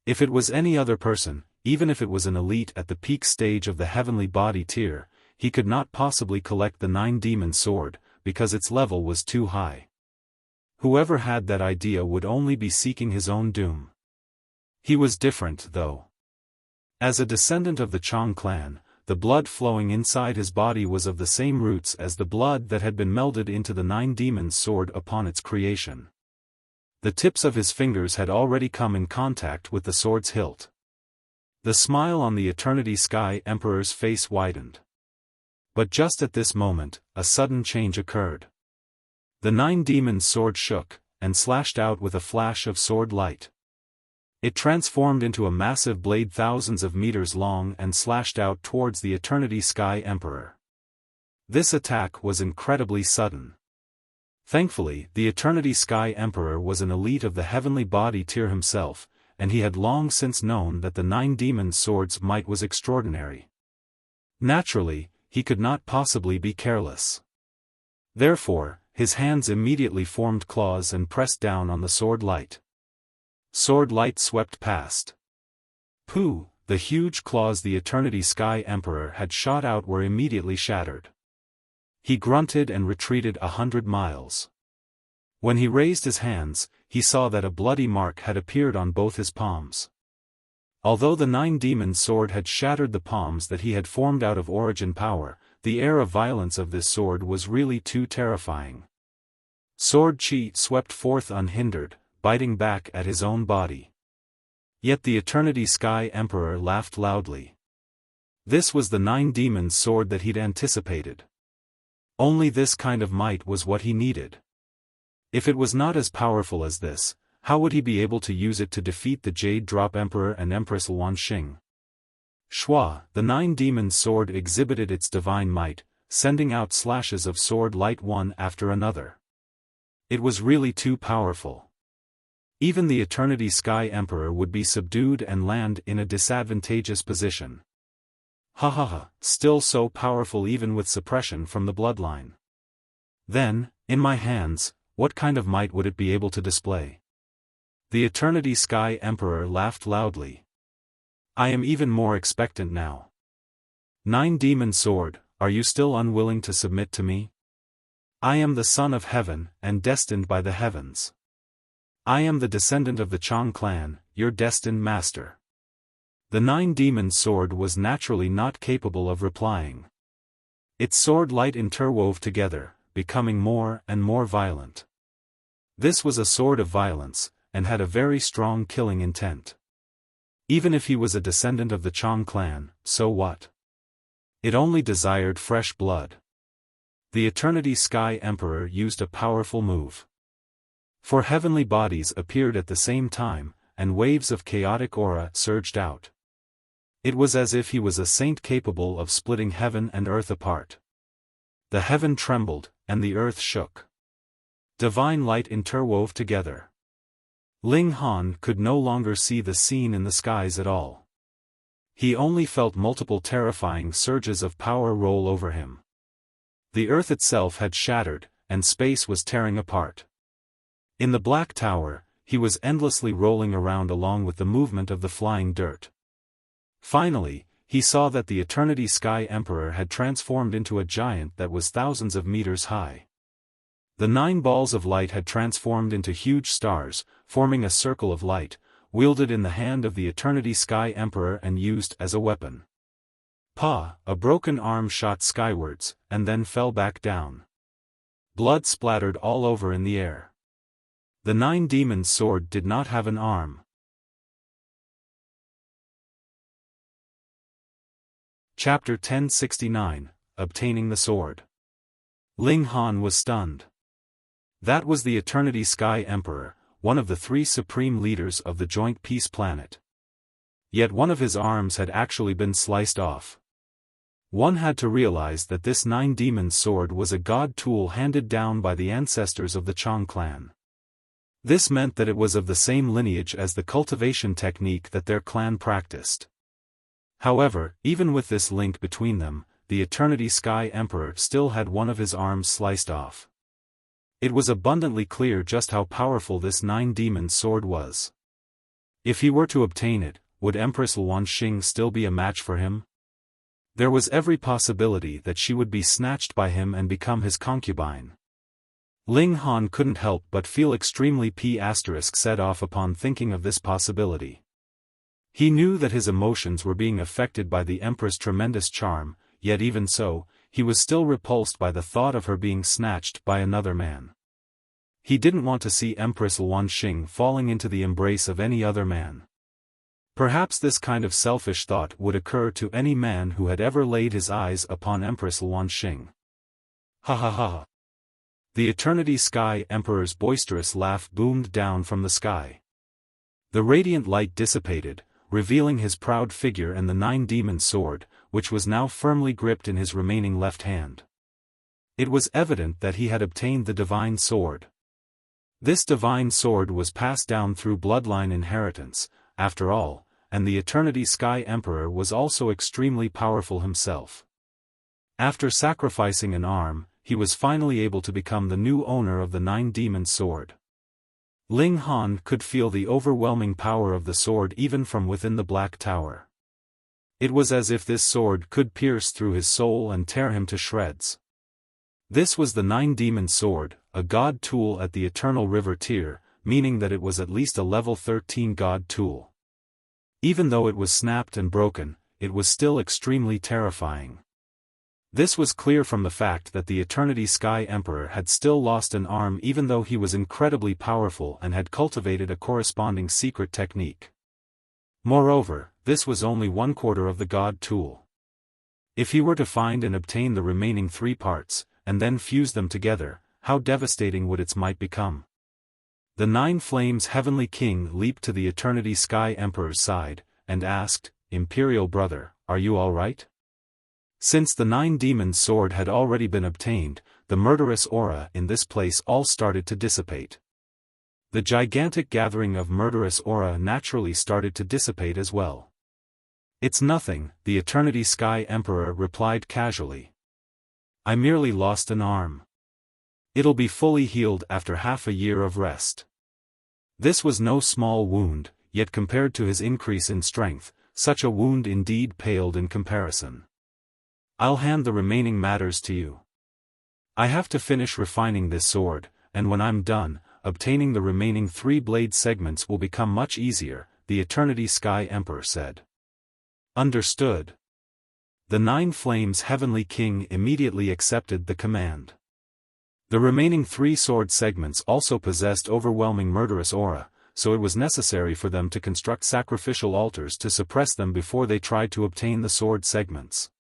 If it was any other person, even if it was an elite at the peak stage of the heavenly body tier, he could not possibly collect the nine-demon sword, because its level was too high. Whoever had that idea would only be seeking his own doom. He was different, though. As a descendant of the Chang clan, the blood flowing inside his body was of the same roots as the blood that had been melded into the nine-demon sword upon its creation. The tips of his fingers had already come in contact with the sword's hilt. The smile on the Eternity Sky Emperor's face widened. But just at this moment, a sudden change occurred. The nine-demon sword shook, and slashed out with a flash of sword light. It transformed into a massive blade thousands of meters long and slashed out towards the Eternity Sky Emperor. This attack was incredibly sudden. Thankfully, the Eternity Sky Emperor was an elite of the heavenly body tier himself, and he had long since known that the nine-demon sword's might was extraordinary. Naturally, he could not possibly be careless. Therefore, his hands immediately formed claws and pressed down on the sword light. Sword light swept past. Pooh! The huge claws the Eternity Sky Emperor had shot out were immediately shattered. He grunted and retreated 100 miles. When he raised his hands, he saw that a bloody mark had appeared on both his palms. Although the nine-demon sword had shattered the palms that he had formed out of origin power, the air of violence of this sword was really too terrifying. Sword chi swept forth unhindered, biting back at his own body. Yet the Eternity Sky Emperor laughed loudly. This was the nine-demon sword that he'd anticipated. Only this kind of might was what he needed. If it was not as powerful as this, how would he be able to use it to defeat the Jade Drop Emperor and Empress Luanxing? Shua, the nine-demon sword exhibited its divine might, sending out slashes of sword light one after another. It was really too powerful. Even the Eternity Sky Emperor would be subdued and land in a disadvantageous position. Ha ha ha, still so powerful even with suppression from the bloodline. Then, in my hands, what kind of might would it be able to display? The Eternity Sky Emperor laughed loudly. I am even more expectant now. Nine-demon sword, are you still unwilling to submit to me? I am the son of heaven, and destined by the heavens. I am the descendant of the Chang clan, your destined master. The nine-demon sword was naturally not capable of replying. Its sword light interwove together, becoming more and more violent. This was a sword of violence, and had a very strong killing intent. Even if he was a descendant of the Chang clan, so what? It only desired fresh blood. The Eternity Sky Emperor used a powerful move. Four heavenly bodies appeared at the same time, and waves of chaotic aura surged out. It was as if he was a saint capable of splitting heaven and earth apart. The heaven trembled, and the earth shook. Divine light interwove together. Ling Han could no longer see the scene in the skies at all. He only felt multiple terrifying surges of power roll over him. The earth itself had shattered, and space was tearing apart. In the Black Tower, he was endlessly rolling around along with the movement of the flying dirt. Finally, he saw that the Eternity Sky Emperor had transformed into a giant that was thousands of meters high. The 9 balls of light had transformed into huge stars, forming a circle of light, wielded in the hand of the Eternity Sky Emperor and used as a weapon. Pa! A broken arm shot skywards, and then fell back down. Blood splattered all over in the air. The 9 demons' sword did not have an arm. Chapter 1069, Obtaining the Sword. Ling Han was stunned. That was the Eternity Sky Emperor, one of the 3 supreme leaders of the Joint Peace Planet. Yet one of his arms had actually been sliced off. One had to realize that this 9 demons' sword was a god tool handed down by the ancestors of the Chong clan. This meant that it was of the same lineage as the cultivation technique that their clan practiced. However, even with this link between them, the Eternity Sky Emperor still had one of his arms sliced off. It was abundantly clear just how powerful this 9 demons' sword was. If he were to obtain it, would Empress Luanxing still be a match for him? There was every possibility that she would be snatched by him and become his concubine. Ling Han couldn't help but feel extremely set off upon thinking of this possibility. He knew that his emotions were being affected by the Empress' tremendous charm, yet even so, he was still repulsed by the thought of her being snatched by another man. He didn't want to see Empress Luanxing falling into the embrace of any other man. Perhaps this kind of selfish thought would occur to any man who had ever laid his eyes upon Empress Luanxing. Ha ha ha. The Eternity Sky Emperor's boisterous laugh boomed down from the sky. The radiant light dissipated, revealing his proud figure and the 9 demons' sword, which was now firmly gripped in his remaining left hand. It was evident that he had obtained the divine sword. This divine sword was passed down through bloodline inheritance, after all, and the Eternity Sky Emperor was also extremely powerful himself. After sacrificing an arm, he was finally able to become the new owner of the 9 demons' sword. Ling Han could feel the overwhelming power of the sword even from within the Black Tower. It was as if this sword could pierce through his soul and tear him to shreds. This was the 9 demons' sword, a god tool at the Eternal River tier, meaning that it was at least a level 13 god tool. Even though it was snapped and broken, it was still extremely terrifying. This was clear from the fact that the Eternity Sky Emperor had still lost an arm even though he was incredibly powerful and had cultivated a corresponding secret technique. Moreover, this was only 1/4 of the god tool. If he were to find and obtain the remaining 3 parts, and then fuse them together, how devastating would its might become? The 9 Flames Heavenly King leaped to the Eternity Sky Emperor's side, and asked, "Imperial brother, are you all right?" Since the 9 demons' sword had already been obtained, the murderous aura in this place all started to dissipate. The gigantic gathering of murderous aura naturally started to dissipate as well. "It's nothing," the Eternity Sky Emperor replied casually. "I merely lost an arm. It'll be fully healed after half a year of rest." This was no small wound, yet compared to his increase in strength, such a wound indeed paled in comparison. "I'll hand the remaining matters to you. I have to finish refining this sword, and when I'm done, obtaining the remaining 3 blade segments will become much easier," the Eternity Sky Emperor said. "Understood." The 9 Flames Heavenly King immediately accepted the command. The remaining 3 sword segments also possessed overwhelming murderous aura, so it was necessary for them to construct sacrificial altars to suppress them before they tried to obtain the sword segments.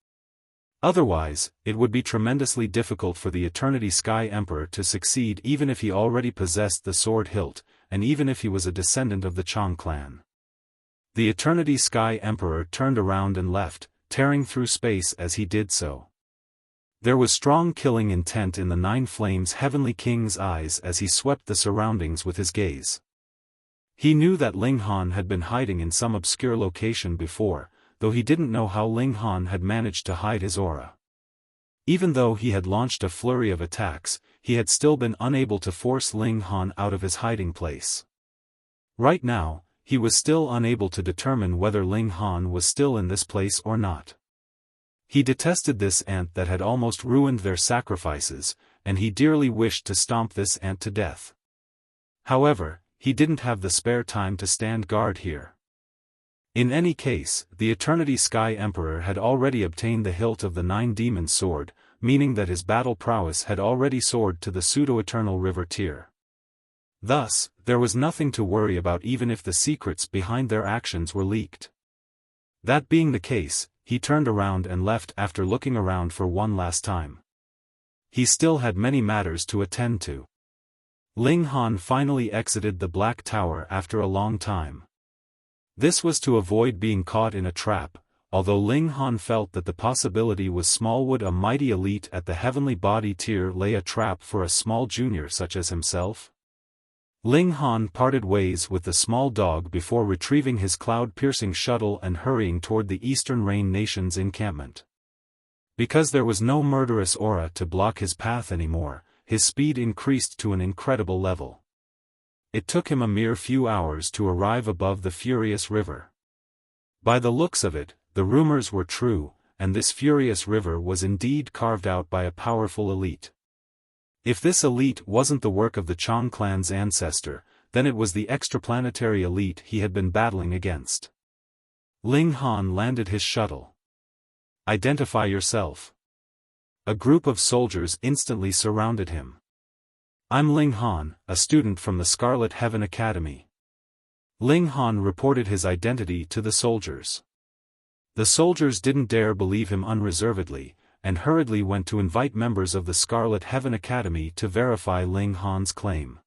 Otherwise, it would be tremendously difficult for the Eternity Sky Emperor to succeed even if he already possessed the sword hilt, and even if he was a descendant of the Chong clan. The Eternity Sky Emperor turned around and left, tearing through space as he did so. There was strong killing intent in the 9 Flames Heavenly King's eyes as he swept the surroundings with his gaze. He knew that Ling Han had been hiding in some obscure location before, though he didn't know how Ling Han had managed to hide his aura. Even though he had launched a flurry of attacks, he had still been unable to force Ling Han out of his hiding place. Right now, he was still unable to determine whether Ling Han was still in this place or not. He detested this ant that had almost ruined their sacrifices, and he dearly wished to stomp this ant to death. However, he didn't have the spare time to stand guard here. In any case, the Eternity Sky Emperor had already obtained the hilt of the Nine Demons' sword, meaning that his battle prowess had already soared to the pseudo-eternal river tier. Thus, there was nothing to worry about even if the secrets behind their actions were leaked. That being the case, he turned around and left after looking around for one last time. He still had many matters to attend to. Ling Han finally exited the Black Tower after a long time. This was to avoid being caught in a trap, although Ling Han felt that the possibility was small. Would a mighty elite at the heavenly body tier lay a trap for a small junior such as himself? Ling Han parted ways with the small dog before retrieving his cloud-piercing shuttle and hurrying toward the Eastern Rain Nation's encampment. Because there was no murderous aura to block his path anymore, his speed increased to an incredible level. It took him a mere few hours to arrive above the furious river. By the looks of it, the rumors were true, and this furious river was indeed carved out by a powerful elite. If this elite wasn't the work of the Chong clan's ancestor, then it was the extraplanetary elite he had been battling against. Ling Han landed his shuttle. "Identify yourself." A group of soldiers instantly surrounded him. "I'm Ling Han, a student from the Scarlet Heaven Academy." Ling Han reported his identity to the soldiers. The soldiers didn't dare believe him unreservedly, and hurriedly went to invite members of the Scarlet Heaven Academy to verify Ling Han's claim.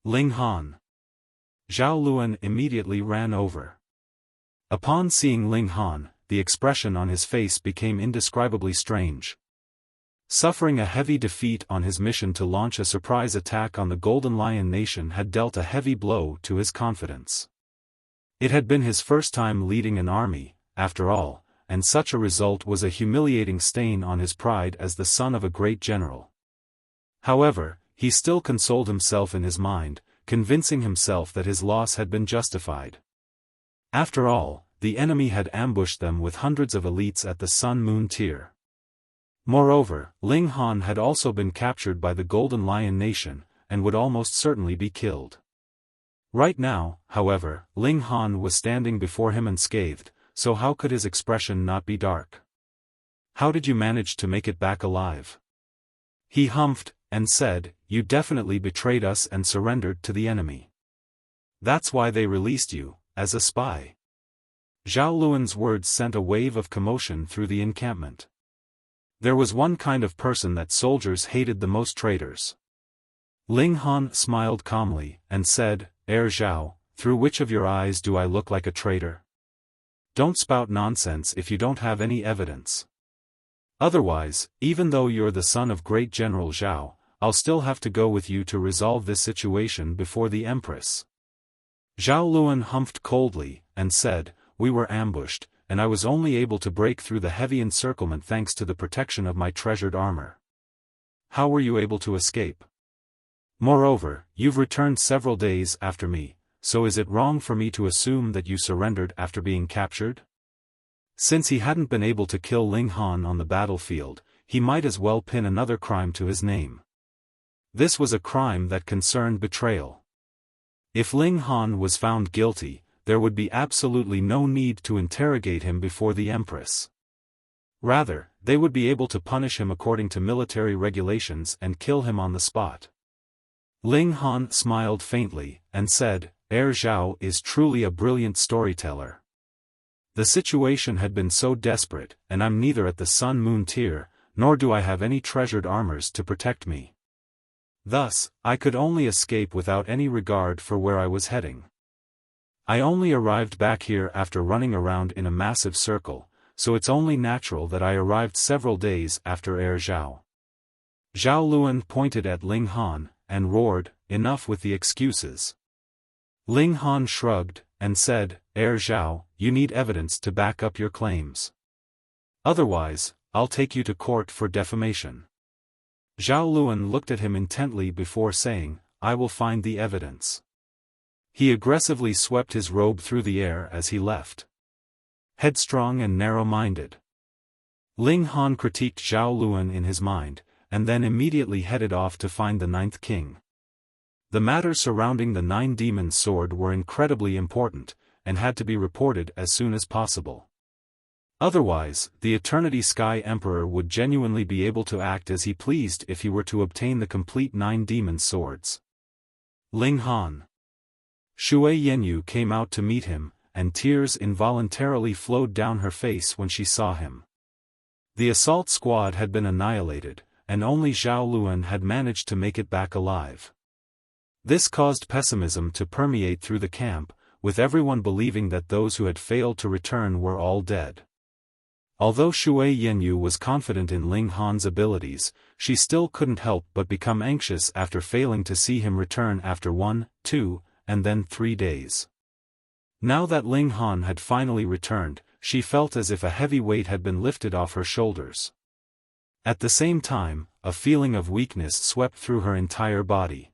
Ling Han. Zhao Luan immediately ran over. Upon seeing Ling Han, the expression on his face became indescribably strange. Suffering a heavy defeat on his mission to launch a surprise attack on the Golden Lion Nation had dealt a heavy blow to his confidence. It had been his first time leading an army, after all, and such a result was a humiliating stain on his pride as the son of a great general. However, he still consoled himself in his mind, convincing himself that his loss had been justified. After all, the enemy had ambushed them with hundreds of elites at the Sun-Moon tier. Moreover, Ling Han had also been captured by the Golden Lion Nation, and would almost certainly be killed. Right now, however, Ling Han was standing before him unscathed, so how could his expression not be dark? "How did you manage to make it back alive?" He humphed, and said, "You definitely betrayed us and surrendered to the enemy. That's why they released you, as a spy." Zhao Luan's words sent a wave of commotion through the encampment. There was one kind of person that soldiers hated the most: traitors. Ling Han smiled calmly, and said, Zhao, through which of your eyes do I look like a traitor? Don't spout nonsense if you don't have any evidence. Otherwise, even though you're the son of great General Zhao, I'll still have to go with you to resolve this situation before the Empress. Zhao Luan humphed coldly, and said, "We were ambushed, and I was only able to break through the heavy encirclement thanks to the protection of my treasured armor. How were you able to escape? Moreover, you've returned several days after me, so is it wrong for me to assume that you surrendered after being captured?" Since he hadn't been able to kill Ling Han on the battlefield, he might as well pin another crime to his name. This was a crime that concerned betrayal. If Ling Han was found guilty, there would be absolutely no need to interrogate him before the Empress. Rather, they would be able to punish him according to military regulations and kill him on the spot. Ling Han smiled faintly, and said, Zhao is truly a brilliant storyteller. The situation had been so desperate, and I'm neither at the Sun-Moon tier, nor do I have any treasured armors to protect me. Thus, I could only escape without any regard for where I was heading. I only arrived back here after running around in a massive circle, so it's only natural that I arrived several days after Zhao. Zhao Luan pointed at Ling Han, and roared, "Enough with the excuses." Ling Han shrugged, and said, Zhao, you need evidence to back up your claims. Otherwise, I'll take you to court for defamation. Zhao Luan looked at him intently before saying, I will find the evidence. He aggressively swept his robe through the air as he left. Headstrong and narrow-minded. Ling Han critiqued Zhao Luan in his mind, and then immediately headed off to find the ninth king. The matters surrounding the Nine Demons' sword were incredibly important, and had to be reported as soon as possible. Otherwise, the Eternity Sky Emperor would genuinely be able to act as he pleased if he were to obtain the complete Nine Demons' swords. Ling Han. Shui Yenyu came out to meet him, and tears involuntarily flowed down her face when she saw him. The assault squad had been annihilated, and only Zhao Luan had managed to make it back alive. This caused pessimism to permeate through the camp, with everyone believing that those who had failed to return were all dead. Although Shui Yenyu was confident in Ling Han's abilities, she still couldn't help but become anxious after failing to see him return after 1, 2, and then 3 days. Now that Ling Han had finally returned, she felt as if a heavy weight had been lifted off her shoulders. At the same time, a feeling of weakness swept through her entire body.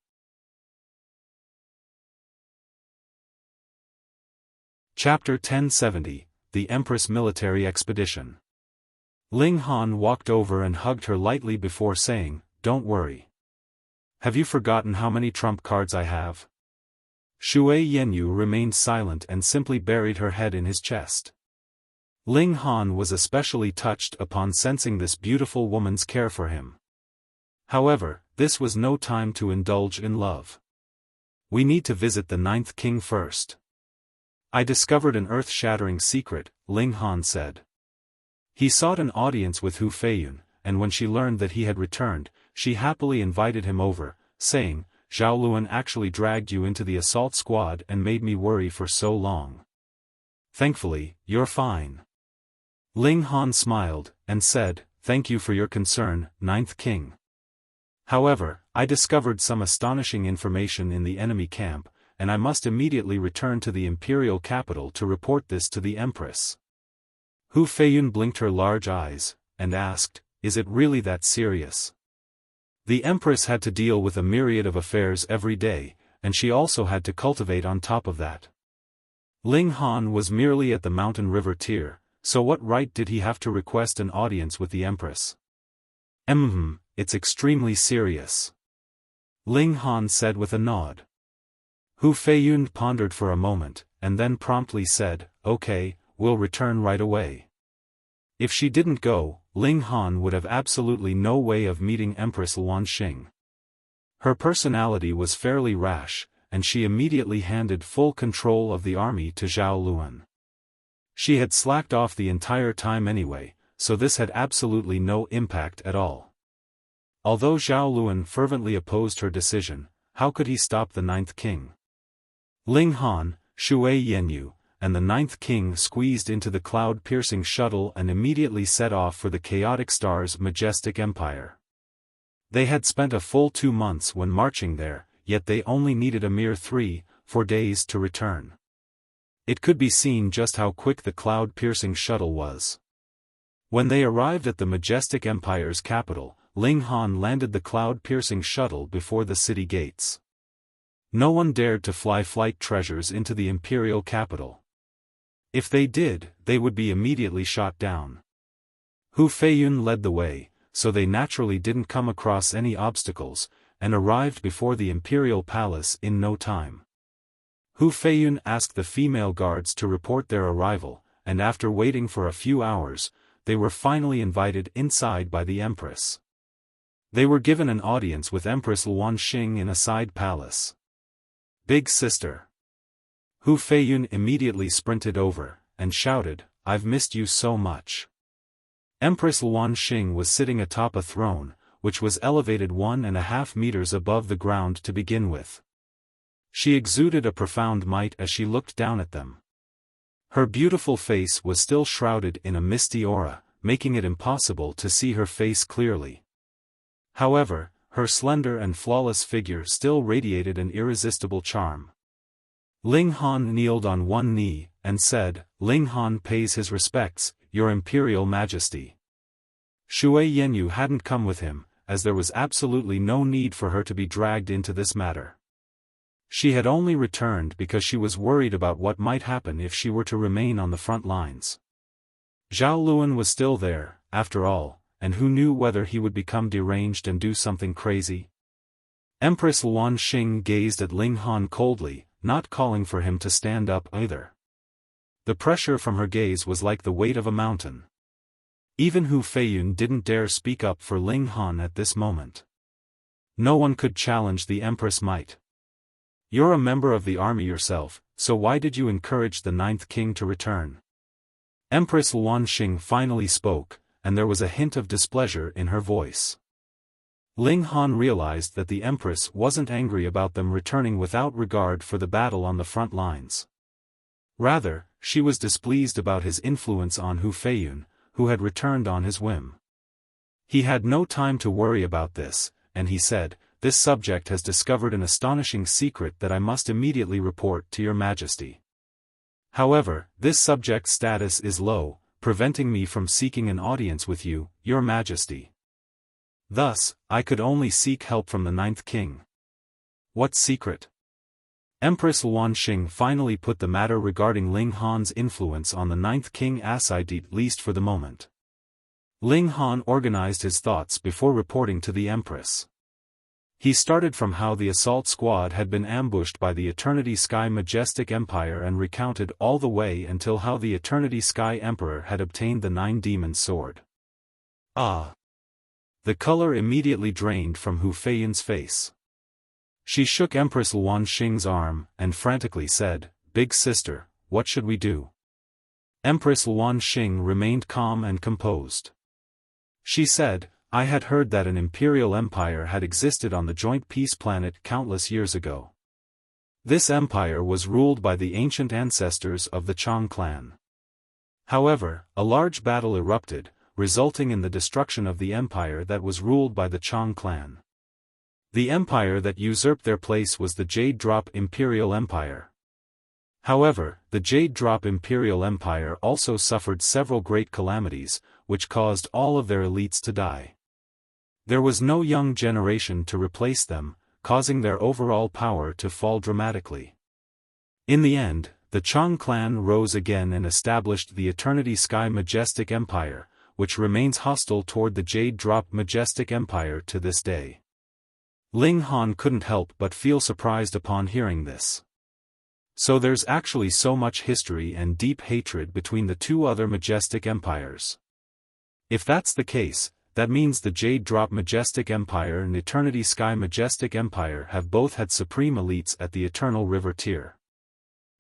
Chapter 1070, The Empress Military Expedition. Ling Han walked over and hugged her lightly before saying, "Don't worry. Have you forgotten how many trump cards I have?" Shui Yenyu remained silent and simply buried her head in his chest. Ling Han was especially touched upon sensing this beautiful woman's care for him. However, this was no time to indulge in love. "We need to visit the ninth king first. I discovered an earth-shattering secret," Ling Han said. He sought an audience with Hu Feiyun, and when she learned that he had returned, she happily invited him over, saying, "Zhao Luan actually dragged you into the assault squad and made me worry for so long. Thankfully, you're fine." Ling Han smiled, and said, "Thank you for your concern, Ninth King. However, I discovered some astonishing information in the enemy camp, and I must immediately return to the imperial capital to report this to the Empress." Hu Feiyun blinked her large eyes, and asked, "Is it really that serious?" The Empress had to deal with a myriad of affairs every day, and she also had to cultivate on top of that. Ling Han was merely at the Mountain River tier, so what right did he have to request an audience with the Empress? It's extremely serious," Ling Han said with a nod. Hu Feiyun pondered for a moment, and then promptly said, "Okay, we'll return right away." If she didn't go, Ling Han would have absolutely no way of meeting Empress Luan Xing. Her personality was fairly rash, and she immediately handed full control of the army to Zhao Luan. She had slacked off the entire time anyway, so this had absolutely no impact at all. Although Zhao Luan fervently opposed her decision, how could he stop the ninth king? Ling Han, Shui Yenyu, and the ninth king squeezed into the cloud-piercing shuttle and immediately set off for the Chaotic Star's majestic empire. They had spent a full 2 months when marching there, yet they only needed a mere 3-4 days to return. It could be seen just how quick the cloud-piercing shuttle was. When they arrived at the majestic empire's capital, Ling Han landed the cloud-piercing shuttle before the city gates. No one dared to fly flight treasures into the imperial capital. If they did, they would be immediately shot down. Hu Feiyun led the way, so they naturally didn't come across any obstacles, and arrived before the imperial palace in no time. Hu Feiyun asked the female guards to report their arrival, and after waiting for a few hours, they were finally invited inside by the Empress. They were given an audience with Empress Luan Xing in a side palace. "Big sister." Hu Feiyun immediately sprinted over, and shouted, "I've missed you so much." Empress Luan Xing was sitting atop a throne, which was elevated 1.5 meters above the ground to begin with. She exuded a profound might as she looked down at them. Her beautiful face was still shrouded in a misty aura, making it impossible to see her face clearly. However, her slender and flawless figure still radiated an irresistible charm. Ling Han kneeled on one knee, and said, "Ling Han pays his respects, Your Imperial Majesty." Shui Yenyu hadn't come with him, as there was absolutely no need for her to be dragged into this matter. She had only returned because she was worried about what might happen if she were to remain on the front lines. Zhao Luan was still there, after all, and who knew whether he would become deranged and do something crazy? Empress Luan Xing gazed at Ling Han coldly, not calling for him to stand up either. The pressure from her gaze was like the weight of a mountain. Even Hu Feiyun didn't dare speak up for Ling Han at this moment. No one could challenge the Empress' might. You're a member of the army yourself, so why did you encourage the ninth king to return? Empress Luan Xing finally spoke, and there was a hint of displeasure in her voice. Ling Han realized that the Empress wasn't angry about them returning without regard for the battle on the front lines. Rather, she was displeased about his influence on Hu Feiyun, who had returned on his whim. He had no time to worry about this, and he said, "This subject has discovered an astonishing secret that I must immediately report to your Majesty. However, this subject's status is low, preventing me from seeking an audience with you, your Majesty. Thus, I could only seek help from the ninth king." What secret? Empress Luan Xing finally put the matter regarding Ling Han's influence on the ninth king aside at least for the moment. Ling Han organized his thoughts before reporting to the Empress. He started from how the assault squad had been ambushed by the Eternity Sky Majestic Empire and recounted all the way until how the Eternity Sky Emperor had obtained the Nine-Demon Sword. Ah! The color immediately drained from Hu Feiyun's face. She shook Empress Luan Xing's arm, and frantically said, "Big sister, what should we do?" Empress Luan Xing remained calm and composed. She said, "I had heard that an imperial empire had existed on the joint peace planet countless years ago. This empire was ruled by the ancient ancestors of the Chang clan. However, a large battle erupted, resulting in the destruction of the empire that was ruled by the Chang clan. The empire that usurped their place was the Jade Drop Imperial Empire. However, the Jade Drop Imperial Empire also suffered several great calamities, which caused all of their elites to die. There was no young generation to replace them, causing their overall power to fall dramatically. In the end, the Chang clan rose again and established the Eternity Sky Majestic Empire, which remains hostile toward the Jade Drop Majestic Empire to this day." Ling Han couldn't help but feel surprised upon hearing this. So there's actually so much history and deep hatred between the two other majestic empires. If that's the case, that means the Jade Drop Majestic Empire and Eternity Sky Majestic Empire have both had supreme elites at the Eternal River tier.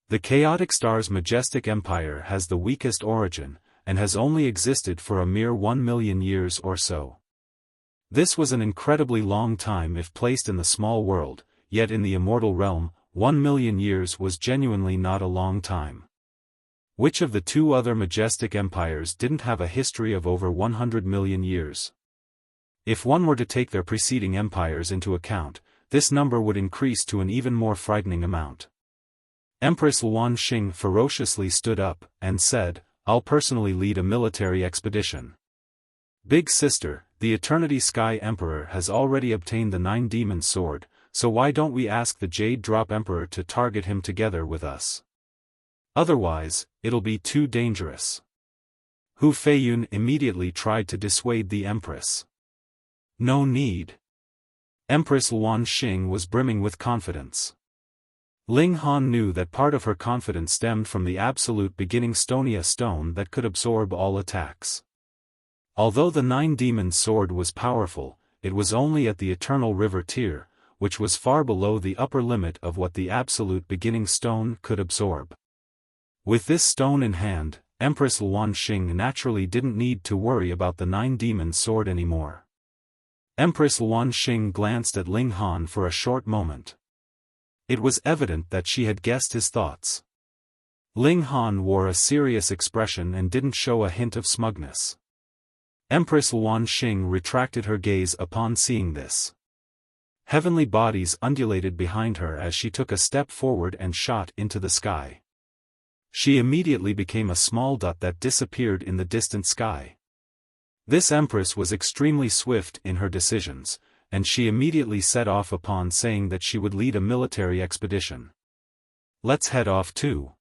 The Chaotic Stars Majestic Empire has the weakest origin, and has only existed for a mere 1 million years or so. This was an incredibly long time if placed in the small world, yet in the immortal realm, 1 million years was genuinely not a long time. Which of the two other majestic empires didn't have a history of over 100 million years? If one were to take their preceding empires into account, this number would increase to an even more frightening amount. Empress Luan Xing ferociously stood up, and said, "I'll personally lead a military expedition. Big sister, the Eternity Sky Emperor has already obtained the Nine-Demon Sword, so why don't we ask the Jade Drop Emperor to target him together with us? Otherwise, it'll be too dangerous." Hu Feiyun immediately tried to dissuade the Empress. No need. Empress Luan Xing was brimming with confidence. Ling Han knew that part of her confidence stemmed from the absolute beginning Stonia stone that could absorb all attacks. Although the Nine-Demon Sword was powerful, it was only at the Eternal River tier, which was far below the upper limit of what the absolute beginning stone could absorb. With this stone in hand, Empress Luan Xing naturally didn't need to worry about the Nine-Demon Sword anymore. Empress Luan Xing glanced at Ling Han for a short moment. It was evident that she had guessed his thoughts. Ling Han wore a serious expression and didn't show a hint of smugness. Empress Luan Xing retracted her gaze upon seeing this. Heavenly bodies undulated behind her as she took a step forward and shot into the sky. She immediately became a small dot that disappeared in the distant sky. This Empress was extremely swift in her decisions, and she immediately set off upon saying that she would lead a military expedition. "Let's head off too."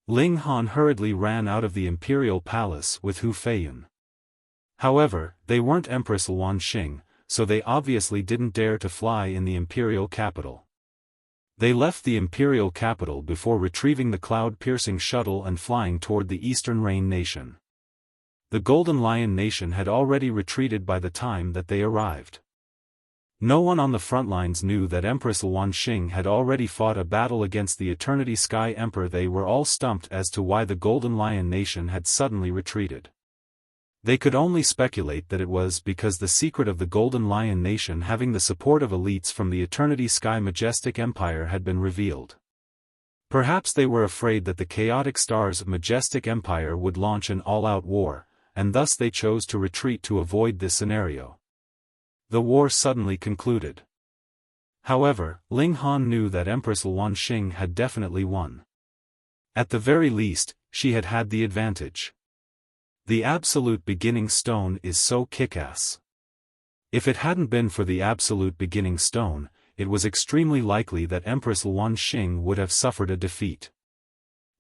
Ling Han hurriedly ran out of the imperial palace with Hu Feiyun. However, they weren't Empress Luanxing, so they obviously didn't dare to fly in the imperial capital. They left the imperial capital before retrieving the cloud-piercing shuttle and flying toward the Eastern Rain Nation. The Golden Lion Nation had already retreated by the time that they arrived. No one on the front lines knew that Empress Luanxing had already fought a battle against the Eternity Sky Emperor. They were all stumped as to why the Golden Lion Nation had suddenly retreated. They could only speculate that it was because the secret of the Golden Lion Nation having the support of elites from the Eternity Sky Majestic Empire had been revealed. Perhaps they were afraid that the chaotic stars of Majestic Empire would launch an all-out war, and thus they chose to retreat to avoid this scenario. The war suddenly concluded. However, Ling Han knew that Empress Luanxing had definitely won. At the very least, she had had the advantage. The Absolute Beginning Stone is so kick-ass. If it hadn't been for the Absolute Beginning Stone, it was extremely likely that Empress Luanxing would have suffered a defeat.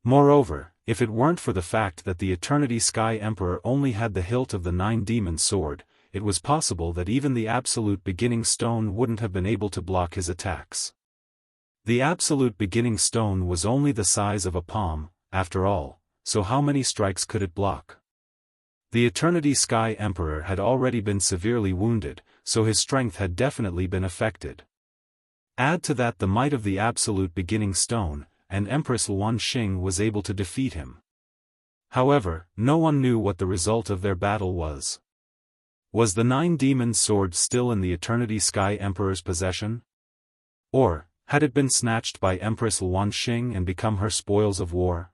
Moreover, if it weren't for the fact that the Eternity Sky Emperor only had the hilt of the Nine Demon Sword, it was possible that even the Absolute Beginning Stone wouldn't have been able to block his attacks. The Absolute Beginning Stone was only the size of a palm, after all, so how many strikes could it block? The Eternity Sky Emperor had already been severely wounded, so his strength had definitely been affected. Add to that the might of the Absolute Beginning Stone, and Empress Luanxing was able to defeat him. However, no one knew what the result of their battle was. Was the Nine Demon Sword still in the Eternity Sky Emperor's possession? Or, had it been snatched by Empress Luanxing and become her spoils of war?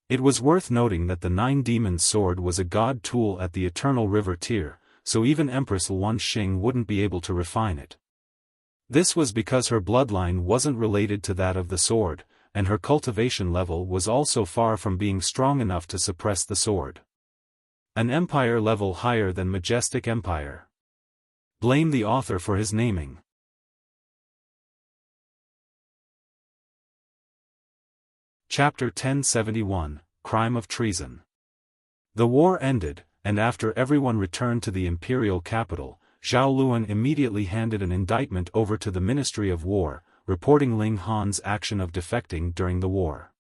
It was worth noting that the Nine Demon Sword was a god tool at the Eternal River tier, so even Empress Luanxing wouldn't be able to refine it. This was because her bloodline wasn't related to that of the sword, and her cultivation level was also far from being strong enough to suppress the sword. An empire level higher than Majestic Empire. Blame the author for his naming. Chapter 1071, Crime of Treason. The war ended, and after everyone returned to the imperial capital, Zhao Luan immediately handed an indictment over to the Ministry of War, reporting Ling Han's action of defecting during the war.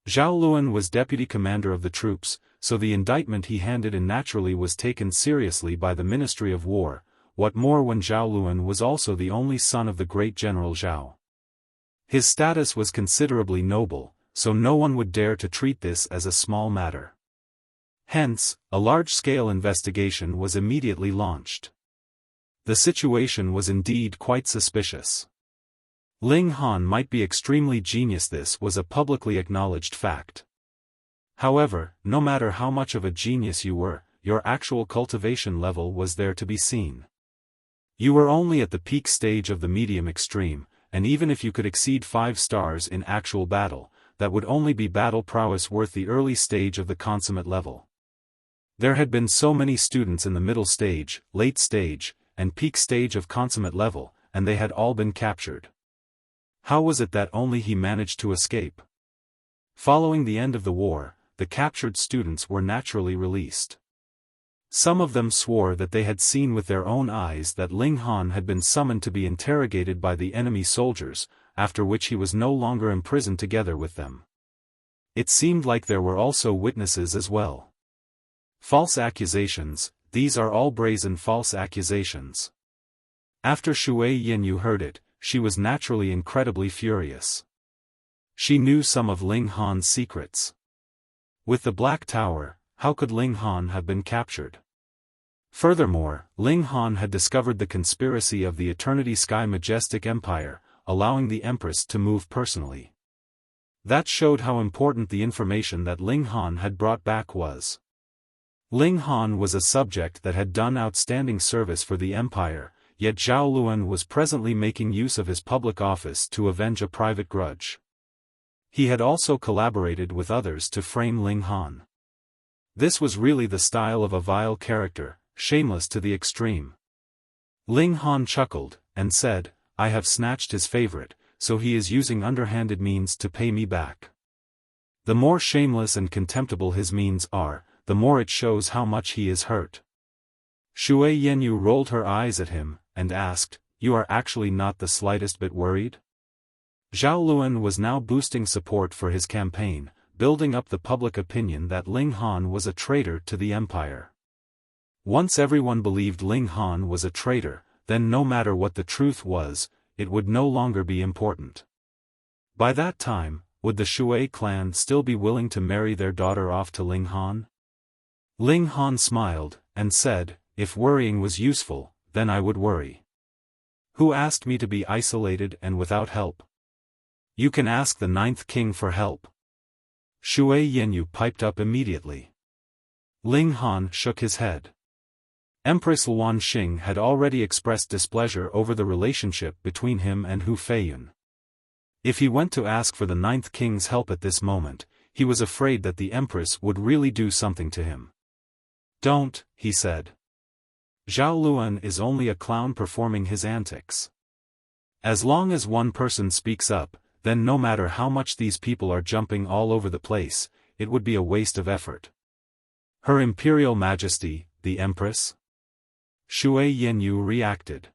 Zhao Luan was deputy commander of the troops, so the indictment he handed in naturally was taken seriously by the Ministry of War, what more when Zhao Luan was also the only son of the great General Zhao. His status was considerably noble, so no one would dare to treat this as a small matter. Hence, a large-scale investigation was immediately launched. The situation was indeed quite suspicious. Ling Han might be extremely genius. This was a publicly acknowledged fact. However, no matter how much of a genius you were, your actual cultivation level was there to be seen. You were only at the peak stage of the medium extreme, and even if you could exceed 5 stars in actual battle, that would only be battle prowess worth the early stage of the consummate level. There had been so many students in the middle stage, late stage, and peak stage of consummate level, and they had all been captured. How was it that only he managed to escape? Following the end of the war, the captured students were naturally released. Some of them swore that they had seen with their own eyes that Ling Han had been summoned to be interrogated by the enemy soldiers, after which he was no longer imprisoned together with them. It seemed like there were also witnesses as well. False accusations, these are all brazen false accusations. After Shui Yinyu heard it, she was naturally incredibly furious. She knew some of Ling Han's secrets. With the Black Tower, how could Ling Han have been captured? Furthermore, Ling Han had discovered the conspiracy of the Eternity Sky Majestic Empire, allowing the Empress to move personally. That showed how important the information that Ling Han had brought back was. Ling Han was a subject that had done outstanding service for the Empire, yet Zhao Luan was presently making use of his public office to avenge a private grudge. He had also collaborated with others to frame Ling Han. This was really the style of a vile character, shameless to the extreme. Ling Han chuckled, and said, "I have snatched his favorite, so he is using underhanded means to pay me back." The more shameless and contemptible his means are, the more it shows how much he is hurt. Shui Yenyu rolled her eyes at him, and asked, "You are actually not the slightest bit worried?" Zhao Luan was now boosting support for his campaign, building up the public opinion that Ling Han was a traitor to the empire. Once everyone believed Ling Han was a traitor, then no matter what the truth was, it would no longer be important. By that time, would the Shui clan still be willing to marry their daughter off to Ling Han? Ling Han smiled, and said, "If worrying was useful, then I would worry. Who asked me to be isolated and without help? You can ask the 9th king for help." Shui Yenyu piped up immediately. Ling Han shook his head. Empress Luan Xing had already expressed displeasure over the relationship between him and Hu Feiyun. If he went to ask for the 9th king's help at this moment, he was afraid that the Empress would really do something to him. "Don't," he said. "Zhao Luan is only a clown performing his antics. As long as one person speaks up, then no matter how much these people are jumping all over the place, it would be a waste of effort." "Her Imperial Majesty, the Empress?" Shui Yenyu reacted.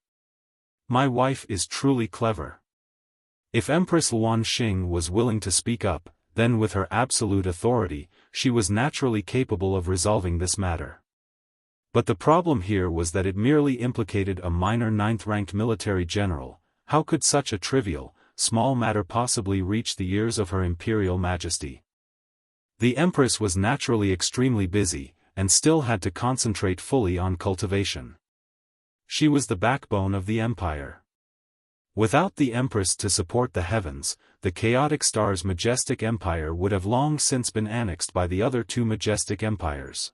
"My wife is truly clever." If Empress Luan Xing was willing to speak up, then with her absolute authority, she was naturally capable of resolving this matter. But the problem here was that it merely implicated a minor 9th-ranked military general. How could such a trivial, small matter possibly reach the ears of Her Imperial Majesty? The Empress was naturally extremely busy, and still had to concentrate fully on cultivation. She was the backbone of the empire. Without the Empress to support the heavens, the chaotic star's majestic empire would have long since been annexed by the other two majestic empires.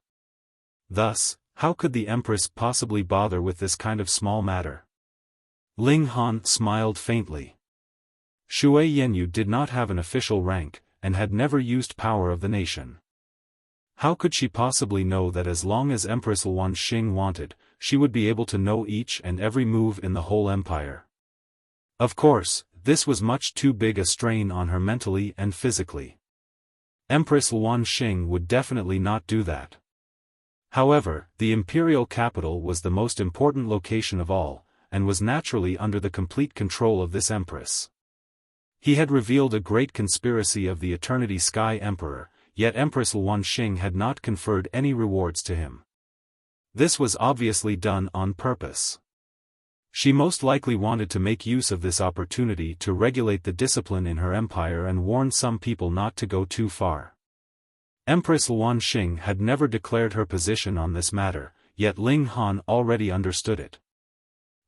Thus, how could the Empress possibly bother with this kind of small matter? Ling Han smiled faintly. Shui Yenyu did not have an official rank, and had never used power of the nation. How could she possibly know that as long as Empress Luan Xing wanted, she would be able to know each and every move in the whole empire? Of course, this was much too big a strain on her mentally and physically. Empress Luan Xing would definitely not do that. However, the imperial capital was the most important location of all, and was naturally under the complete control of this empress. He had revealed a great conspiracy of the Eternity Sky Emperor, yet Empress Luan Xing had not conferred any rewards to him. This was obviously done on purpose. She most likely wanted to make use of this opportunity to regulate the discipline in her empire and warn some people not to go too far. Empress Luan Xing had never declared her position on this matter, yet Ling Han already understood it.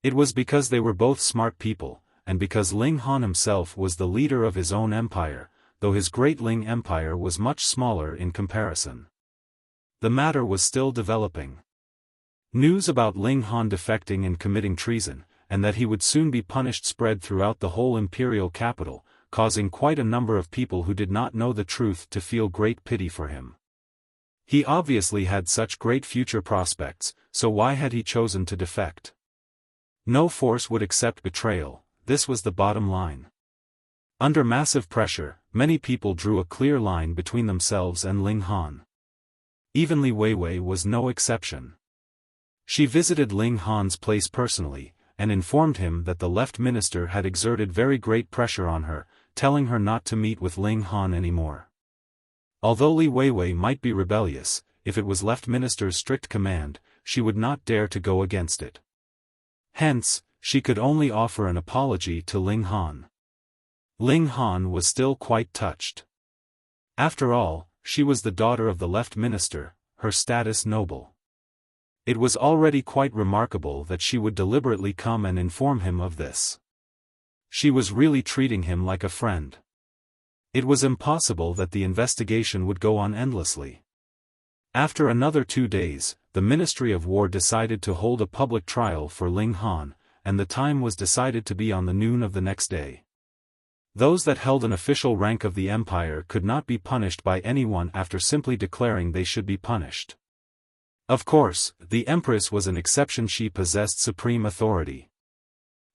It was because they were both smart people, and because Ling Han himself was the leader of his own empire, though his great Ling Empire was much smaller in comparison. The matter was still developing. News about Ling Han defecting and committing treason, and that he would soon be punished spread throughout the whole imperial capital, causing quite a number of people who did not know the truth to feel great pity for him. He obviously had such great future prospects, so why had he chosen to defect? No force would accept betrayal, this was the bottom line. Under massive pressure, many people drew a clear line between themselves and Ling Han. Even Li Weiwei was no exception. She visited Ling Han's place personally, and informed him that the left minister had exerted very great pressure on her, telling her not to meet with Ling Han anymore. Although Li Weiwei might be rebellious, if it was left minister's strict command, she would not dare to go against it. Hence, she could only offer an apology to Ling Han. Ling Han was still quite touched. After all, she was the daughter of the left minister, her status noble. It was already quite remarkable that she would deliberately come and inform him of this. She was really treating him like a friend. It was impossible that the investigation would go on endlessly. After another 2 days, the Ministry of War decided to hold a public trial for Ling Han, and the time was decided to be on the noon of the next day. Those that held an official rank of the empire could not be punished by anyone after simply declaring they should be punished. Of course, the Empress was an exception. She possessed supreme authority.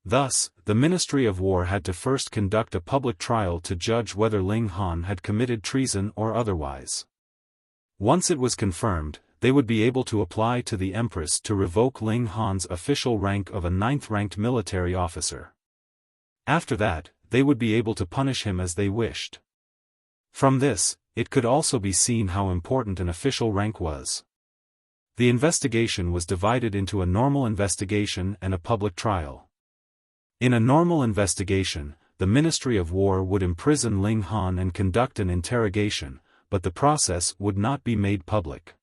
Thus, the Ministry of War had to first conduct a public trial to judge whether Ling Han had committed treason or otherwise. Once it was confirmed, they would be able to apply to the Empress to revoke Ling Han's official rank of a 9th-ranked military officer. After that, they would be able to punish him as they wished. From this, it could also be seen how important an official rank was. The investigation was divided into a normal investigation and a public trial. In a normal investigation, the Ministry of War would imprison Ling Han and conduct an interrogation, but the process would not be made public.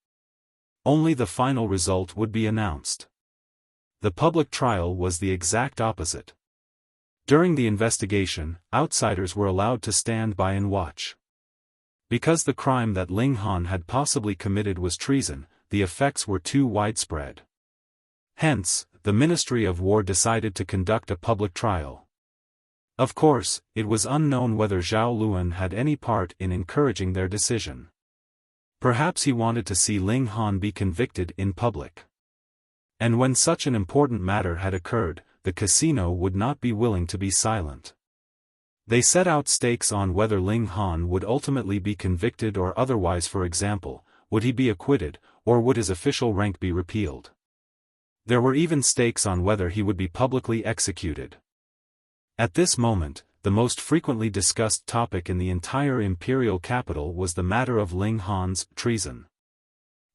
Only the final result would be announced. The public trial was the exact opposite. During the investigation, outsiders were allowed to stand by and watch. Because the crime that Ling Han had possibly committed was treason, the effects were too widespread. Hence, the Ministry of War decided to conduct a public trial. Of course, it was unknown whether Zhao Luan had any part in encouraging their decision. Perhaps he wanted to see Ling Han be convicted in public. And when such an important matter had occurred, the casino would not be willing to be silent. They set out stakes on whether Ling Han would ultimately be convicted or otherwise. For example, would he be acquitted, or would his official rank be repealed? There were even stakes on whether he would be publicly executed. At this moment, the most frequently discussed topic in the entire imperial capital was the matter of Ling Han's treason.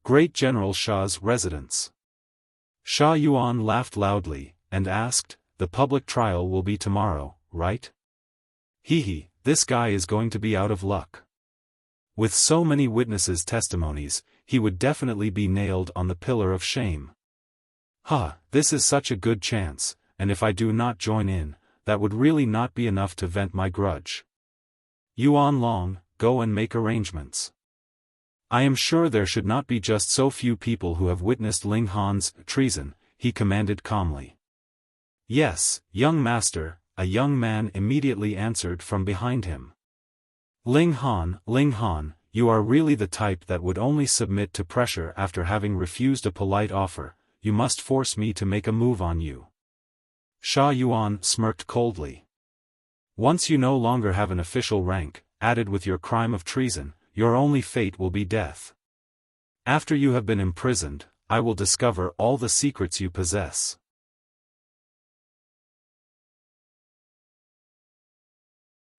Great General Sha's residence. Sha Yuan laughed loudly, and asked, "The public trial will be tomorrow, right?" "Hee, this guy is going to be out of luck. With so many witnesses' testimonies, he would definitely be nailed on the pillar of shame. This is such a good chance, and if I do not join in, that would really not be enough to vent my grudge. Yuan Long, go and make arrangements. I am sure there should not be just so few people who have witnessed Ling Han's treason," he commanded calmly. "Yes, young master," a young man immediately answered from behind him. Ling Han, you are really the type that would only submit to pressure after having refused a polite offer. You must force me to make a move on you." Sha Yuan smirked coldly. "Once you no longer have an official rank, added with your crime of treason, your only fate will be death. After you have been imprisoned, I will discover all the secrets you possess."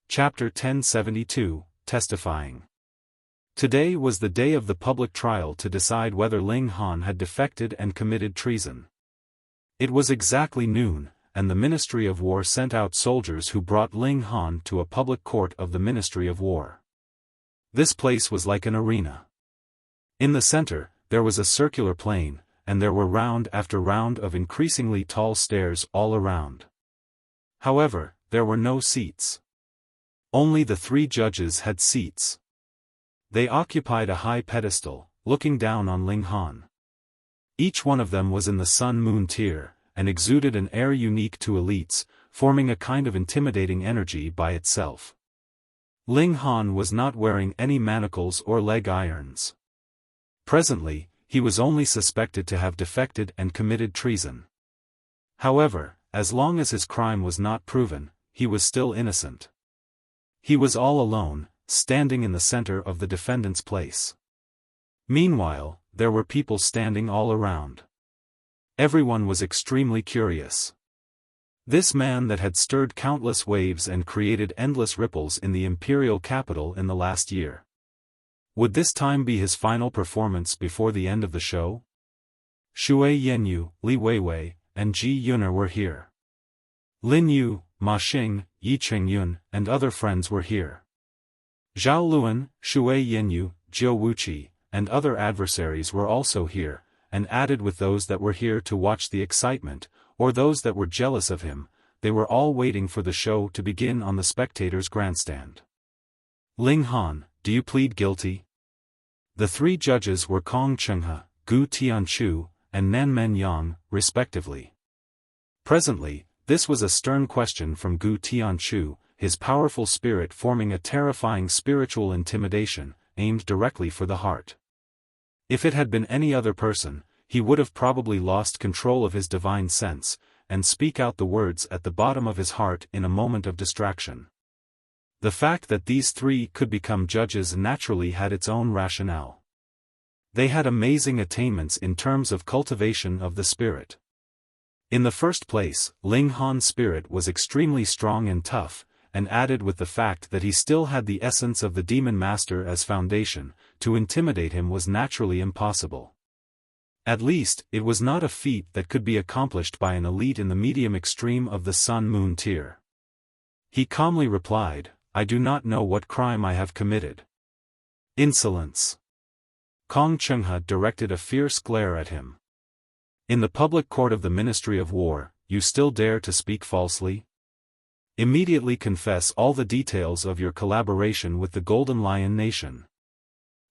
Chapter 1072, Testifying. Today was the day of the public trial to decide whether Ling Han had defected and committed treason. It was exactly noon, and the Ministry of War sent out soldiers who brought Ling Han to a public court of the Ministry of War. This place was like an arena. In the center, there was a circular plain, and there were round after round of increasingly tall stairs all around. However, there were no seats. Only the 3 judges had seats. They occupied a high pedestal, looking down on Ling Han. Each one of them was in the sun-moon tier, and exuded an air unique to elites, forming a kind of intimidating energy by itself. Ling Han was not wearing any manacles or leg irons. Presently, he was only suspected to have defected and committed treason. However, as long as his crime was not proven, he was still innocent. He was all alone, standing in the center of the defendant's place. Meanwhile, there were people standing all around. Everyone was extremely curious. This man that had stirred countless waves and created endless ripples in the imperial capital in the last year. Would this time be his final performance before the end of the show? Shui Yanyu, Li Weiwei, and Ji Yuner were here. Lin Yu, Ma Xing, Yi Qingyun, and other friends were here. Zhao Luan, Shui Yanyu, Jiu Wuqi, and other adversaries were also here, and added with those that were here to watch the excitement, or those that were jealous of him, they were all waiting for the show to begin on the spectators' grandstand. "Ling Han, do you plead guilty?" The 3 judges were Kong Chenghe, Gu Tianchu, and Nanmen Yang, respectively. Presently, this was a stern question from Gu Tianchu, his powerful spirit forming a terrifying spiritual intimidation, aimed directly for the heart. If it had been any other person, he would have probably lost control of his divine sense, and speak out the words at the bottom of his heart in a moment of distraction. The fact that these 3 could become judges naturally had its own rationale. They had amazing attainments in terms of cultivation of the spirit. In the first place, Ling Han's spirit was extremely strong and tough, and added with the fact that he still had the essence of the demon master as foundation, to intimidate him was naturally impossible. At least, it was not a feat that could be accomplished by an elite in the medium extreme of the Sun-Moon tier. He calmly replied, "I do not know what crime I have committed." Insolence. Kong Chenghe directed a fierce glare at him. "In the public court of the Ministry of War, you still dare to speak falsely? Immediately confess all the details of your collaboration with the Golden Lion Nation."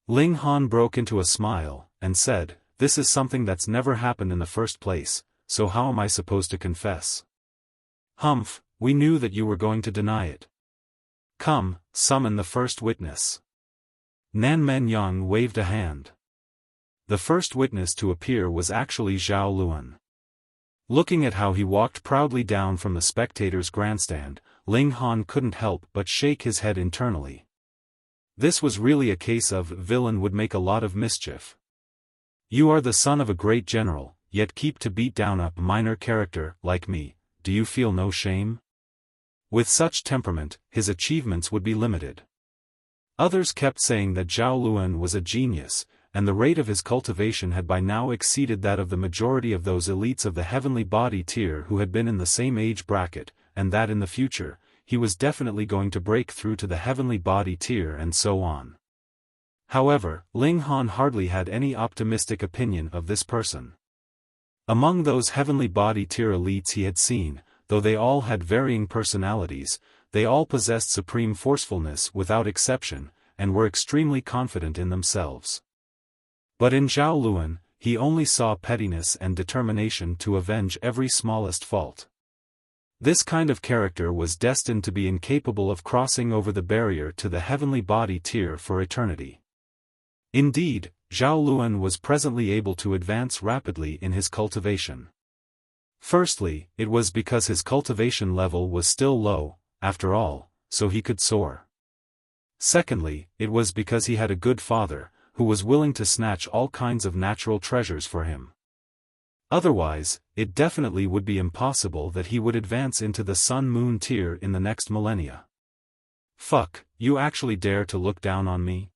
Ling Han broke into a smile, and said, "This is something that's never happened in the first place, so how am I supposed to confess?" "Humph, we knew that you were going to deny it. Come, summon the first witness." Nan Menyang waved a hand. The first witness to appear was actually Zhao Luan. Looking at how he walked proudly down from the spectators' grandstand, Ling Han couldn't help but shake his head internally. This was really a case of villain would make a lot of mischief. You are the son of a great general, yet keep to beat down a minor character like me, do you feel no shame? With such temperament, his achievements would be limited. Others kept saying that Zhao Luan was a genius, and the rate of his cultivation had by now exceeded that of the majority of those elites of the heavenly body tier who had been in the same age bracket, and that in the future, he was definitely going to break through to the heavenly body tier and so on. However, Ling Han hardly had any optimistic opinion of this person. Among those heavenly body tier elites he had seen, though they all had varying personalities, they all possessed supreme forcefulness without exception, and were extremely confident in themselves. But in Zhao Luan, he only saw pettiness and determination to avenge every smallest fault. This kind of character was destined to be incapable of crossing over the barrier to the heavenly body tier for eternity. Indeed, Zhao Luan was presently able to advance rapidly in his cultivation. Firstly, it was because his cultivation level was still low, after all, so he could soar. Secondly, it was because he had a good father, who was willing to snatch all kinds of natural treasures for him. Otherwise, it definitely would be impossible that he would advance into the Sun-Moon tier in the next millennia. Fuck, you actually dare to look down on me?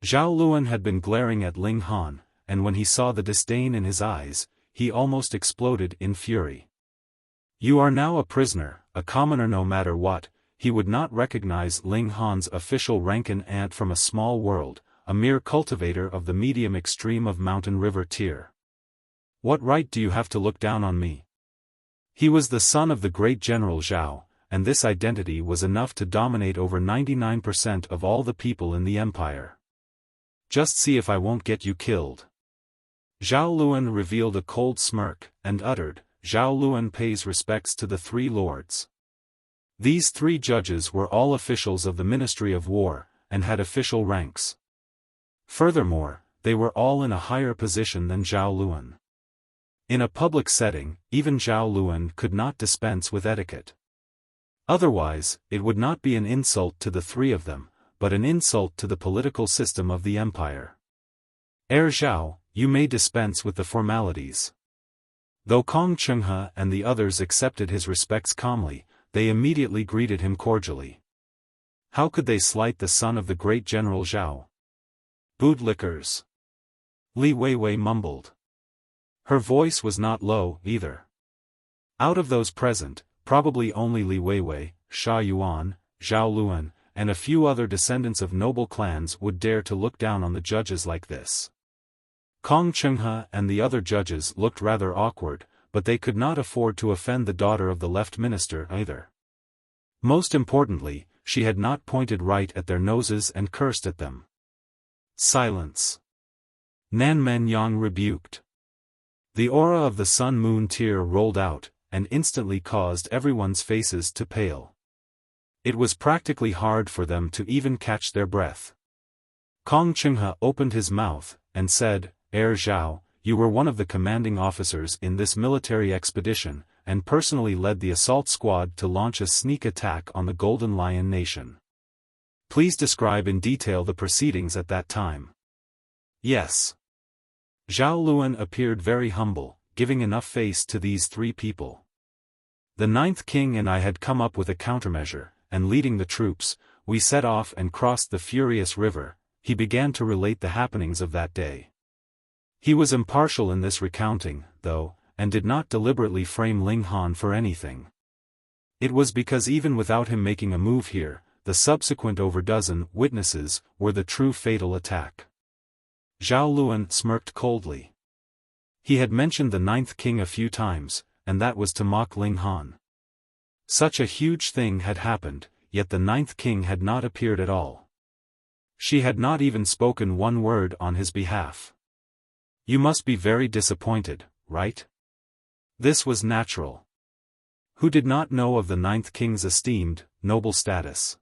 Zhao Luan had been glaring at Ling Han, and when he saw the disdain in his eyes, he almost exploded in fury. You are now a prisoner, a commoner no matter what. He would not recognize Ling Han's official rank, an ant from a small world, a mere cultivator of the medium extreme of Mountain River tier. What right do you have to look down on me? He was the son of the great General Zhao, and this identity was enough to dominate over 99% of all the people in the empire. Just see if I won't get you killed. Zhao Luan revealed a cold smirk, and uttered, Zhao Luan pays respects to the three lords. These three judges were all officials of the Ministry of War, and had official ranks. Furthermore, they were all in a higher position than Zhao Luan. In a public setting, even Zhao Luan could not dispense with etiquette. Otherwise, it would not be an insult to the three of them, but an insult to the political system of the empire. Heir Zhao, you may dispense with the formalities. Though Kong Chenghe and the others accepted his respects calmly, they immediately greeted him cordially. How could they slight the son of the great General Zhao? Bootlickers. Li Weiwei mumbled. Her voice was not low, either. Out of those present, probably only Li Weiwei, Sha Yuan, Zhao Luan, and a few other descendants of noble clans would dare to look down on the judges like this. Kong Chenghe and the other judges looked rather awkward, but they could not afford to offend the daughter of the left minister either. Most importantly, she had not pointed right at their noses and cursed at them. Silence. Nan Menyang rebuked. The aura of the Sun-Moon tier rolled out, and instantly caused everyone's faces to pale. It was practically hard for them to even catch their breath. Kong Chenghe opened his mouth, and said, Heir Zhao, you were one of the commanding officers in this military expedition, and personally led the assault squad to launch a sneak attack on the Golden Lion Nation. Please describe in detail the proceedings at that time. Yes. Zhao Luan appeared very humble, giving enough face to these three people. The ninth king and I had come up with a countermeasure, and leading the troops, we set off and crossed the furious river. He began to relate the happenings of that day. He was impartial in this recounting, though, and did not deliberately frame Ling Han for anything. It was because even without him making a move here, the subsequent over dozen witnesses were the true fatal attack. Zhao Luan smirked coldly. He had mentioned the ninth king a few times, and that was to mock Ling Han. Such a huge thing had happened, yet the ninth king had not appeared at all. She had not even spoken one word on his behalf. You must be very disappointed, right? This was natural. Who did not know of the ninth king's esteemed, noble status?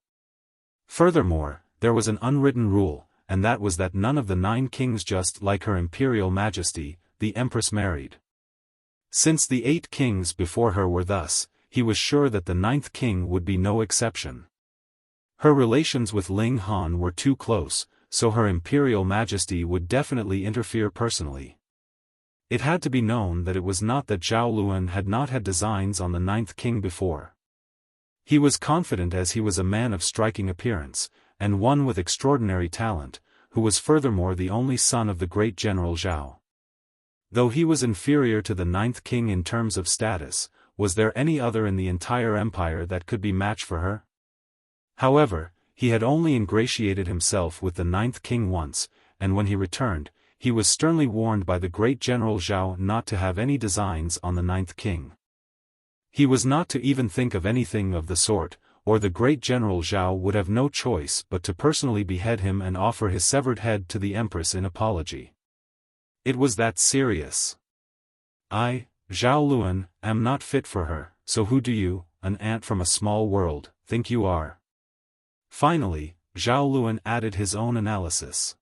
Furthermore, there was an unwritten rule, and that was that none of the 9 kings just like Her Imperial Majesty, the Empress married. Since the 8 kings before her were thus, he was sure that the 9th king would be no exception. Her relations with Ling Han were too close, so Her Imperial Majesty would definitely interfere personally. It had to be known that it was not that Zhao Luan had not had designs on the 9th king before. He was confident as he was a man of striking appearance, and one with extraordinary talent, who was furthermore the only son of the great General Zhao. Though he was inferior to the 9th king in terms of status, was there any other in the entire empire that could be matched for her? However, he had only ingratiated himself with the 9th king once, and when he returned, he was sternly warned by the great General Zhao not to have any designs on the 9th king. He was not to even think of anything of the sort, or the great General Zhao would have no choice but to personally behead him and offer his severed head to the Empress in apology. It was that serious. I, Zhao Luan, am not fit for her, so who do you, an ant from a small world, think you are? Finally, Zhao Luan added his own analysis.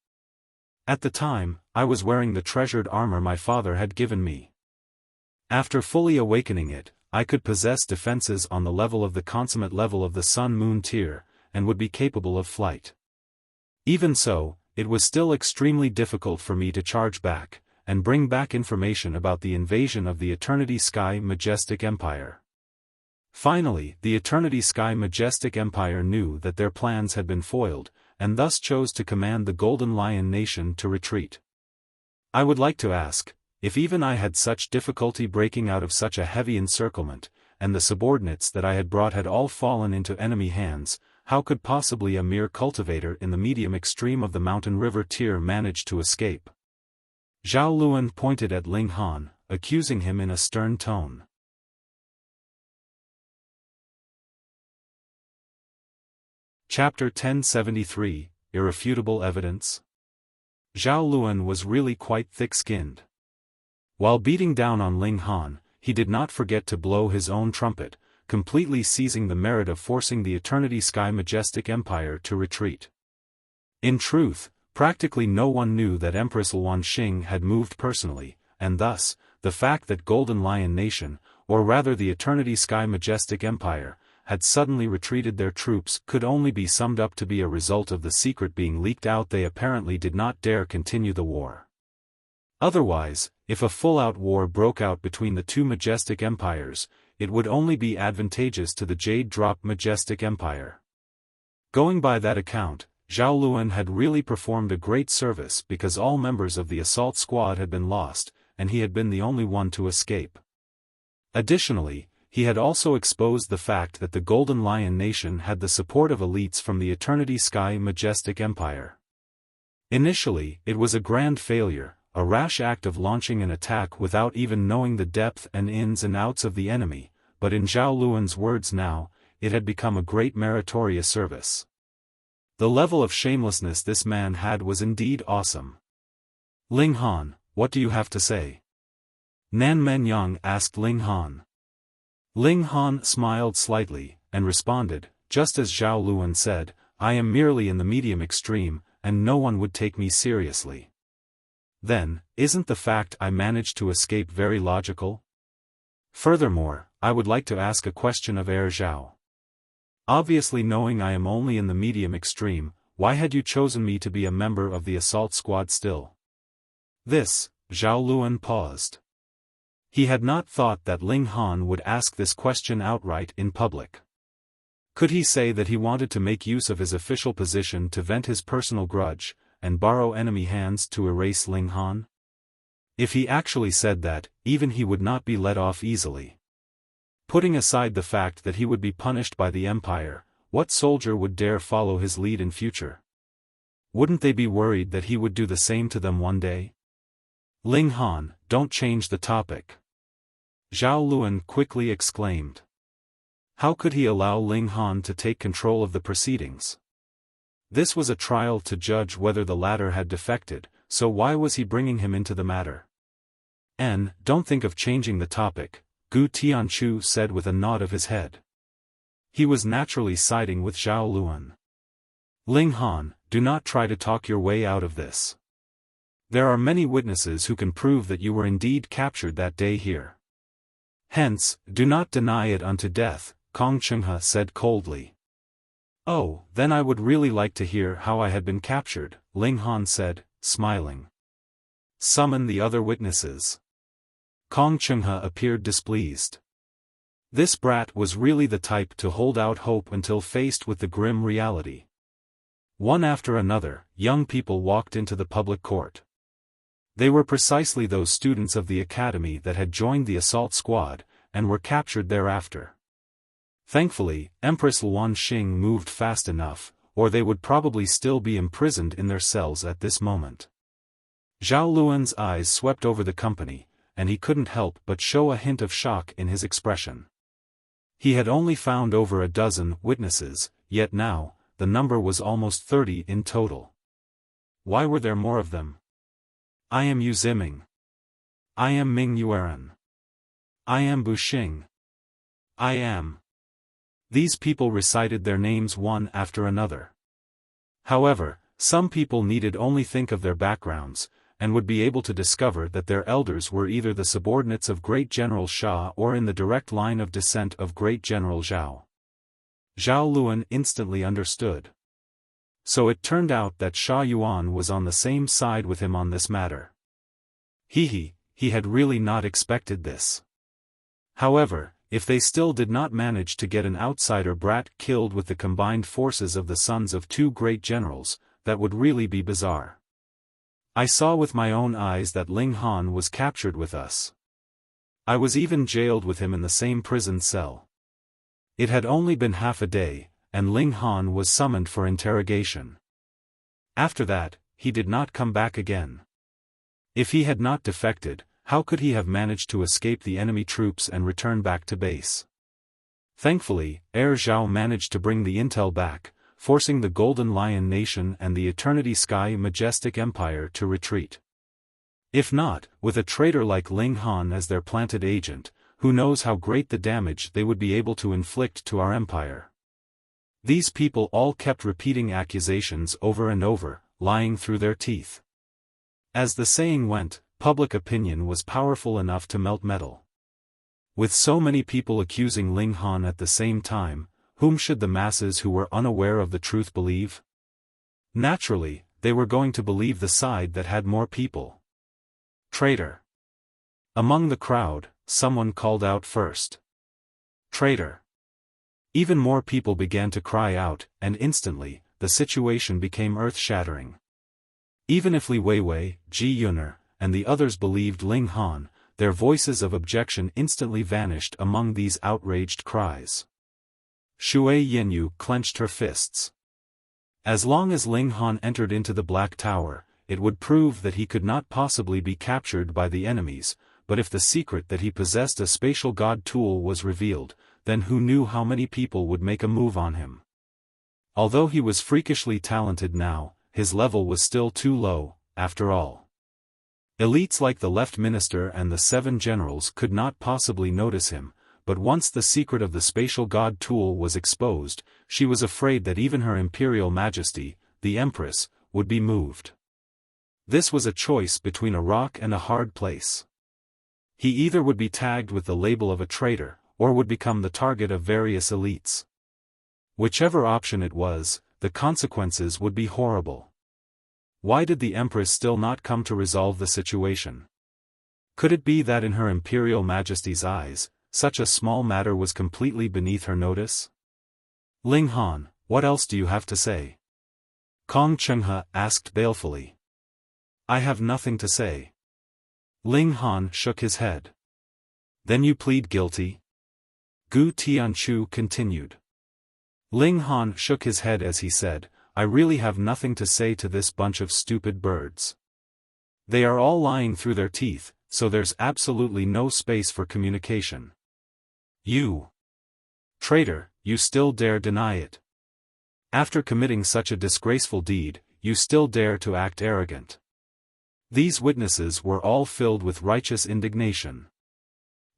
At the time, I was wearing the treasured armor my father had given me. After fully awakening it, I could possess defenses on the level of the consummate level of the Sun-Moon tier, and would be capable of flight. Even so, it was still extremely difficult for me to charge back, and bring back information about the invasion of the Eternity Sky Majestic Empire. Finally, the Eternity Sky Majestic Empire knew that their plans had been foiled, and thus chose to command the Golden Lion Nation to retreat. I would like to ask, if even I had such difficulty breaking out of such a heavy encirclement, and the subordinates that I had brought had all fallen into enemy hands, how could possibly a mere cultivator in the medium extreme of the Mountain River tier manage to escape? Zhao Luan pointed at Ling Han, accusing him in a stern tone. Chapter 1073, Irrefutable Evidence. Zhao Luan was really quite thick-skinned. While beating down on Ling Han, he did not forget to blow his own trumpet, completely seizing the merit of forcing the Eternity Sky Majestic Empire to retreat. In truth, practically no one knew that Empress Luanxing had moved personally, and thus, the fact that Golden Lion Nation, or rather the Eternity Sky Majestic Empire, had suddenly retreated their troops could only be summed up to be a result of the secret being leaked out. They apparently did not dare continue the war. Otherwise, if a full-out war broke out between the two majestic empires, it would only be advantageous to the Jade Drop Majestic Empire. Going by that account, Zhao Luan had really performed a great service because all members of the assault squad had been lost, and he had been the only one to escape. Additionally, he had also exposed the fact that the Golden Lion Nation had the support of elites from the Eternity Sky Majestic Empire. Initially, it was a grand failure, a rash act of launching an attack without even knowing the depth and ins and outs of the enemy, but in Zhao Luan's words now, it had become a great meritorious service. The level of shamelessness this man had was indeed awesome. Ling Han, what do you have to say? Nan Menyang asked Ling Han. Ling Han smiled slightly, and responded, just as Zhao Luan said, I am merely in the medium extreme, and no one would take me seriously. Then, isn't the fact I managed to escape very logical? Furthermore, I would like to ask a question of Zhao. Obviously knowing I am only in the medium extreme, why had you chosen me to be a member of the assault squad still? This, Zhao Luan paused. He had not thought that Ling Han would ask this question outright in public. Could he say that he wanted to make use of his official position to vent his personal grudge, and borrow enemy hands to erase Ling Han? If he actually said that, even he would not be let off easily. Putting aside the fact that he would be punished by the Empire, what soldier would dare follow his lead in future? Wouldn't they be worried that he would do the same to them one day? Ling Han, don't change the topic. Zhao Luan quickly exclaimed. How could he allow Ling Han to take control of the proceedings? This was a trial to judge whether the latter had defected, so why was he bringing him into the matter? Don't think of changing the topic, Gu Tianchu said with a nod of his head. He was naturally siding with Zhao Luan. Ling Han, do not try to talk your way out of this. There are many witnesses who can prove that you were indeed captured that day here. Hence, do not deny it unto death, Kong Chenghe said coldly. Oh, then I would really like to hear how I had been captured, Ling Han said, smiling. Summon the other witnesses. Kong Chenghe appeared displeased. This brat was really the type to hold out hope until faced with the grim reality. One after another, young people walked into the public court. They were precisely those students of the academy that had joined the assault squad, and were captured thereafter. Thankfully, Empress Luan Xing moved fast enough, or they would probably still be imprisoned in their cells at this moment. Zhao Luan's eyes swept over the company, and he couldn't help but show a hint of shock in his expression. He had only found over a dozen witnesses, yet now, the number was almost 30 in total. Why were there more of them? I am Yu Ziming. I am Ming Yueran. I am Bu Xing. I am. These people recited their names one after another. However, some people needed only think of their backgrounds, and would be able to discover that their elders were either the subordinates of Great General Xia or in the direct line of descent of Great General Zhao. Zhao Luan instantly understood. So it turned out that Xia Yuan was on the same side with him on this matter. He had really not expected this. However, if they still did not manage to get an outsider brat killed with the combined forces of the sons of two great generals, that would really be bizarre. I saw with my own eyes that Ling Han was captured with us. I was even jailed with him in the same prison cell. It had only been half a day, and Ling Han was summoned for interrogation. After that, he did not come back again. If he had not defected, how could he have managed to escape the enemy troops and return back to base? Thankfully, Zhao managed to bring the intel back, forcing the Golden Lion Nation and the Eternity Sky Majestic Empire to retreat. If not, with a traitor like Ling Han as their planted agent, who knows how great the damage they would be able to inflict to our empire. These people all kept repeating accusations over and over, lying through their teeth. As the saying went, public opinion was powerful enough to melt metal. With so many people accusing Ling Han at the same time, whom should the masses who were unaware of the truth believe? Naturally, they were going to believe the side that had more people. Traitor. Among the crowd, someone called out first. Traitor. Even more people began to cry out, and instantly, the situation became earth-shattering. Even if Li Weiwei, Ji Yuner, and the others believed Ling Han, their voices of objection instantly vanished among these outraged cries. Shui Yanyu clenched her fists. As long as Ling Han entered into the Black Tower, it would prove that he could not possibly be captured by the enemies, but if the secret that he possessed a spatial god tool was revealed, then who knew how many people would make a move on him? Although he was freakishly talented now, his level was still too low, after all. Elites like the Left Minister and the 7 generals could not possibly notice him, but once the secret of the spatial god tool was exposed, she was afraid that even her Imperial Majesty, the Empress, would be moved. This was a choice between a rock and a hard place. He either would be tagged with the label of a traitor, or would become the target of various elites. Whichever option it was, the consequences would be horrible. Why did the Empress still not come to resolve the situation? Could it be that in her Imperial Majesty's eyes, such a small matter was completely beneath her notice? Ling Han, what else do you have to say? Kong Chenghe asked balefully. I have nothing to say. Ling Han shook his head. Then you plead guilty? Gu Tianchu continued. Ling Han shook his head as he said, I really have nothing to say to this bunch of stupid birds. They are all lying through their teeth, so there's absolutely no space for communication. You traitor, you still dare deny it. After committing such a disgraceful deed, you still dare to act arrogant. These witnesses were all filled with righteous indignation.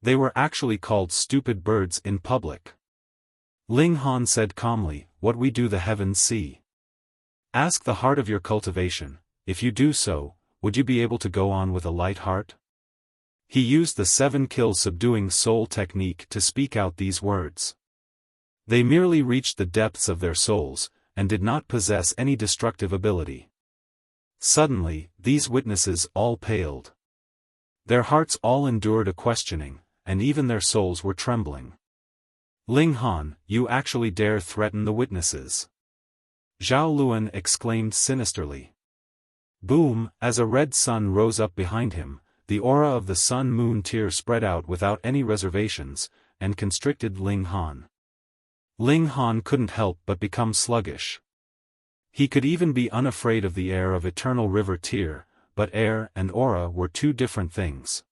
They were actually called stupid birds in public. Ling Han said calmly, what we do the heavens see. Ask the heart of your cultivation, if you do so, would you be able to go on with a light heart? He used the 7-kill subduing soul technique to speak out these words. They merely reached the depths of their souls, and did not possess any destructive ability. Suddenly, these witnesses all paled. Their hearts all endured a questioning, and even their souls were trembling. Ling Han, you actually dare threaten the witnesses? Zhao Luan exclaimed sinisterly. Boom, as a red sun rose up behind him, the aura of the sun-moon tear spread out without any reservations, and constricted Ling Han. Ling Han couldn't help but become sluggish. He could even be unafraid of the air of eternal river tear, but air and aura were two different things.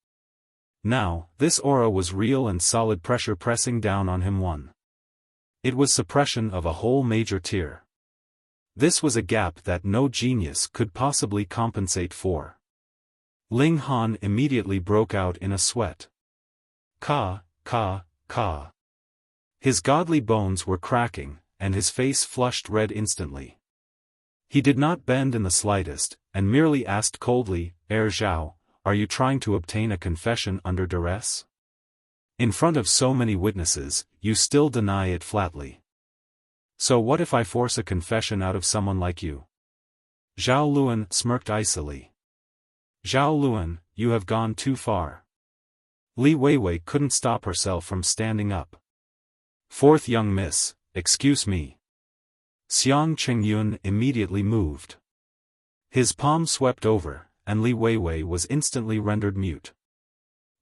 Now, this aura was real and solid pressure pressing down on him. It was suppression of a whole major tier. This was a gap that no genius could possibly compensate for. Ling Han immediately broke out in a sweat. Ka. His godly bones were cracking, and his face flushed red instantly. He did not bend in the slightest, and merely asked coldly, Zhao, are you trying to obtain a confession under duress? In front of so many witnesses, you still deny it flatly. So what if I force a confession out of someone like you? Zhao Luan smirked icily. Zhao Luan, you have gone too far. Li Weiwei couldn't stop herself from standing up. Fourth young miss, excuse me. Xiang Qingyun immediately moved. His palm swept over, and Li Weiwei was instantly rendered mute.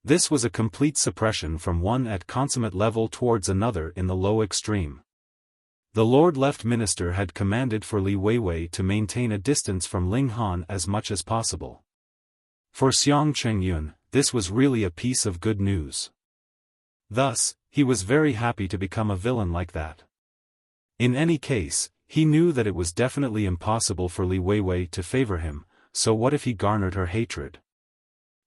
This was a complete suppression from one at consummate level towards another in the low extreme. The Lord Left Minister had commanded for Li Weiwei to maintain a distance from Ling Han as much as possible. For Xiang Qingyun, this was really a piece of good news. Thus, he was very happy to become a villain like that. In any case, he knew that it was definitely impossible for Li Weiwei to favor him, so what if he garnered her hatred?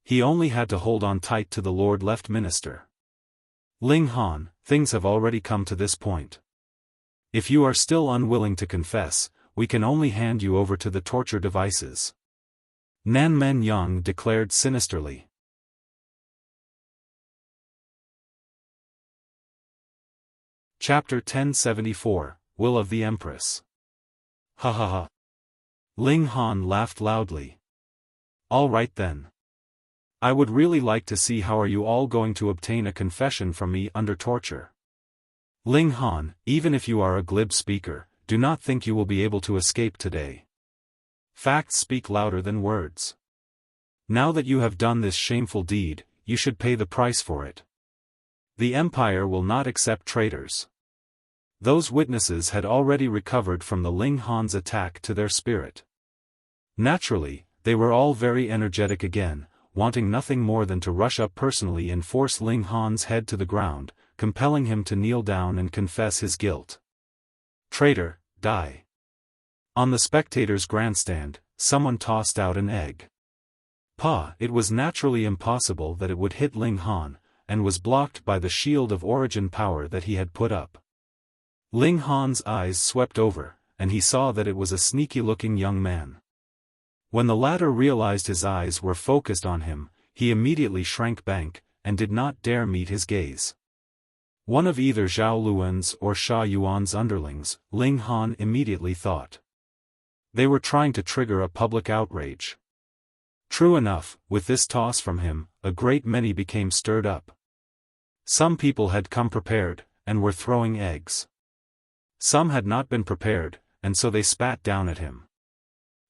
He only had to hold on tight to the Lord Left Minister. Ling Han, things have already come to this point. If you are still unwilling to confess, we can only hand you over to the torture devices. Nan Men Yang declared sinisterly. Chapter 1074, Will of the Empress. Ha ha ha. Ling Han laughed loudly. All right then. I would really like to see how are you all going to obtain a confession from me under torture. Ling Han, even if you are a glib speaker, do not think you will be able to escape today. Facts speak louder than words. Now that you have done this shameful deed, you should pay the price for it. The Empire will not accept traitors. Those witnesses had already recovered from the Ling Han's attack to their spirit. Naturally, they were all very energetic again, wanting nothing more than to rush up personally and force Ling Han's head to the ground, compelling him to kneel down and confess his guilt. Traitor, die. On the spectators' grandstand, someone tossed out an egg. It was naturally impossible that it would hit Ling Han, and was blocked by the shield of origin power that he had put up. Ling Han's eyes swept over, and he saw that it was a sneaky-looking young man. When the latter realized his eyes were focused on him, he immediately shrank back, and did not dare meet his gaze. One of either Zhao Luan's or Sha Yuan's underlings, Ling Han immediately thought. They were trying to trigger a public outrage. True enough, with this toss from him, a great many became stirred up. Some people had come prepared, and were throwing eggs. Some had not been prepared, and so they spat down at him.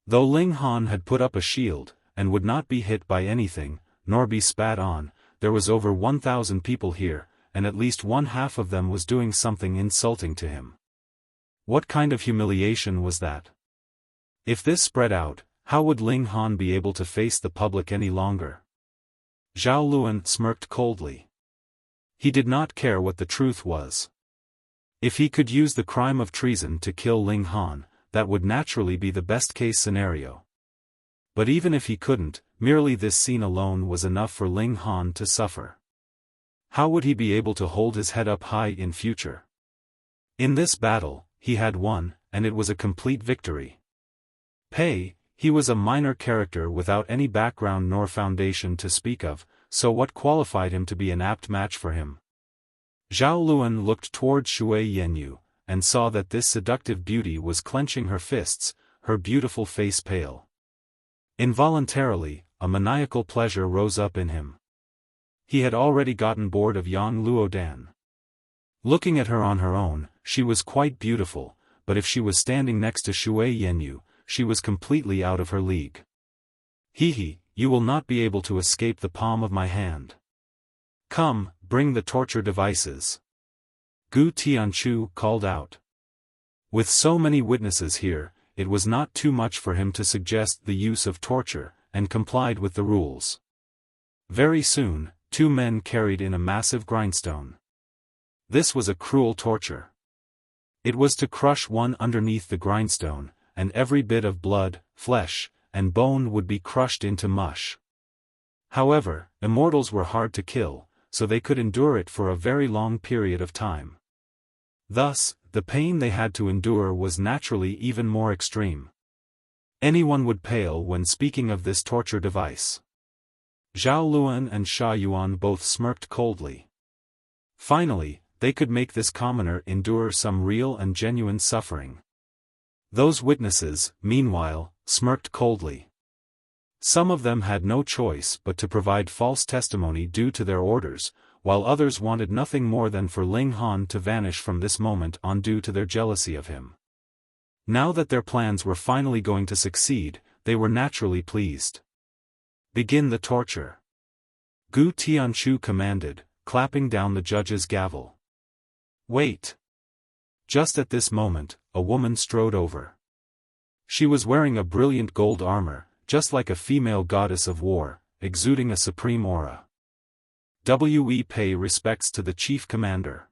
Though Ling Han had put up a shield, and would not be hit by anything, nor be spat on, there was over 1,000 people here, and at least one half of them was doing something insulting to him. What kind of humiliation was that? If this spread out, how would Ling Han be able to face the public any longer? Zhao Luan smirked coldly. He did not care what the truth was. If he could use the crime of treason to kill Ling Han, that would naturally be the best-case scenario. But even if he couldn't, merely this scene alone was enough for Ling Han to suffer. How would he be able to hold his head up high in future? In this battle, he had won, and it was a complete victory. He was a minor character without any background nor foundation to speak of, so what qualified him to be an apt match for him? Zhao Luan looked toward Shui Yanyu, and saw that this seductive beauty was clenching her fists, her beautiful face pale. Involuntarily, a maniacal pleasure rose up in him. He had already gotten bored of Yang Luodan. Looking at her on her own, she was quite beautiful, but if she was standing next to Shui Yanyu, she was completely out of her league. You will not be able to escape the palm of my hand. Come, bring the torture devices. Gu Tianchu called out. With so many witnesses here, it was not too much for him to suggest the use of torture, and complied with the rules. Very soon, 2 men carried in a massive grindstone. This was a cruel torture. It was to crush one underneath the grindstone, and every bit of blood, flesh, and bone would be crushed into mush. However, immortals were hard to kill, so they could endure it for a very long period of time. Thus, the pain they had to endure was naturally even more extreme. Anyone would pale when speaking of this torture device. Zhao Luan and Sha Yuan both smirked coldly. Finally, they could make this commoner endure some real and genuine suffering. Those witnesses, meanwhile, smirked coldly. Some of them had no choice but to provide false testimony due to their orders, while others wanted nothing more than for Ling Han to vanish from this moment on due to their jealousy of him. Now that their plans were finally going to succeed, they were naturally pleased. Begin the torture. Gu Tianchu commanded, clapping down the judge's gavel. Wait. Just at this moment, a woman strode over. She was wearing a brilliant gold armor, just like a female goddess of war, exuding a supreme aura. Pay respects to the chief commander.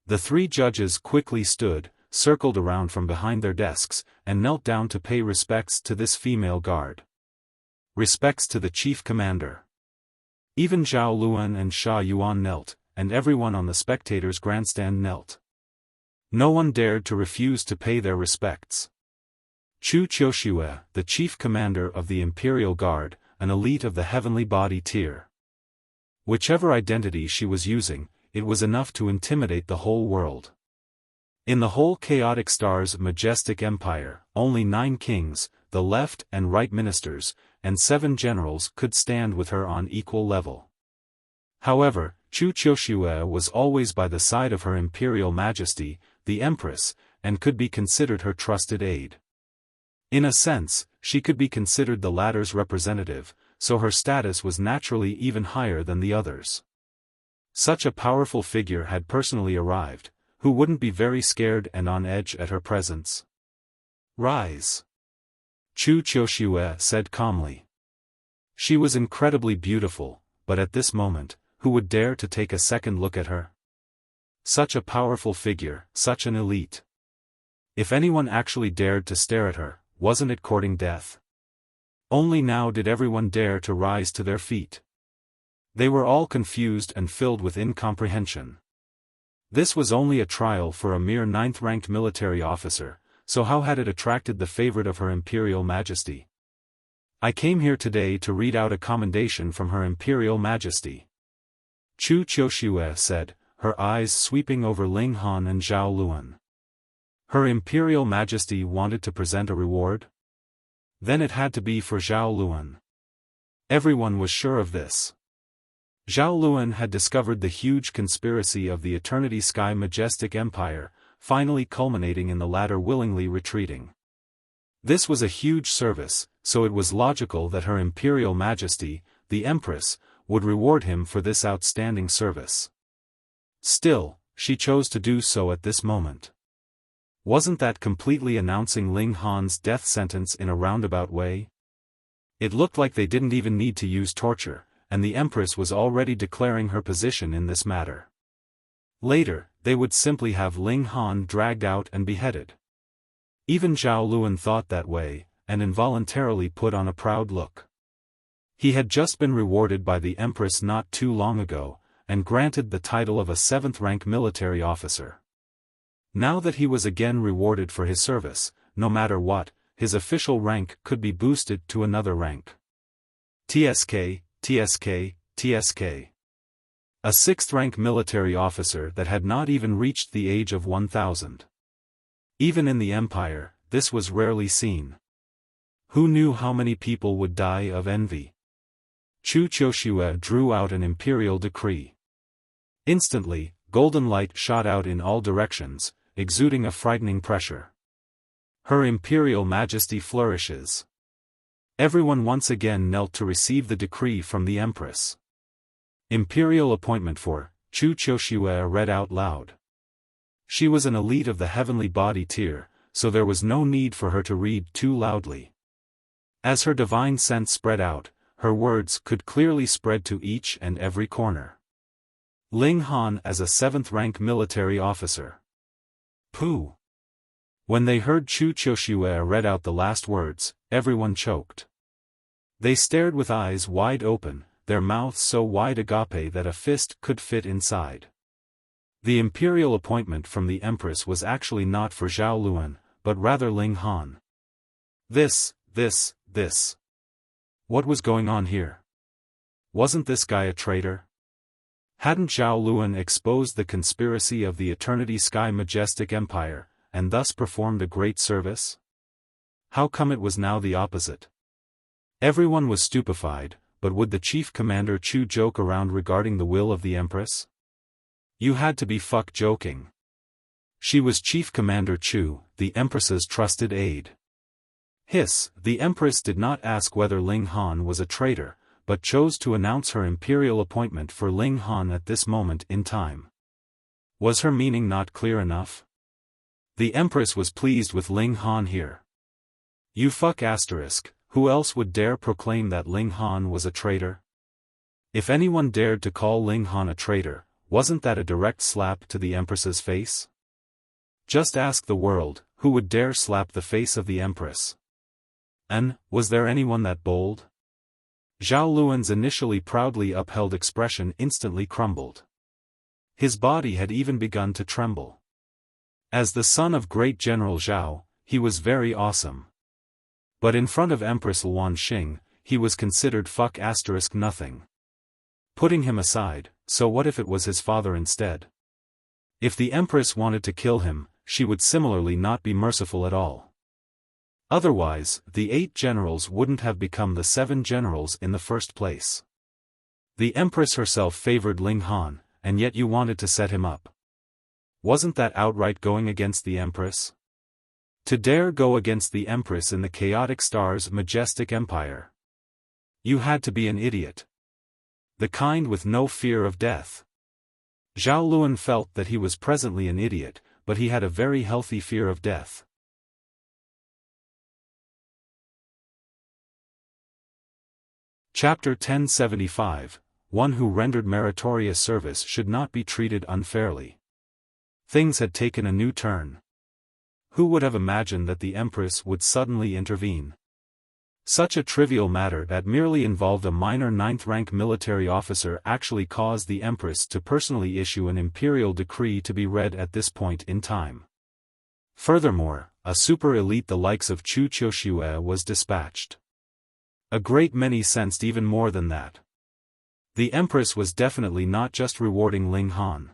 The 3 judges quickly stood, circled around from behind their desks, and knelt down to pay respects to this female guard. Respects to the chief commander. Even Zhao Luan and Sha Yuan knelt, and everyone on the spectators' grandstand knelt. No one dared to refuse to pay their respects. Chu Qiushue, the chief commander of the Imperial Guard, an elite of the heavenly body tier. Whichever identity she was using, it was enough to intimidate the whole world. In the whole chaotic star's majestic empire, only 9 kings, the left and right ministers, and 7 generals could stand with her on equal level. However, Chu Qiushue was always by the side of her Imperial Majesty, the Empress, and could be considered her trusted aide. In a sense, she could be considered the latter's representative, so her status was naturally even higher than the others. Such a powerful figure had personally arrived, who wouldn't be very scared and on edge at her presence? Rise. Chu Qiushue said calmly. She was incredibly beautiful, but at this moment, who would dare to take a second look at her? Such a powerful figure, such an elite. If anyone actually dared to stare at her, wasn't it courting death? Only now did everyone dare to rise to their feet. They were all confused and filled with incomprehension. This was only a trial for a mere 9th-ranked military officer, so how had it attracted the favorite of Her Imperial Majesty? I came here today to read out a commendation from Her Imperial Majesty. Chu Qiushue said, her eyes sweeping over Ling Han and Zhao Luan. Her Imperial Majesty wanted to present a reward? Then it had to be for Zhao Luan. Everyone was sure of this. Zhao Luan had discovered the huge conspiracy of the Eternity Sky Majestic Empire, finally culminating in the latter willingly retreating. This was a huge service, so it was logical that Her Imperial Majesty, the Empress, would reward him for this outstanding service. Still, she chose to do so at this moment. Wasn't that completely announcing Ling Han's death sentence in a roundabout way? It looked like they didn't even need to use torture, and the Empress was already declaring her position in this matter. Later, they would simply have Ling Han dragged out and beheaded. Even Zhao Luan thought that way, and involuntarily put on a proud look. He had just been rewarded by the Empress not too long ago, and granted the title of a 7th-rank military officer. Now that he was again rewarded for his service, no matter what, his official rank could be boosted to another rank. TSK, TSK, TSK. A 6th-rank military officer that had not even reached the age of 1,000. Even in the Empire, this was rarely seen. Who knew how many people would die of envy? Chu Qiushue drew out an imperial decree. Instantly, golden light shot out in all directions, exuding a frightening pressure. Her Imperial Majesty flourishes. Everyone once again knelt to receive the decree from the Empress. Imperial appointment for Chu Qiushue read out loud. She was an elite of the heavenly body tier, so there was no need for her to read too loudly. As her divine sense spread out, her words could clearly spread to each and every corner. Ling Han as a 7th-rank military officer. Pooh! When they heard Chu Qiushue read out the last words, everyone choked. They stared with eyes wide open, their mouths so wide agape that a fist could fit inside. The imperial appointment from the Empress was actually not for Zhao Luan, but rather Ling Han. This. What was going on here? Wasn't this guy a traitor? Hadn't Zhao Luan exposed the conspiracy of the Eternity Sky Majestic Empire, and thus performed a great service? How come it was now the opposite? Everyone was stupefied, but would the Chief Commander Chu joke around regarding the will of the Empress? You had to be joking. She was Chief Commander Chu, the Empress's trusted aide. The Empress did not ask whether Ling Han was a traitor, but chose to announce her imperial appointment for Ling Han at this moment in time. Was her meaning not clear enough? The Empress was pleased with Ling Han here. You who else would dare proclaim that Ling Han was a traitor? If anyone dared to call Ling Han a traitor, wasn't that a direct slap to the Empress's face? Just ask the world, who would dare slap the face of the Empress? And, was there anyone that bold? Zhao Luan's initially proudly upheld expression instantly crumbled. His body had even begun to tremble. As the son of great General Zhao, he was very awesome. But in front of Empress Luan Xing, he was considered nothing. Putting him aside, so what if it was his father instead? If the Empress wanted to kill him, she would similarly not be merciful at all. Otherwise, the 8 generals wouldn't have become the 7 generals in the first place. The Empress herself favored Ling Han, and yet you wanted to set him up. Wasn't that outright going against the Empress? To dare go against the Empress in the Chaotic Star's majestic empire. You had to be an idiot. The kind with no fear of death. Zhao Luan felt that he was presently an idiot, but he had a very healthy fear of death. Chapter 1075, One who rendered meritorious service should not be treated unfairly. Things had taken a new turn. Who would have imagined that the Empress would suddenly intervene? Such a trivial matter that merely involved a minor 9th-rank military officer actually caused the Empress to personally issue an imperial decree to be read at this point in time. Furthermore, a super elite the likes of Chu Qiushue was dispatched. A great many sensed even more than that. The Empress was definitely not just rewarding Ling Han.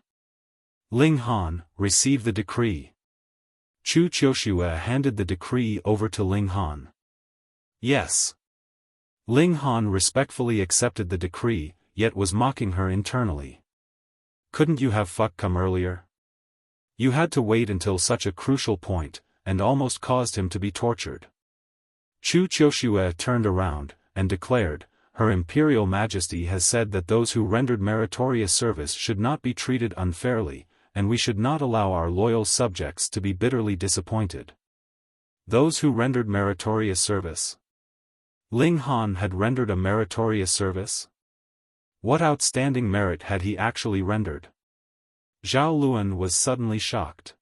Ling Han, receive the decree. Chu Qiushue handed the decree over to Ling Han. Yes. Ling Han respectfully accepted the decree, yet was mocking her internally. Couldn't you have come earlier? You had to wait until such a crucial point, and almost caused him to be tortured. Chu Qiushue turned around, and declared, Her Imperial Majesty has said that those who rendered meritorious service should not be treated unfairly, and we should not allow our loyal subjects to be bitterly disappointed. Those who rendered meritorious service? Ling Han had rendered a meritorious service? What outstanding merit had he actually rendered? Zhao Luan was suddenly shocked.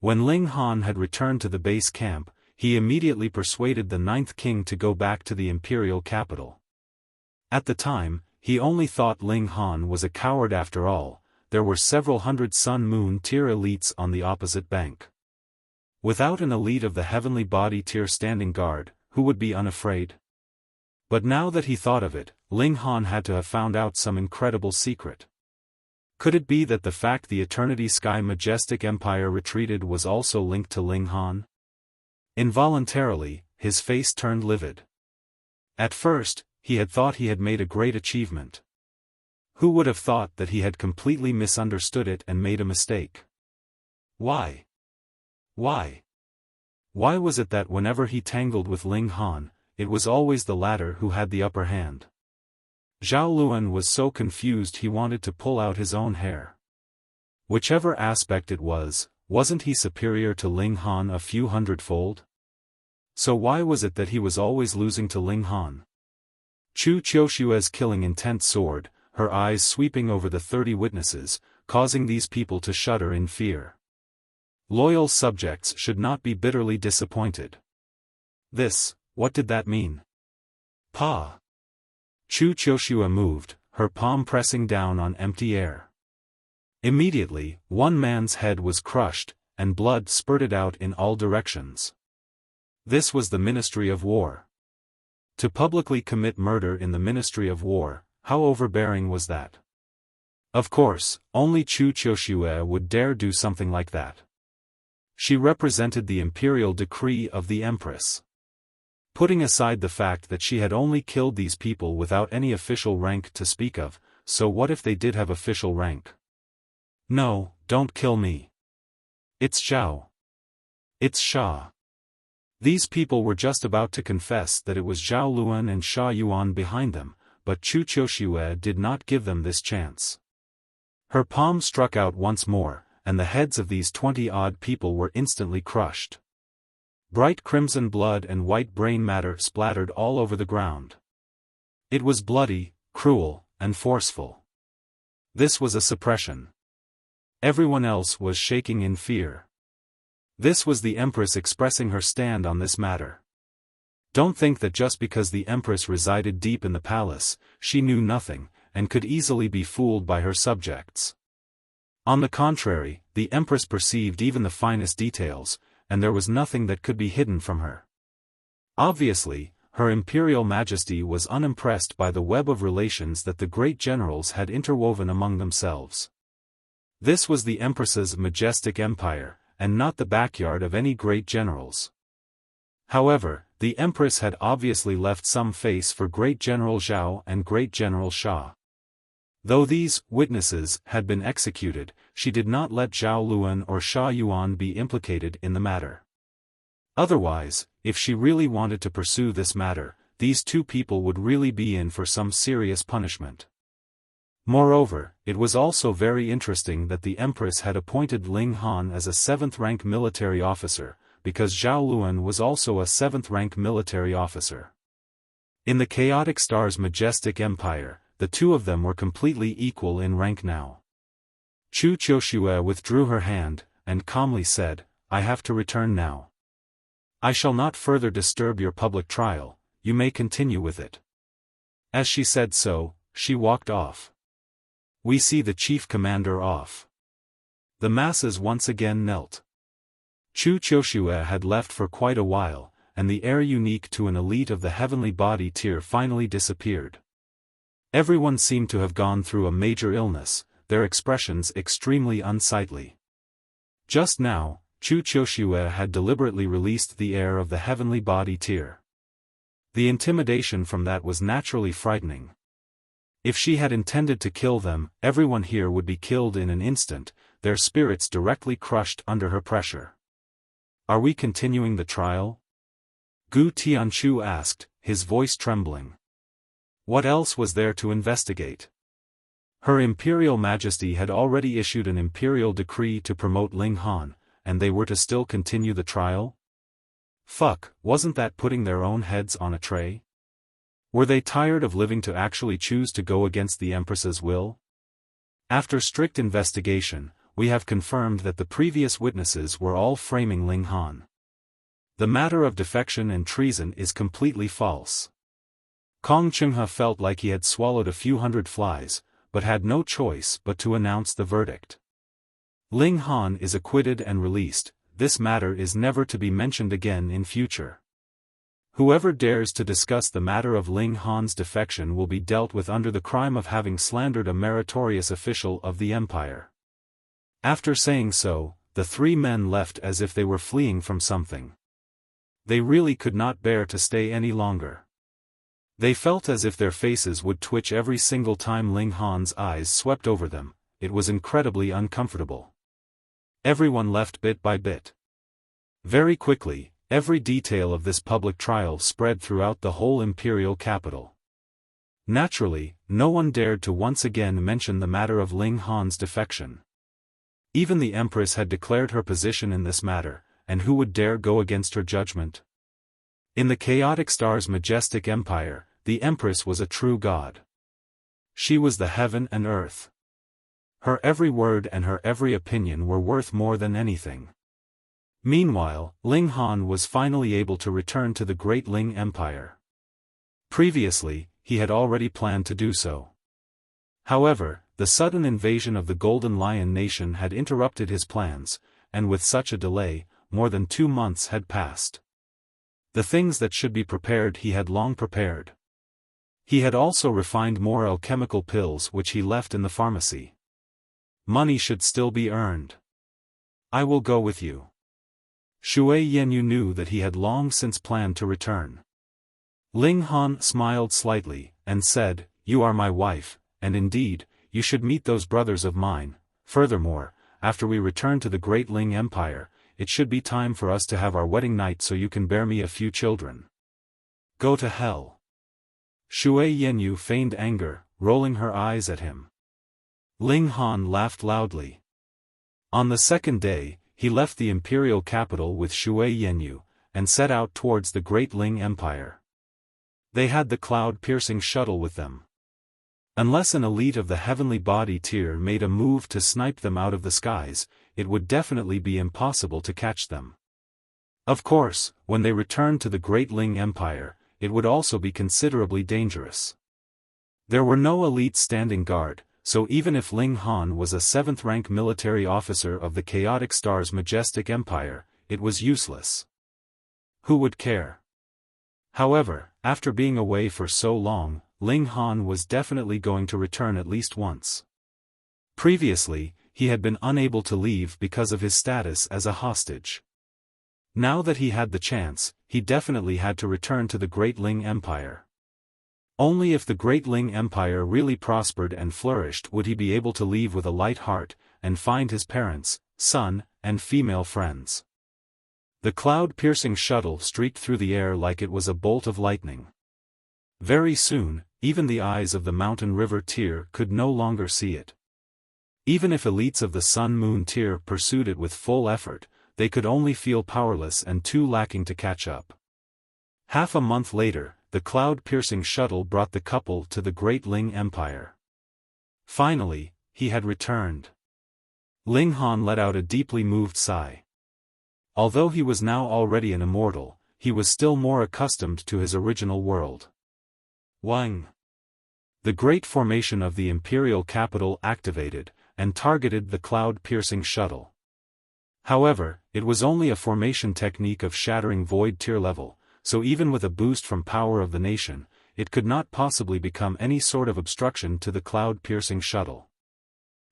When Ling Han had returned to the base camp, he immediately persuaded the ninth king to go back to the imperial capital. At the time, he only thought Ling Han was a coward after all. There were several hundred Sun-Moon tier elites on the opposite bank. Without an elite of the heavenly body tier standing guard, who would be unafraid? But now that he thought of it, Ling Han had to have found out some incredible secret. Could it be that the fact the Eternity Sky Majestic Empire retreated was also linked to Ling Han? Involuntarily, his face turned livid. At first, he had thought he had made a great achievement. Who would have thought that he had completely misunderstood it and made a mistake? Why? Why? Why was it that whenever he tangled with Ling Han, it was always the latter who had the upper hand? Zhao Luan was so confused he wanted to pull out his own hair. Whichever aspect it was, wasn't he superior to Ling Han a few hundredfold? So why was it that he was always losing to Ling Han? Chu Qiushue's killing intent soared, her eyes sweeping over the 30 witnesses, causing these people to shudder in fear. Loyal subjects should not be bitterly disappointed. What did that mean? Pa! Chu Qiushue moved, her palm pressing down on empty air. Immediately, one man's head was crushed, and blood spurted out in all directions. This was the Ministry of War. To publicly commit murder in the Ministry of War, how overbearing was that? Of course, only Chu Qiushue would dare do something like that. She represented the imperial decree of the Empress. Putting aside the fact that she had only killed these people without any official rank to speak of, so what if they did have official rank? No, don't kill me. It's Zhao. It's Sha. These people were just about to confess that it was Zhao Luan and Sha Yuan behind them, but Chu Qiushue did not give them this chance. Her palm struck out once more, and the heads of these 20-odd people were instantly crushed. Bright crimson blood and white brain matter splattered all over the ground. It was bloody, cruel, and forceful. This was a suppression. Everyone else was shaking in fear. This was the Empress expressing her stand on this matter. Don't think that just because the Empress resided deep in the palace, she knew nothing, and could easily be fooled by her subjects. On the contrary, the Empress perceived even the finest details, and there was nothing that could be hidden from her. Obviously, Her Imperial Majesty was unimpressed by the web of relations that the great generals had interwoven among themselves. This was the Empress's majestic empire, and not the backyard of any great generals. However, the Empress had obviously left some face for Great General Zhao and Great General Sha. Though these witnesses had been executed, she did not let Zhao Luan or Sha Yuan be implicated in the matter. Otherwise, if she really wanted to pursue this matter, these two people would really be in for some serious punishment. Moreover, it was also very interesting that the Empress had appointed Ling Han as a 7th-rank military officer, because Zhao Luan was also a 7th-rank military officer. In the Chaotic Star's majestic empire, the two of them were completely equal in rank now. Chu Qiushue withdrew her hand, and calmly said, "I have to return now. I shall not further disturb your public trial, you may continue with it." As she said so, she walked off. We see the chief commander off. The masses once again knelt. Chu Qiushue had left for quite a while, and the air unique to an elite of the heavenly body tier finally disappeared. Everyone seemed to have gone through a major illness, their expressions extremely unsightly. Just now, Chu Qiuxue had deliberately released the air of the heavenly body tier. The intimidation from that was naturally frightening. If she had intended to kill them, everyone here would be killed in an instant, their spirits directly crushed under her pressure. Are we continuing the trial? Gu Tianchu asked, his voice trembling. What else was there to investigate? Her Imperial Majesty had already issued an imperial decree to promote Ling Han, and they were to still continue the trial? Fuck, wasn't that putting their own heads on a tray? Were they tired of living to actually choose to go against the Empress's will? After strict investigation, we have confirmed that the previous witnesses were all framing Ling Han. The matter of defection and treason is completely false. Kong Chenghe felt like he had swallowed a few hundred flies, but had no choice but to announce the verdict. Ling Han is acquitted and released, this matter is never to be mentioned again in future. Whoever dares to discuss the matter of Ling Han's defection will be dealt with under the crime of having slandered a meritorious official of the Empire. After saying so, the three men left as if they were fleeing from something. They really could not bear to stay any longer. They felt as if their faces would twitch every single time Ling Han's eyes swept over them, it was incredibly uncomfortable. Everyone left bit by bit. Very quickly, every detail of this public trial spread throughout the whole imperial capital. Naturally, no one dared to once again mention the matter of Ling Han's defection. Even the Empress had declared her position in this matter, and who would dare go against her judgment? In the chaotic star's majestic empire, the Empress was a true god. She was the heaven and earth. Her every word and her every opinion were worth more than anything. Meanwhile, Ling Han was finally able to return to the great Ling Empire. Previously, he had already planned to do so. However, the sudden invasion of the Golden Lion Nation had interrupted his plans, and with such a delay, more than 2 months had passed. The things that should be prepared he had long prepared. He had also refined more alchemical pills which he left in the pharmacy. Money should still be earned. I will go with you. Shui Yenyu knew that he had long since planned to return. Ling Han smiled slightly, and said, "You are my wife, and indeed, you should meet those brothers of mine. Furthermore, after we return to the great Ling Empire, it should be time for us to have our wedding night so you can bear me a few children." Go to hell. Shui Yenyu feigned anger, rolling her eyes at him. Ling Han laughed loudly. On the second day, he left the imperial capital with Shui Yenyu, and set out towards the great Ling Empire. They had the cloud-piercing shuttle with them. Unless an elite of the heavenly body tier made a move to snipe them out of the skies, it would definitely be impossible to catch them. Of course, when they returned to the great Ling Empire, it would also be considerably dangerous. There were no elites standing guard, so even if Ling Han was a 7th-rank military officer of the Chaotic Star's majestic empire, it was useless. Who would care? However, after being away for so long, Ling Han was definitely going to return at least once. Previously, he had been unable to leave because of his status as a hostage. Now that he had the chance, he definitely had to return to the Great Ling Empire. Only if the Great Ling Empire really prospered and flourished would he be able to leave with a light heart, and find his parents, son, and female friends. The cloud-piercing shuttle streaked through the air like it was a bolt of lightning. Very soon, even the eyes of the Mountain River tier could no longer see it. Even if elites of the Sun Moon tier pursued it with full effort, they could only feel powerless and too lacking to catch up. Half a month later, the cloud-piercing shuttle brought the couple to the Great Ling Empire. Finally, he had returned. Ling Han let out a deeply moved sigh. Although he was now already an immortal, he was still more accustomed to his original world. Wang. The great formation of the imperial capital activated, and targeted the cloud-piercing shuttle. However, it was only a formation technique of shattering void tier level, so even with a boost from power of the nation, it could not possibly become any sort of obstruction to the cloud-piercing shuttle.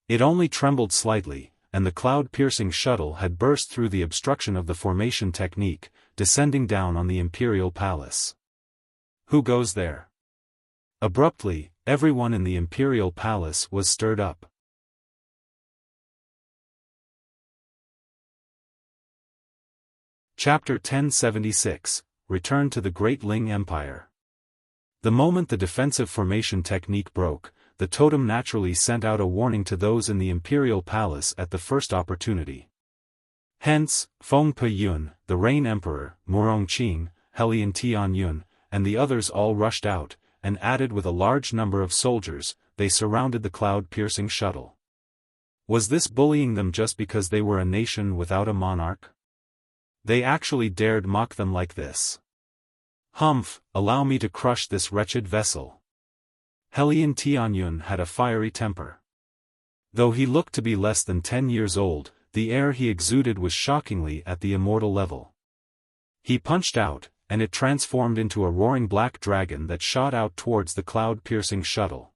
It only trembled slightly, and the cloud-piercing shuttle had burst through the obstruction of the formation technique, descending down on the Imperial Palace. Who goes there? Abruptly, everyone in the Imperial Palace was stirred up. Chapter 1076, Return to the Great Ling Empire. The moment the defensive formation technique broke, the totem naturally sent out a warning to those in the Imperial Palace at the first opportunity. Hence, Feng Peyun, the Rain Emperor, Murongqing, Helian Tianyun, and the others all rushed out, and added with a large number of soldiers, they surrounded the cloud-piercing shuttle. Was this bullying them just because they were a nation without a monarch? They actually dared mock them like this. Humph, allow me to crush this wretched vessel. Helian Tianyun had a fiery temper. Though he looked to be less than 10 years old, the air he exuded was shockingly at the immortal level. He punched out, and it transformed into a roaring black dragon that shot out towards the cloud-piercing shuttle.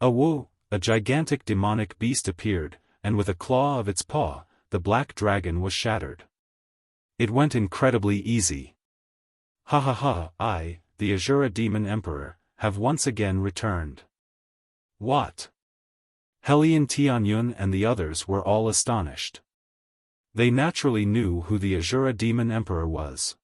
Awoo! A gigantic demonic beast appeared, and with a claw of its paw, the black dragon was shattered. It went incredibly easy. Ha ha ha, I, the Azura Demon Emperor, have once again returned. What? Helian Tianyun and the others were all astonished. They naturally knew who the Azura Demon Emperor was.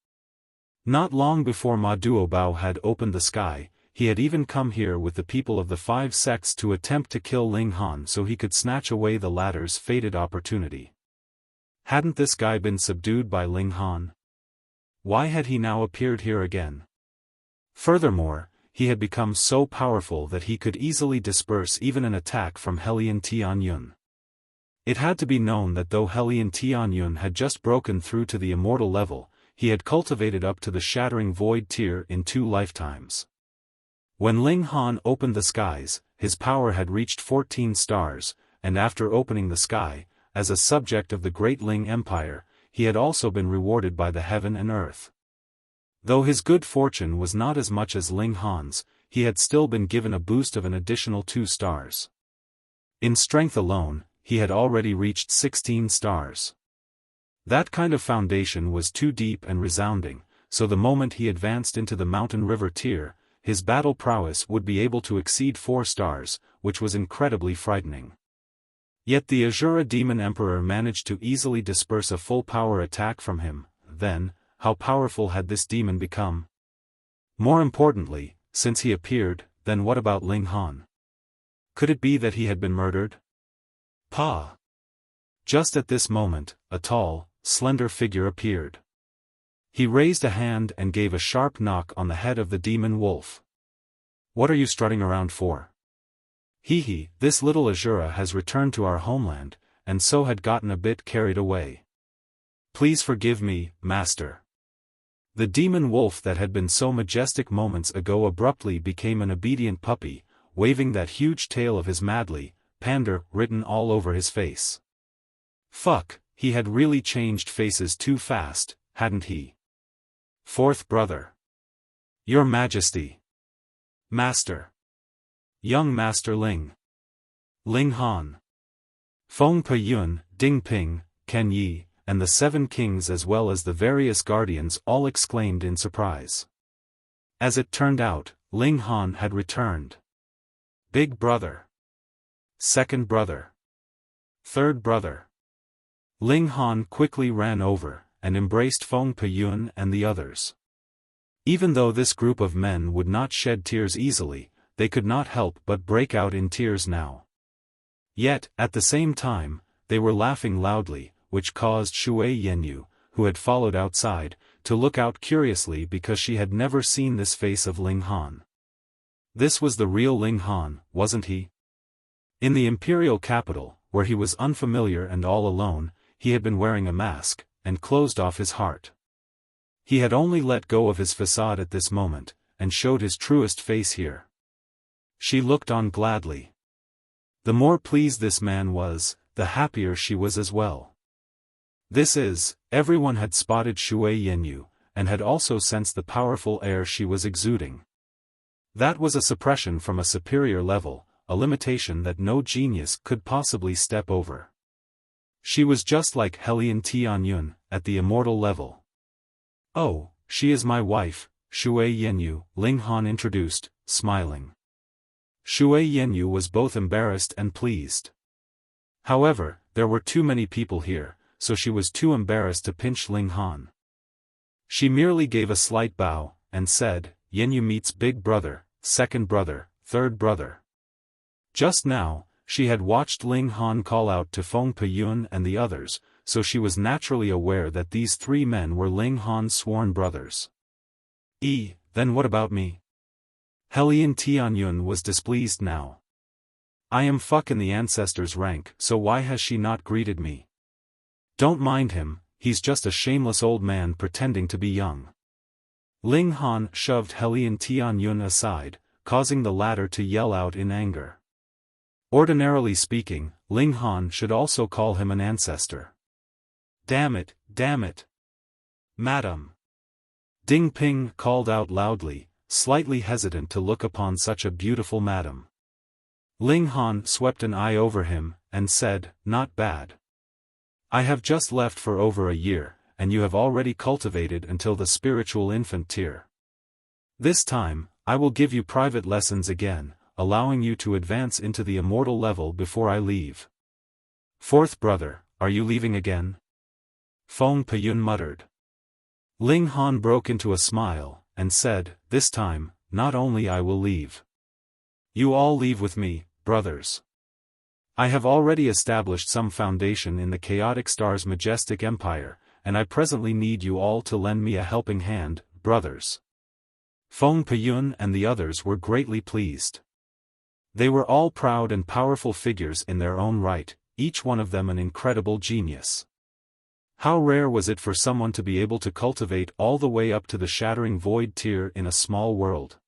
Not long before Ma Duobao had opened the sky, he had even come here with the people of the 5 sects to attempt to kill Ling Han so he could snatch away the latter's fated opportunity. Hadn't this guy been subdued by Ling Han? Why had he now appeared here again? Furthermore, he had become so powerful that he could easily disperse even an attack from Helian Tianyun. It had to be known that though Helian Tianyun had just broken through to the immortal level, he had cultivated up to the shattering void tier in 2 lifetimes. When Ling Han opened the skies, his power had reached 14 stars, and after opening the sky, as a subject of the Great Ling Empire, he had also been rewarded by the heaven and earth. Though his good fortune was not as much as Ling Han's, he had still been given a boost of an additional 2 stars. In strength alone, he had already reached 16 stars. That kind of foundation was too deep and resounding, so the moment he advanced into the mountain river tier, his battle prowess would be able to exceed 4 stars, which was incredibly frightening. Yet the Azura Demon Emperor managed to easily disperse a full-power attack from him. Then, how powerful had this demon become? More importantly, since he appeared, then what about Ling Han? Could it be that he had been murdered? Pa! Just at this moment, a tall, slender figure appeared. He raised a hand and gave a sharp knock on the head of the demon wolf. What are you strutting around for? Hee, this little Azura has returned to our homeland, and so had gotten a bit carried away. Please forgive me, master. The demon wolf that had been so majestic moments ago abruptly became an obedient puppy, waving that huge tail of his madly, pander, written all over his face. Fuck, he had really changed faces too fast, hadn't he? 4th brother. Your Majesty. Master. Young Master Ling. Ling Han. Feng Peyun, Ding Ping, Ken Yi, and the 7 kings as well as the various guardians all exclaimed in surprise. As it turned out, Ling Han had returned. Big brother. 2nd brother. 3rd brother. Ling Han quickly ran over, and embraced Feng Peyun and the others. Even though this group of men would not shed tears easily, they could not help but break out in tears now. Yet, at the same time, they were laughing loudly, which caused Shui Yenyu, who had followed outside, to look out curiously because she had never seen this face of Ling Han. This was the real Ling Han, wasn't he? In the imperial capital, where he was unfamiliar and all alone, he had been wearing a mask, and closed off his heart. He had only let go of his facade at this moment, and showed his truest face here. She looked on gladly. The more pleased this man was, the happier she was as well. Everyone had spotted Shui Yenyu, and had also sensed the powerful air she was exuding. That was a suppression from a superior level, a limitation that no genius could possibly step over. She was just like Helian Tianyun, at the immortal level. "Oh, she is my wife, Shui Yenyu," Ling Han introduced, smiling. Shui Yenyu was both embarrassed and pleased. However, there were too many people here, so she was too embarrassed to pinch Ling Han. She merely gave a slight bow, and said, "Yenyu meets big brother, second brother, third brother." Just now, she had watched Ling Han call out to Feng Peyun and the others, so she was naturally aware that these three men were Ling Han's sworn brothers. Then what about me? Helian Tianyun was displeased now. I am in the ancestors' rank, so why has she not greeted me? Don't mind him, he's just a shameless old man pretending to be young. Ling Han shoved Helian Tianyun aside, causing the latter to yell out in anger. Ordinarily speaking, Ling Han should also call him an ancestor. Damn it, damn it. Madam. Ding Ping called out loudly, slightly hesitant to look upon such a beautiful madam. Ling Han swept an eye over him, and said, "Not bad. I have just left for over a year, and you have already cultivated until the spiritual infant tier. This time, I will give you private lessons again, allowing you to advance into the immortal level before I leave." "Fourth brother, are you leaving again?" Feng Peyun muttered. Ling Han broke into a smile, and said, "This time, not only I will leave. You all leave with me, brothers. I have already established some foundation in the chaotic star's majestic empire, and I presently need you all to lend me a helping hand, brothers." Feng Peyun and the others were greatly pleased. They were all proud and powerful figures in their own right, each one of them an incredible genius. How rare was it for someone to be able to cultivate all the way up to the shattering void tier in a small world.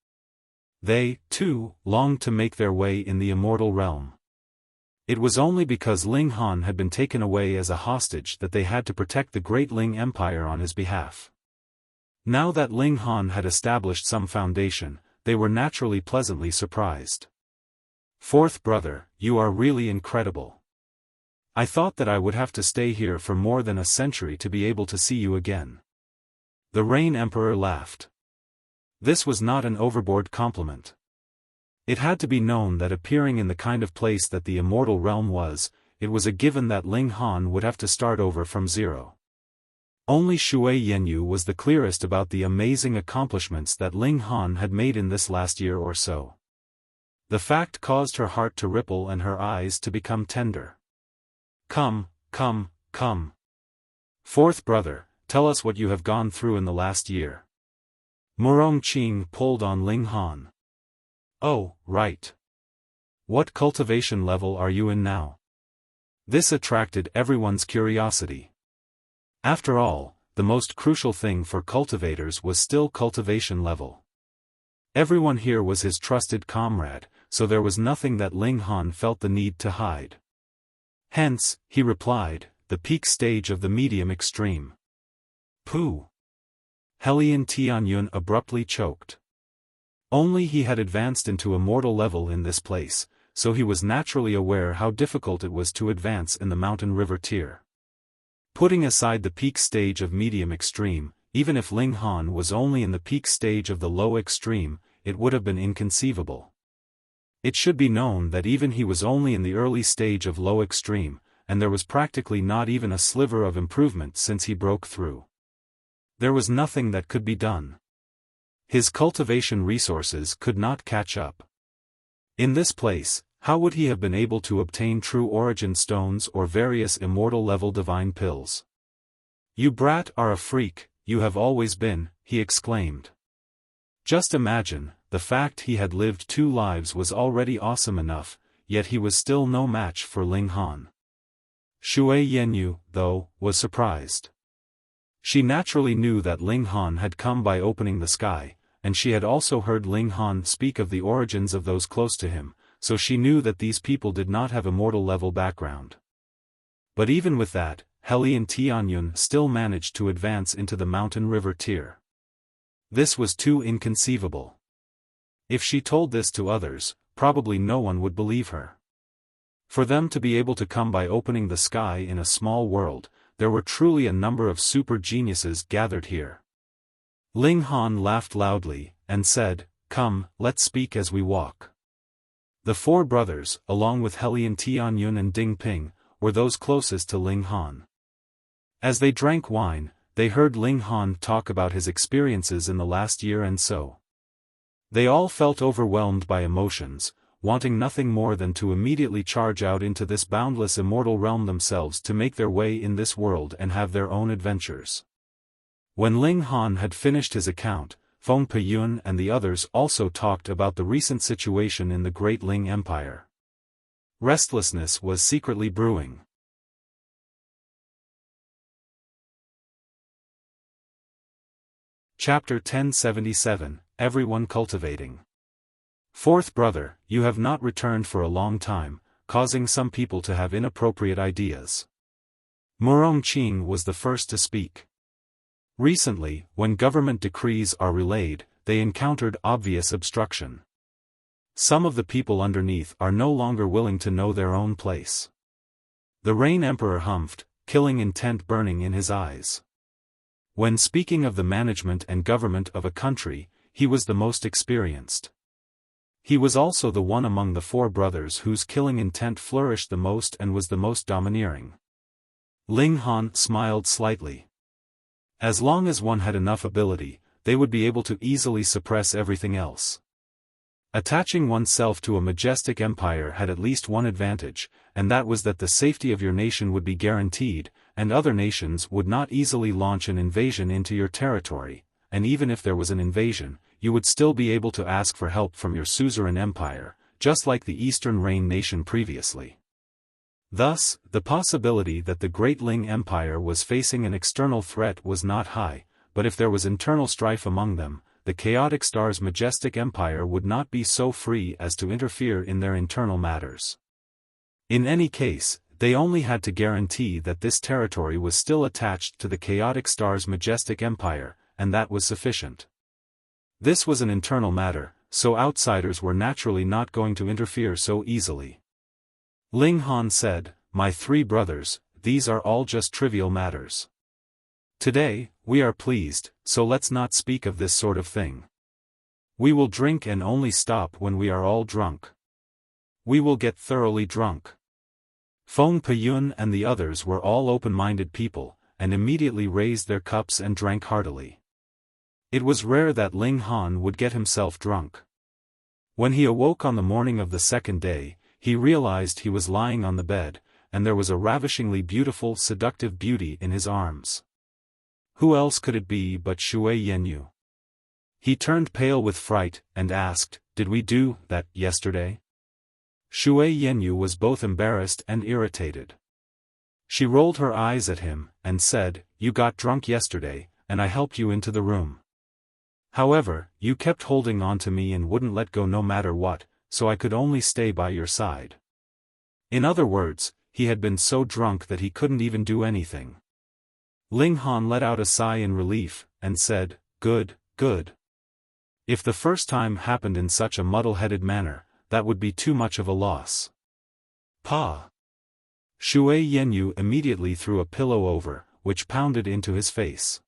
They, too, longed to make their way in the immortal realm. It was only because Ling Han had been taken away as a hostage that they had to protect the great Ling Empire on his behalf. Now that Ling Han had established some foundation, they were naturally pleasantly surprised. "Fourth brother, you are really incredible. I thought that I would have to stay here for more than a century to be able to see you again." The Rain Emperor laughed. This was not an overboard compliment. It had to be known that appearing in the kind of place that the immortal realm was, it was a given that Ling Han would have to start over from zero. Only Shui Yenyu was the clearest about the amazing accomplishments that Ling Han had made in this last year or so. The fact caused her heart to ripple and her eyes to become tender. Come. Fourth brother, tell us what you have gone through in the last year." Murong Qing pulled on Ling Han. "Oh, right. What cultivation level are you in now?" This attracted everyone's curiosity. After all, the most crucial thing for cultivators was still cultivation level. Everyone here was his trusted comrade, so there was nothing that Ling Han felt the need to hide. Hence, he replied, the peak stage of the medium extreme. Pooh! Helian Tianyun abruptly choked. Only he had advanced into immortal level in this place, so he was naturally aware how difficult it was to advance in the mountain river tier. Putting aside the peak stage of medium extreme, even if Ling Han was only in the peak stage of the low extreme, it would have been inconceivable. It should be known that even he was only in the early stage of low extreme, and there was practically not even a sliver of improvement since he broke through. There was nothing that could be done. His cultivation resources could not catch up. In this place, how would he have been able to obtain true origin stones or various immortal level divine pills? "You brat are a freak, you have always been," he exclaimed. Just imagine, the fact he had lived 2 lives was already awesome enough, yet he was still no match for Ling Han. Shui Yenyu, though, was surprised. She naturally knew that Ling Han had come by opening the sky, and she had also heard Ling Han speak of the origins of those close to him, so she knew that these people did not have immortal level background. But even with that, Helian Tianyun still managed to advance into the mountain river tier. This was too inconceivable. If she told this to others, probably no one would believe her. For them to be able to come by opening the sky in a small world, there were truly a number of super geniuses gathered here. Ling Han laughed loudly, and said, "Come, let's speak as we walk." The four brothers, along with Helian Tianyun and Ding Ping, were those closest to Ling Han. As they drank wine, they heard Ling Han talk about his experiences in the last year and so. They all felt overwhelmed by emotions, wanting nothing more than to immediately charge out into this boundless immortal realm themselves to make their way in this world and have their own adventures. When Ling Han had finished his account, Feng Peyun and the others also talked about the recent situation in the Great Ling Empire. Restlessness was secretly brewing. Chapter 1077, Everyone Cultivating. Fourth brother, you have not returned for a long time, causing some people to have inappropriate ideas. Murong Qing was the first to speak. Recently, when government decrees are relayed, they encountered obvious obstruction. Some of the people underneath are no longer willing to know their own place. The Rain Emperor humphed, killing intent burning in his eyes. When speaking of the management and government of a country, he was the most experienced. He was also the one among the four brothers whose killing intent flourished the most and was the most domineering. Ling Han smiled slightly. As long as one had enough ability, they would be able to easily suppress everything else. Attaching oneself to a majestic empire had at least one advantage, and that was that the safety of your nation would be guaranteed, and other nations would not easily launch an invasion into your territory, and even if there was an invasion, you would still be able to ask for help from your suzerain empire, just like the Eastern Rain nation previously. Thus, the possibility that the Great Ling Empire was facing an external threat was not high, but if there was internal strife among them, the Chaotic Star's majestic empire would not be so free as to interfere in their internal matters. In any case, they only had to guarantee that this territory was still attached to the Chaotic Star's majestic empire, and that was sufficient. This was an internal matter, so outsiders were naturally not going to interfere so easily. Ling Han said, "My three brothers, these are all just trivial matters. Today, we are pleased, so let's not speak of this sort of thing. We will drink and only stop when we are all drunk. We will get thoroughly drunk." Feng Peyun and the others were all open-minded people, and immediately raised their cups and drank heartily. It was rare that Ling Han would get himself drunk. When he awoke on the morning of the second day, he realized he was lying on the bed, and there was a ravishingly beautiful, seductive beauty in his arms. Who else could it be but Shui Yenyu? He turned pale with fright, and asked, "Did we do that yesterday?" Shui Yenyu was both embarrassed and irritated. She rolled her eyes at him, and said, "You got drunk yesterday, and I helped you into the room. However, you kept holding on to me and wouldn't let go no matter what, so I could only stay by your side." In other words, he had been so drunk that he couldn't even do anything. Ling Han let out a sigh in relief, and said, "Good, good. If the first time happened in such a muddle-headed manner, that would be too much of a loss." "Pa!" Shui Yenyu immediately threw a pillow over, which pounded into his face.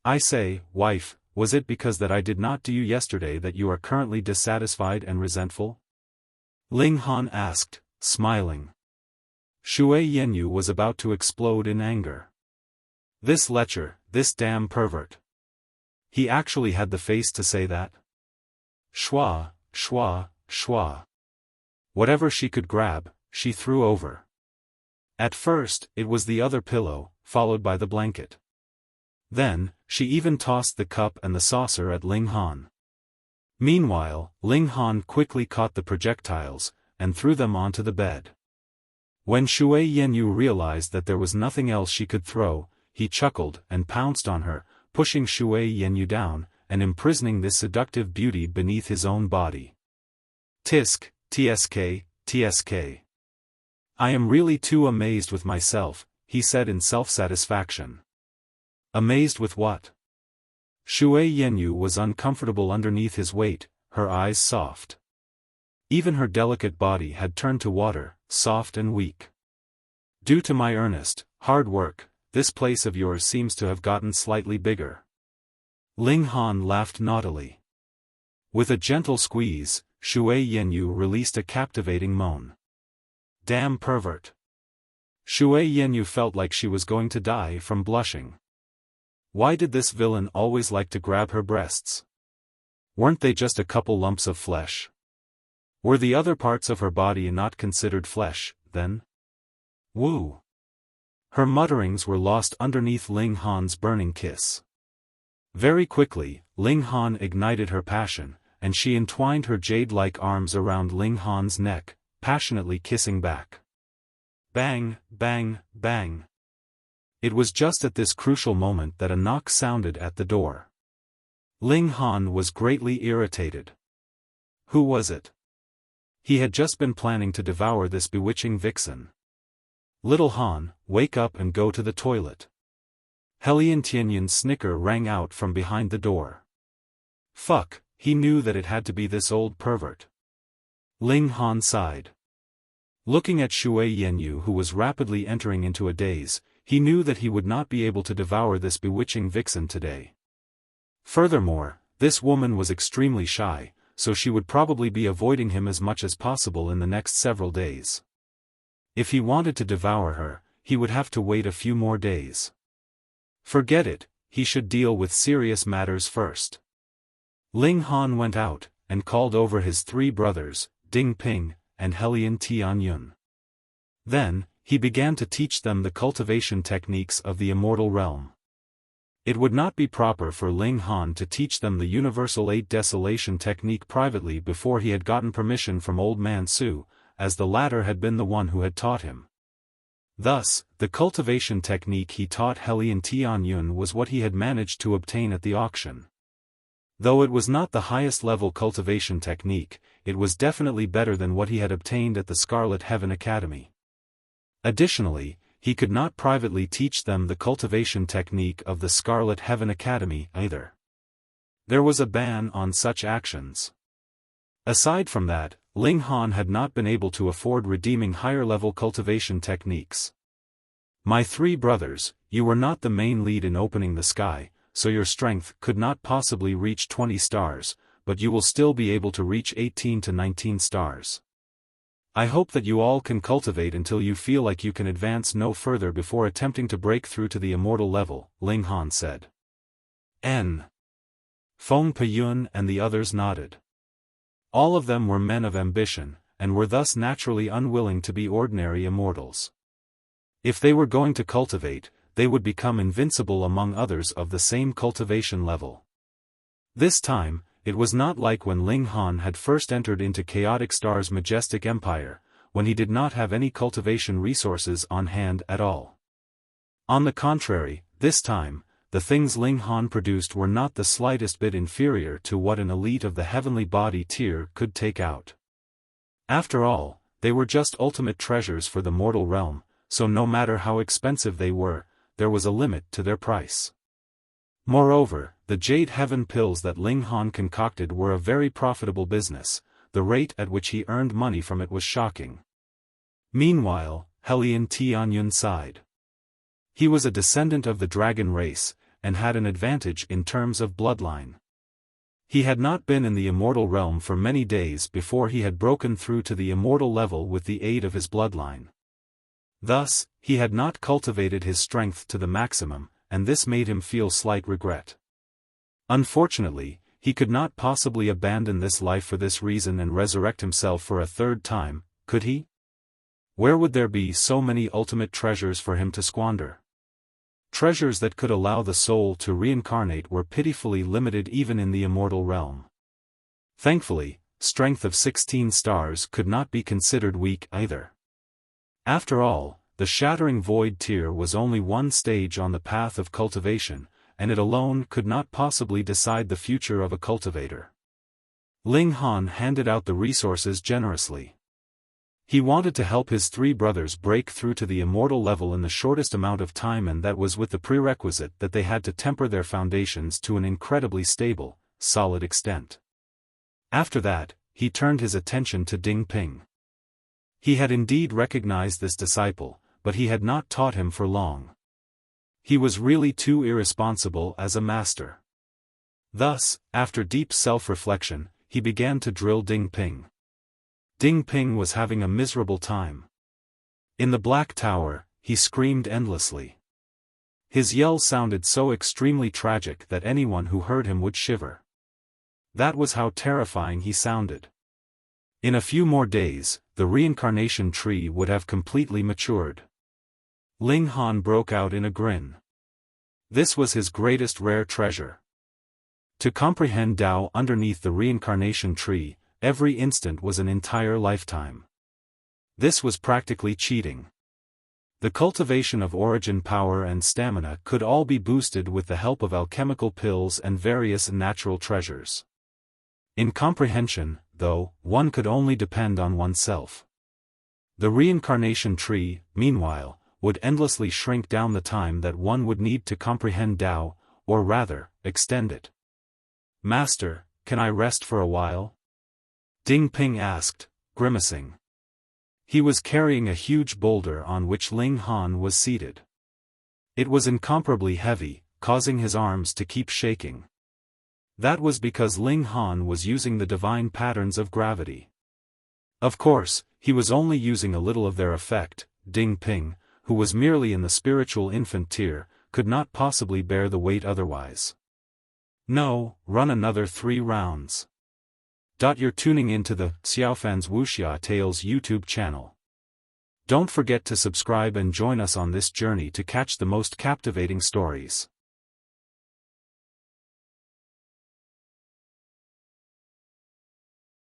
I say, wife, was it because that I did not do you yesterday that you are currently dissatisfied and resentful?" Ling Han asked, smiling. Shui Yenyu was about to explode in anger. This lecher, this damn pervert. He actually had the face to say that. Schwa, schwa, schwa. Whatever she could grab, she threw over. At first, it was the other pillow, followed by the blanket. Then, she even tossed the cup and the saucer at Ling Han. Meanwhile, Ling Han quickly caught the projectiles, and threw them onto the bed. When Shui Yenyu realized that there was nothing else she could throw, he chuckled and pounced on her, pushing Shui Yenyu down, and imprisoning this seductive beauty beneath his own body. Tisk, tsk, tsk. "I am really too amazed with myself," he said in self-satisfaction. Amazed with what? Shui Yenyu was uncomfortable underneath his weight, her eyes soft. Even her delicate body had turned to water, soft and weak. Due to my earnest, hard work, this place of yours seems to have gotten slightly bigger. Ling Han laughed naughtily. With a gentle squeeze, Shui Yenyu released a captivating moan. Damn pervert. Shui Yenyu felt like she was going to die from blushing. Why did this villain always like to grab her breasts? Weren't they just a couple lumps of flesh? Were the other parts of her body not considered flesh, then? Woo! Her mutterings were lost underneath Ling Han's burning kiss. Very quickly, Ling Han ignited her passion, and she entwined her jade-like arms around Ling Han's neck, passionately kissing back. Bang, bang, bang. It was just at this crucial moment that a knock sounded at the door. Ling Han was greatly irritated. Who was it? He had just been planning to devour this bewitching vixen. Little Han, wake up and go to the toilet. Helian Tianyun's snicker rang out from behind the door. Fuck, he knew that it had to be this old pervert. Ling Han sighed. Looking at Shui Yenyu, who was rapidly entering into a daze, he knew that he would not be able to devour this bewitching vixen today. Furthermore, this woman was extremely shy, so she would probably be avoiding him as much as possible in the next several days. If he wanted to devour her, he would have to wait a few more days. Forget it, he should deal with serious matters first. Ling Han went out, and called over his 3 brothers, Ding Ping, and Helian Tianyun. Then, he began to teach them the cultivation techniques of the immortal realm. It would not be proper for Ling Han to teach them the Universal 8 Desolation technique privately before he had gotten permission from Old Man Su, as the latter had been the one who had taught him. Thus, the cultivation technique he taught Helian Tianyun was what he had managed to obtain at the auction. Though it was not the highest level cultivation technique, it was definitely better than what he had obtained at the Scarlet Heaven Academy. Additionally, he could not privately teach them the cultivation technique of the Scarlet Heaven Academy either. There was a ban on such actions. Aside from that, Ling Han had not been able to afford redeeming higher-level cultivation techniques. My 3 brothers, you were not the main lead in opening the sky, so your strength could not possibly reach 20 stars, but you will still be able to reach 18 to 19 stars. I hope that you all can cultivate until you feel like you can advance no further before attempting to break through to the immortal level, Ling Han said. N. Feng Peyun and the others nodded. All of them were men of ambition, and were thus naturally unwilling to be ordinary immortals. If they were going to cultivate, they would become invincible among others of the same cultivation level. This time, it was not like when Ling Han had first entered into Chaotic Star's majestic empire, when he did not have any cultivation resources on hand at all. On the contrary, this time, the things Ling Han produced were not the slightest bit inferior to what an elite of the heavenly body tier could take out. After all, they were just ultimate treasures for the mortal realm, so no matter how expensive they were, there was a limit to their price. Moreover, the Jade Heaven pills that Ling Han concocted were a very profitable business. The rate at which he earned money from it was shocking. Meanwhile, Helian Tianyun sighed. He was a descendant of the dragon race, and had an advantage in terms of bloodline. He had not been in the immortal realm for many days before he had broken through to the immortal level with the aid of his bloodline. Thus, he had not cultivated his strength to the maximum, and this made him feel slight regret. Unfortunately, he could not possibly abandon this life for this reason and resurrect himself for a 3rd time, could he? Where would there be so many ultimate treasures for him to squander? Treasures that could allow the soul to reincarnate were pitifully limited even in the immortal realm. Thankfully, strength of 16 stars could not be considered weak either. After all, the Shattering Void tier was only one stage on the path of cultivation, and it alone could not possibly decide the future of a cultivator. Ling Han handed out the resources generously. He wanted to help his 3 brothers break through to the immortal level in the shortest amount of time, and that was with the prerequisite that they had to temper their foundations to an incredibly stable, solid extent. After that, he turned his attention to Ding Ping. He had indeed recognized this disciple, but he had not taught him for long. He was really too irresponsible as a master. Thus, after deep self-reflection, he began to drill Ding Ping. Ding Ping was having a miserable time. In the Black Tower, he screamed endlessly. His yell sounded so extremely tragic that anyone who heard him would shiver. That was how terrifying he sounded. In a few more days, the reincarnation tree would have completely matured. Ling Han broke out in a grin. This was his greatest rare treasure. To comprehend Tao underneath the reincarnation tree, every instant was an entire lifetime. This was practically cheating. The cultivation of origin power and stamina could all be boosted with the help of alchemical pills and various natural treasures. In comprehension, though, one could only depend on oneself. The reincarnation tree, meanwhile, would endlessly shrink down the time that one would need to comprehend Tao, or rather, extend it. "Master, can I rest for a while?" Ding Ping asked, grimacing. He was carrying a huge boulder on which Ling Han was seated. It was incomparably heavy, causing his arms to keep shaking. That was because Ling Han was using the divine patterns of gravity. Of course, he was only using a little of their effect. Ding Ping, who was merely in the spiritual infant tier, could not possibly bear the weight otherwise. No, run another 3 rounds. You're tuning into the Xiaofan's Wuxia Tales YouTube channel. Don't forget to subscribe and join us on this journey to catch the most captivating stories.